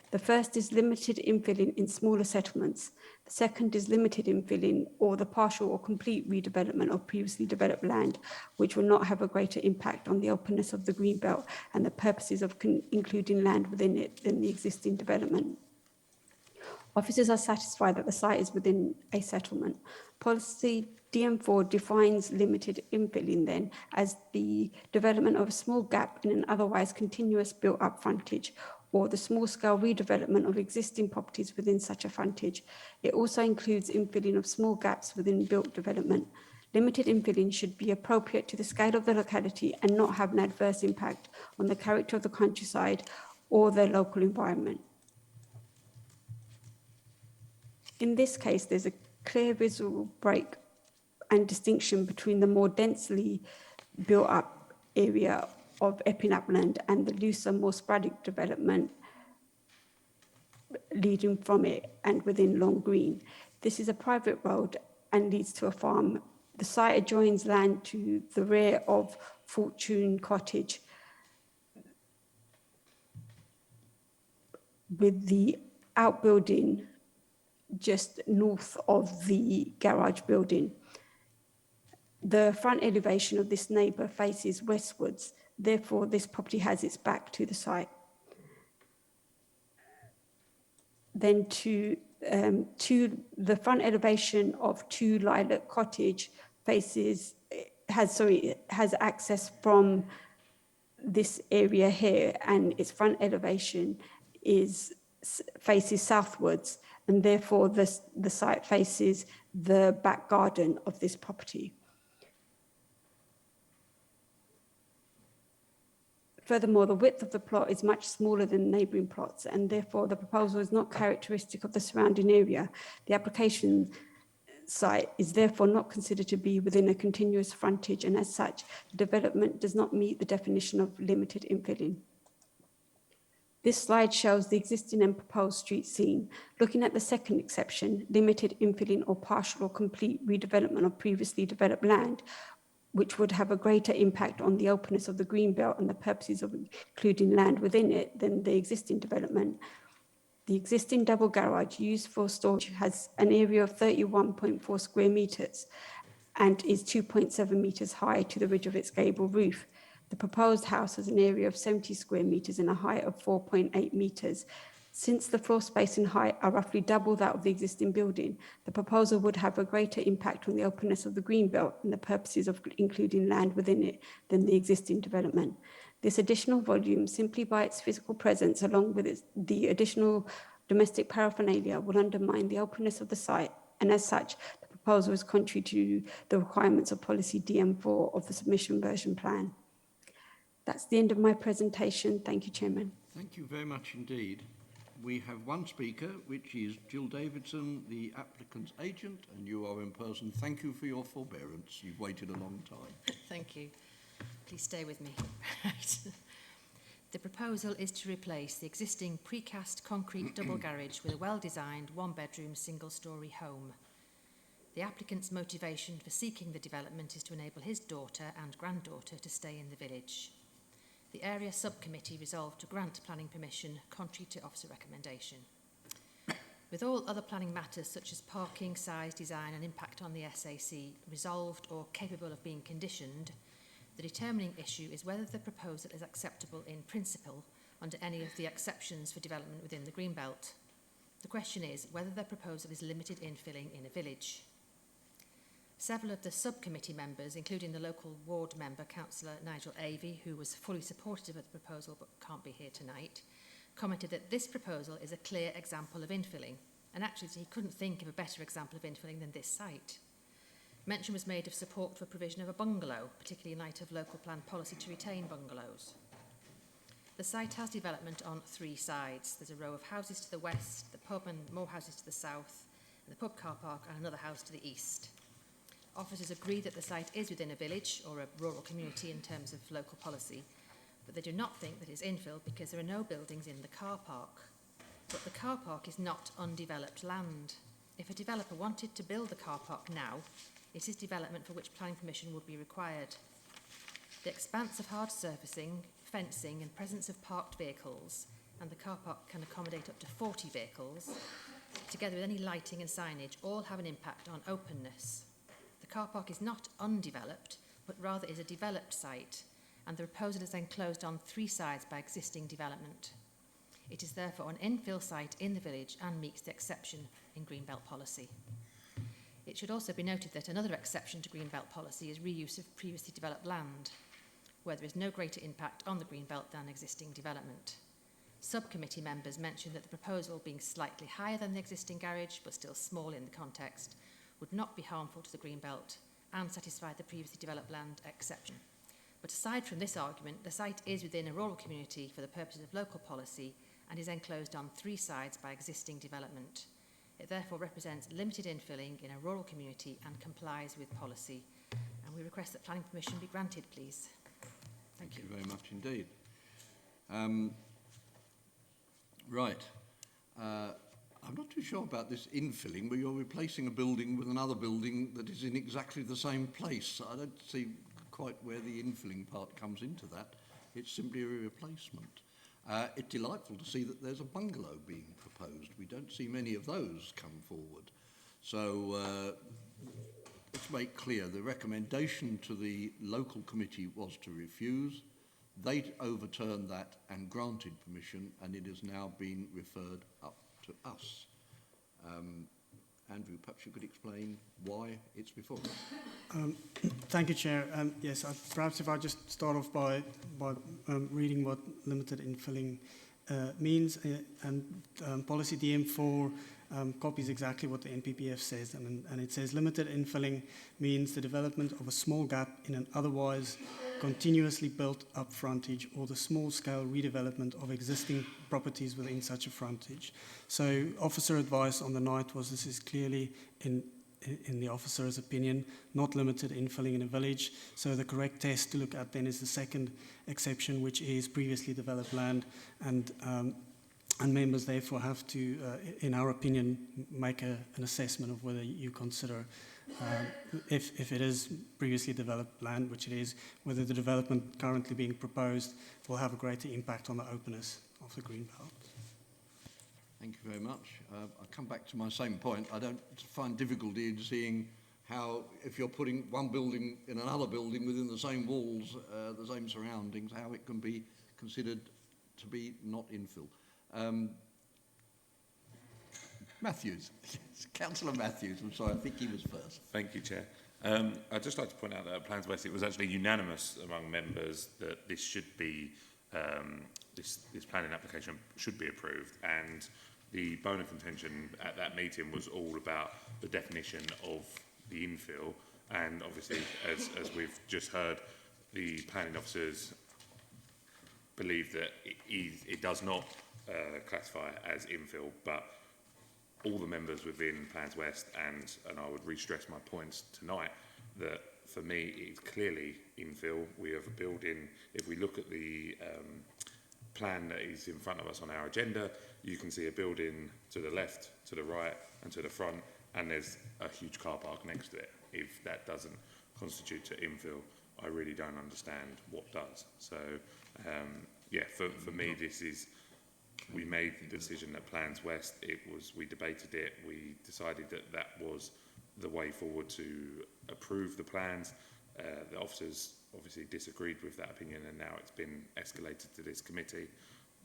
The first is limited infilling in smaller settlements. The second is limited infilling or the partial or complete redevelopment of previously developed land, which will not have a greater impact on the openness of the Greenbelt and the purposes of including land within it than the existing development. Officers are satisfied that the site is within a settlement. Policy DM4 defines limited infilling then as the development of a small gap in an otherwise continuous built-up frontage or the small-scale redevelopment of existing properties within such a frontage. It also includes infilling of small gaps within built development. Limited infilling should be appropriate to the scale of the locality and not have an adverse impact on the character of the countryside or the local environment. In this case, there's a clear visual break and distinction between the more densely built-up area of Epping Upland and the looser, more sporadic development leading from it and within Long Green. This is a private road and leads to a farm. The site adjoins land to the rear of Fortune Cottage, with the outbuilding just north of the garage building. The front elevation of this neighbour faces westwards. Therefore, this property has its back to the site. Then to the front elevation of 2 Lilac Cottage has access from this area here, and its front elevation faces southwards, and therefore the site faces the back garden of this property. Furthermore, the width of the plot is much smaller than neighbouring plots, and therefore the proposal is not characteristic of the surrounding area. The application site is therefore not considered to be within a continuous frontage, and as such, the development does not meet the definition of limited infilling. This slide shows the existing and proposed street scene. Looking at the second exception, limited infilling or partial or complete redevelopment of previously developed land, which would have a greater impact on the openness of the Greenbelt and the purposes of including land within it than the existing development. The existing double garage used for storage has an area of 31.4 square metres and is 2.7 metres high to the ridge of its gable roof. The proposed house has an area of 70 square metres and a height of 4.8 metres. Since the floor space and height are roughly double that of the existing building, the proposal would have a greater impact on the openness of the Greenbelt and the purposes of including land within it than the existing development. This additional volume, simply by its physical presence along with the additional domestic paraphernalia, will undermine the openness of the site, and as such, the proposal is contrary to the requirements of policy DM4 of the submission version plan. That's the end of my presentation. Thank you, Chairman. Thank you very much indeed. We have one speaker, which is Jill Davidson, the applicant's agent, and you are in person. Thank you for your forbearance. You've waited a long time. Thank you. Please stay with me. Right. The proposal is to replace the existing precast concrete double garage with a well-designed one-bedroom single-storey home. The applicant's motivation for seeking the development is to enable his daughter and granddaughter to stay in the village. The area subcommittee resolved to grant planning permission contrary to officer recommendation. With all other planning matters such as parking, size, design and impact on the SAC resolved or capable of being conditioned, the determining issue is whether the proposal is acceptable in principle under any of the exceptions for development within the Greenbelt. The question is whether the proposal is limited infilling in a village. Several of the subcommittee members, including the local ward member, Councillor Nigel Avey, who was fully supportive of the proposal but can't be here tonight, commented that this proposal is a clear example of infilling, and actually he couldn't think of a better example of infilling than this site. Mention was made of support for provision of a bungalow, particularly in light of local plan policy to retain bungalows. The site has development on 3 sides. There's a row of houses to the west, the pub and more houses to the south, and the pub car park and another house to the east. Officers agree that the site is within a village or a rural community in terms of local policy, but they do not think that it's infill because there are no buildings in the car park. But the car park is not undeveloped land. If a developer wanted to build the car park now, it is development for which planning permission would be required. The expanse of hard surfacing, fencing and presence of parked vehicles, and the car park can accommodate up to 40 vehicles, together with any lighting and signage, all have an impact on openness. The car park is not undeveloped, but rather is a developed site, and the proposal is enclosed on 3 sides by existing development. It is therefore an infill site in the village and meets the exception in Greenbelt policy. It should also be noted that another exception to Greenbelt policy is reuse of previously developed land, where there is no greater impact on the Greenbelt than existing development. Subcommittee members mentioned that the proposal, being slightly higher than the existing garage, but still small in the context, would not be harmful to the Greenbelt and satisfy the previously developed land exception. But aside from this argument, the site is within a rural community for the purposes of local policy and is enclosed on 3 sides by existing development. It therefore represents limited infilling in a rural community and complies with policy. And we request that planning permission be granted, please. Thank you very much indeed. Right. I'm not too sure about this infilling, where you're replacing a building with another building that is in exactly the same place. I don't see quite where the infilling part comes into that. It's simply a replacement. It's delightful to see that there's a bungalow being proposed. We don't see many of those come forward. So let's make clear, the recommendation to the local committee was to refuse. They overturned that and granted permission, and it has now been referred up to us. Andrew, perhaps you could explain why it's before us. Thank you, Chair. Yes, perhaps if I just start off by reading what limited infilling means, and policy DM4 copies exactly what the NPPF says, and it says limited infilling means the development of a small gap in an otherwise continuously built up frontage or the small-scale redevelopment of existing properties within such a frontage. So officer advice on the night was this is clearly in the officer's opinion, not limited infilling in a village. So the correct test to look at then is the second exception, which is previously developed land, and members therefore have to, in our opinion, make an assessment of whether you consider if it is previously developed land, which it is, whether the development currently being proposed will have a greater impact on the openness of the Greenbelt. Thank you very much. I'll come back to my same point. I don't find difficulty in seeing how, if you're putting one building in another building within the same walls, the same surroundings, how it can be considered to be not infill. Matthews. Councillor Matthews. I'm sorry, I think he was first. Thank you, Chair. I'd just like to point out that at Plans West it was actually unanimous among members that this should be, this planning application should be approved, and the bone of contention at that meeting was all about the definition of the infill, and obviously, as we've just heard, the planning officers believe that it does not classify as infill, but all the members within Plans West, and I would re-stress my points tonight, that for me it's clearly infill. We have a building, if we look at the plan that is in front of us on our agenda, you can see a building to the left, to the right and to the front, and there's a huge car park next to it. If that doesn't constitute to infill, I really don't understand what does. So yeah, for me this is we made the decision at Plans West, we debated it, we decided that that was the way forward to approve the plans. The officers obviously disagreed with that opinion, and now it's been escalated to this committee,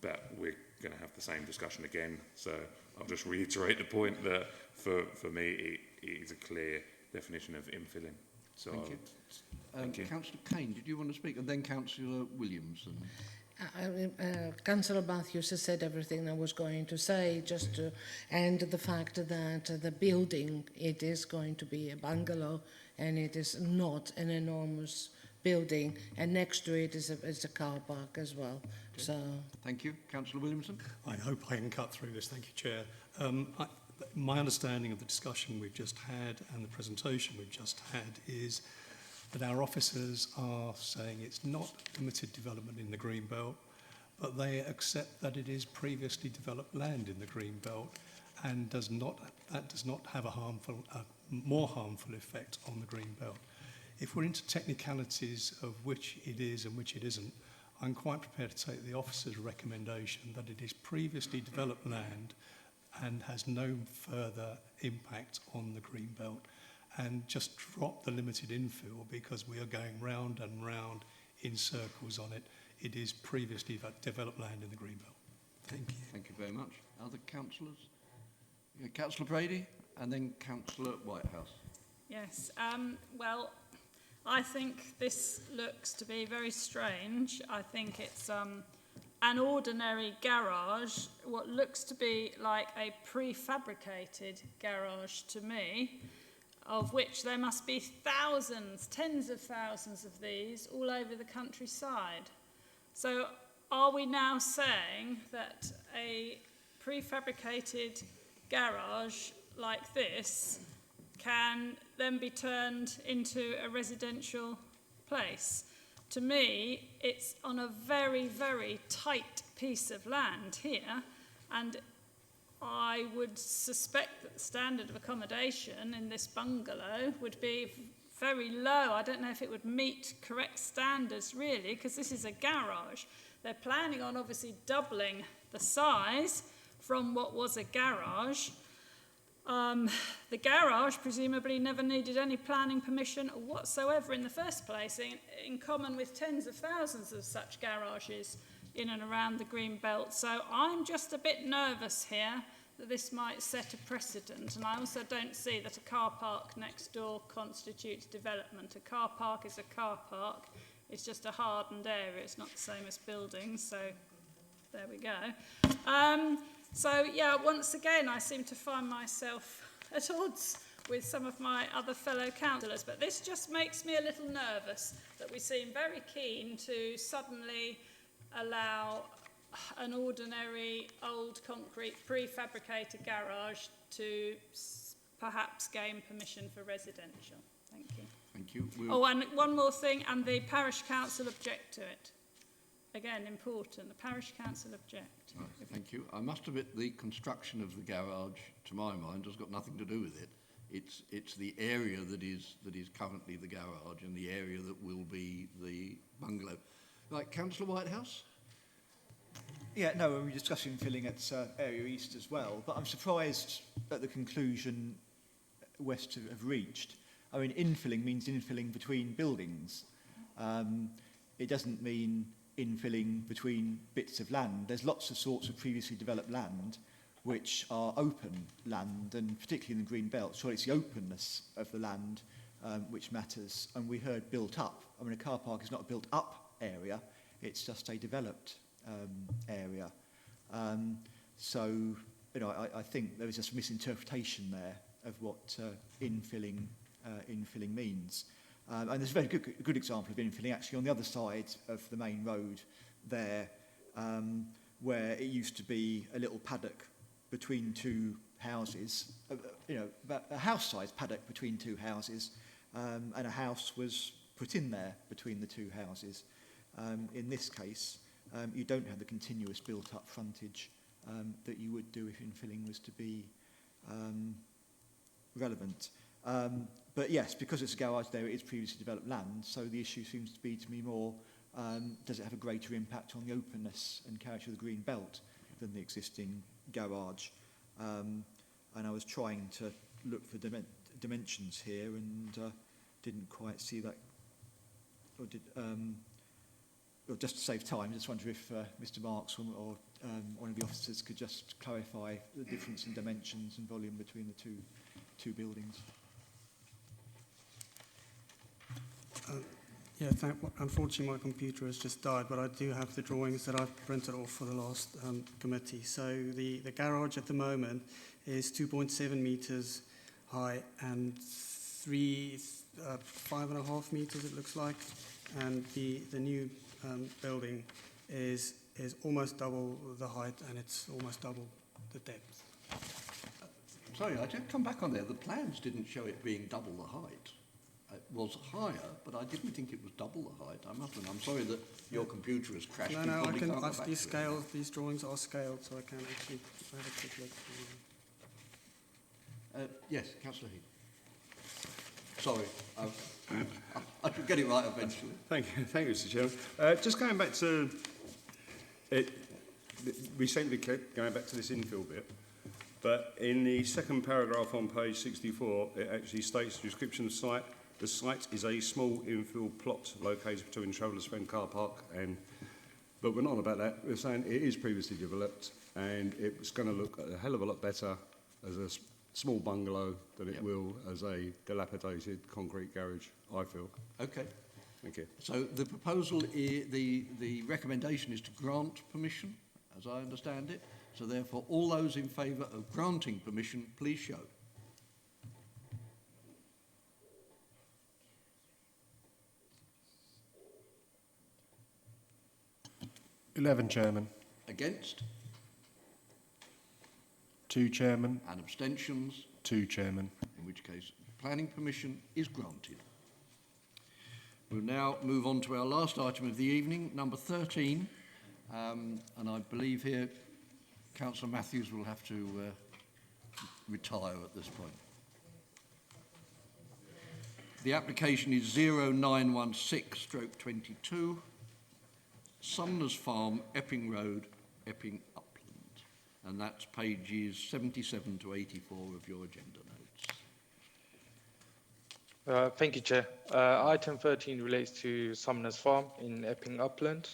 but we're going to have the same discussion again. So I'll just reiterate the point that for me it is a clear definition of infilling. So Thank you. Thank you. Councillor Kane, did you want to speak? And then Councillor Williams. Councillor Matthews has said everything I was going to say, and the fact that the building, it is going to be a bungalow and it is not an enormous building, and next to it is a car park as well. Okay. So thank you. Councillor Williamson. I hope I can cut through this. Thank you, Chair. My understanding of the discussion we've just had and the presentation we've just had is that our officers are saying it's not limited development in the Greenbelt, but they accept that it is previously developed land in the Greenbelt, and that does not have a more harmful effect on the Greenbelt. If we're into technicalities of which it is and which it isn't, I'm quite prepared to take the officer's recommendation that it is previously developed land and has no further impact on the Greenbelt, and just drop the limited infill because we are going round and round in circles on it. It is previously developed land in the Greenbelt. Thank you. Thank you very much. Other councillors? Yeah, Councillor Brady and then Councillor Whitehouse. Yes, well, I think this looks to be very strange. I think it's an ordinary garage, what looks to be like a prefabricated garage to me, of which there must be thousands, tens of thousands of these all over the countryside. So are we now saying that a prefabricated garage like this can then be turned into a residential place? To me, it's on a very, very tight piece of land here, and I would suspect that the standard of accommodation in this bungalow would be very low. I don't know if it would meet correct standards, really, because this is a garage. They're planning on obviously doubling the size from what was a garage. The garage presumably never needed any planning permission whatsoever in the first place, in common with tens of thousands of such garages in and around the Greenbelt. So I'm just a bit nervous here that this might set a precedent, and I also don't see that a car park next door constitutes development. A car park is a car park. It's just a hardened area. It's not the same as buildings, so there we go. So, yeah, once again, I seem to find myself at odds with some of my other fellow councillors, but this just makes me a little nervous that we seem very keen to suddenly allow an ordinary old concrete prefabricated garage to perhaps gain permission for residential. Thank you. Thank you. Oh, and one more thing, and the parish council object to it. Again, important, the parish council object. Right, thank you. I must admit the construction of the garage, to my mind, has got nothing to do with it. It's the area that is currently the garage and the area that will be the bungalow. Right, Councillor Whitehouse? Yeah, no, we were discussing filling at Area East as well, but I'm surprised at the conclusion West have reached. I mean, infilling means infilling between buildings. It doesn't mean infilling between bits of land. There's lots of sorts of previously developed land which are open land, and particularly in the Green Belt. So it's the openness of the land which matters. And we heard built up. I mean, a car park is not a built up area, it's just a developed area. So, you know, I think there is just misinterpretation there of what infilling means. And there's a very good example of infilling actually on the other side of the main road there, where it used to be a little paddock between two houses, you know, about a house-sized paddock between two houses, and a house was put in there between the two houses. In this case, you don't have the continuous built-up frontage that you would do if infilling was to be relevant. But yes, because it's a garage there, it is previously developed land, so the issue seems to be to me more, does it have a greater impact on the openness and character of the Green Belt? than the existing garage. And I was trying to look for dimensions here and didn't quite see that. Or did, well, just to save time, I just wonder if Mr. Marks or one of the officers could just clarify the difference in dimensions and volume between the two buildings. Yeah, unfortunately my computer has just died, but I do have the drawings that I've printed off for the last committee. So the garage at the moment is 2.7 metres high and 5.5 metres it looks like, and the new building is almost double the height and it's almost double the depth. Sorry, I did come back on there. The plans didn't show it being double the height. It was higher, but I didn't think it was double the height. I must admit, I'm sorry that your computer has crashed. No, I can. These drawings are scaled, so I can actually have a quick look. Yes, Councillor Heath. Sorry, I should get it right eventually. Thank you, Mr. Chairman. Just going back to it, we seem to be going back to this infill bit, but in the second paragraph on page 64, it actually states the description of the site. The site is a small infill plot located between Travellers Friend Car Park and, but we're not on about that. We're saying it is previously developed and it's going to look a hell of a lot better as a small bungalow than it will as a dilapidated concrete garage, I feel. Okay. Thank you. So the proposal, the recommendation is to grant permission, as I understand it. So therefore, all those in favour of granting permission, please show. (11) Chairman. Against? 2 Chairman. And abstentions? 2 Chairman. In which case, planning permission is granted. We'll now move on to our last item of the evening, number 13. And I believe here Councillor Matthews will have to retire at this point. The application is 0916/22, Sumner's Farm, Epping Road, Epping Upland. And that's pages 77 to 84 of your agenda notes. Thank you, Chair. Item 13 relates to Sumner's Farm in Epping Upland.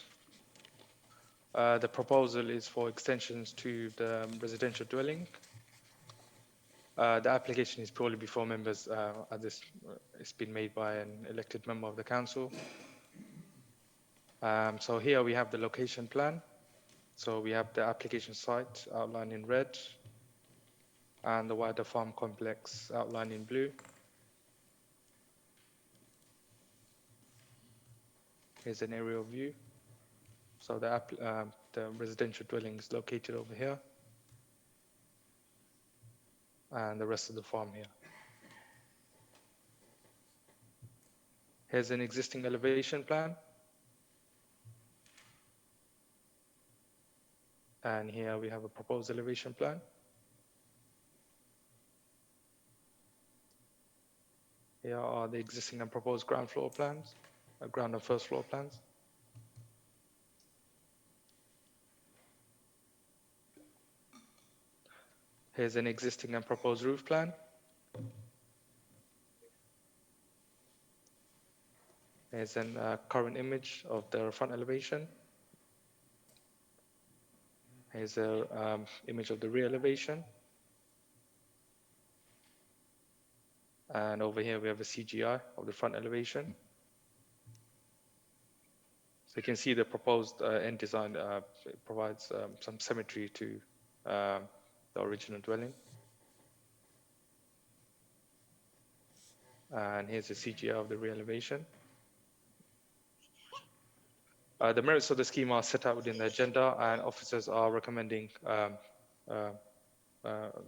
The proposal is for extensions to the residential dwelling. The application is purely before members, as it's been made by an elected member of the council. So here we have the location plan. So we have the application site outlined in red and the wider farm complex outlined in blue. Here's an aerial view. So the residential dwelling is located over here, and the rest of the farm here. Here's an existing elevation plan. And here we have a proposed elevation plan. Here are the existing and proposed ground floor plans, ground and first floor plans. Here's an existing and proposed roof plan. Here's a current image of the front elevation. Here's an image of the rear elevation. And over here we have a CGI of the front elevation. So you can see the proposed end design provides some symmetry to the original dwelling. And here's the CGI of the rear elevation. The merits of the scheme are set out within the agenda, and officers are recommending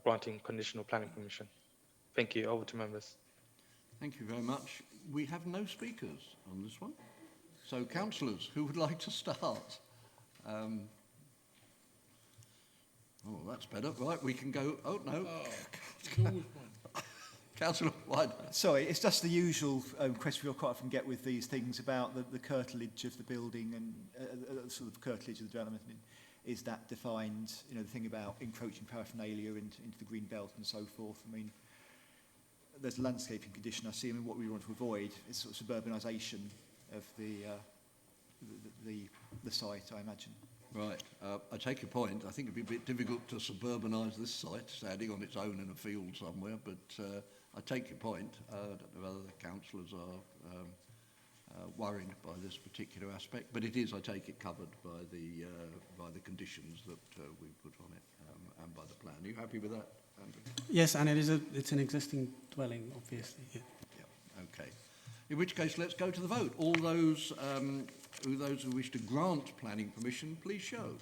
granting conditional planning permission. Thank you. Over to members. Thank you very much. We have no speakers on this one. So, councillors, who would like to start? Oh, that's better. Right, we can go. Oh, no. Councillor White. Sorry, it's just the usual question we quite often get with these things about the curtilage of the building and sort of curtilage of the development. is that defined, you know, the thing about encroaching paraphernalia into the green belt and so forth. I mean, there's a landscaping condition I see. I mean, what we want to avoid is sort of suburbanisation of the site, I imagine. Right. I take your point. I think it'd be a bit difficult to suburbanise this site, standing on its own in a field somewhere, but I take your point. I don't know whether the councillors are worried by this particular aspect, but it is, I take it, covered by the conditions that we put on it and by the plan. Are you happy with that, Andrew? Yes, and it's an existing dwelling, obviously. Yeah. Okay. In which case, let's go to the vote. All those who wish to grant planning permission, please show.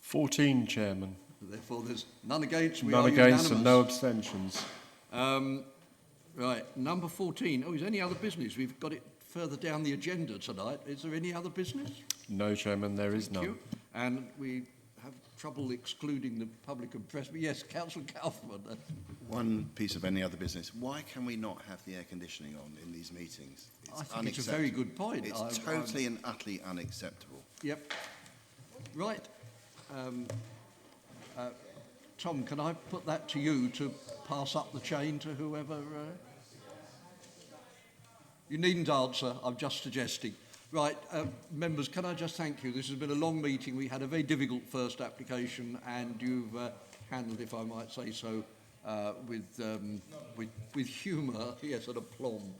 (14), Chairman. Therefore, there's none against. None against and no abstentions. Right, number 14. Oh, is there any other business? We've got it further down the agenda tonight. Is there any other business? No, Chairman, there is none. Thank you. And we have trouble excluding the public and press. But yes, Councillor Kaufman. One piece of any other business. Why can we not have the air conditioning on in these meetings? I think it's a very good point. It's totally and utterly unacceptable. Yep. Right. Tom, can I put that to you to pass up the chain to whoever... You needn't answer, I'm just suggesting. Right, members, can I just thank you? This has been a long meeting. We had a very difficult first application and you've handled, if I might say so, with humour, yes, and aplomb.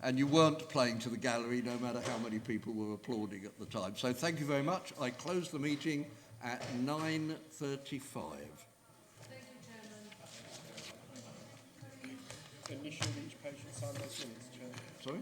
And you weren't playing to the gallery, no matter how many people were applauding at the time. So thank you very much. I close the meeting at 9:35. Thank you, Chairman. Initially, each patient signed those minutes, Chairman. Sorry?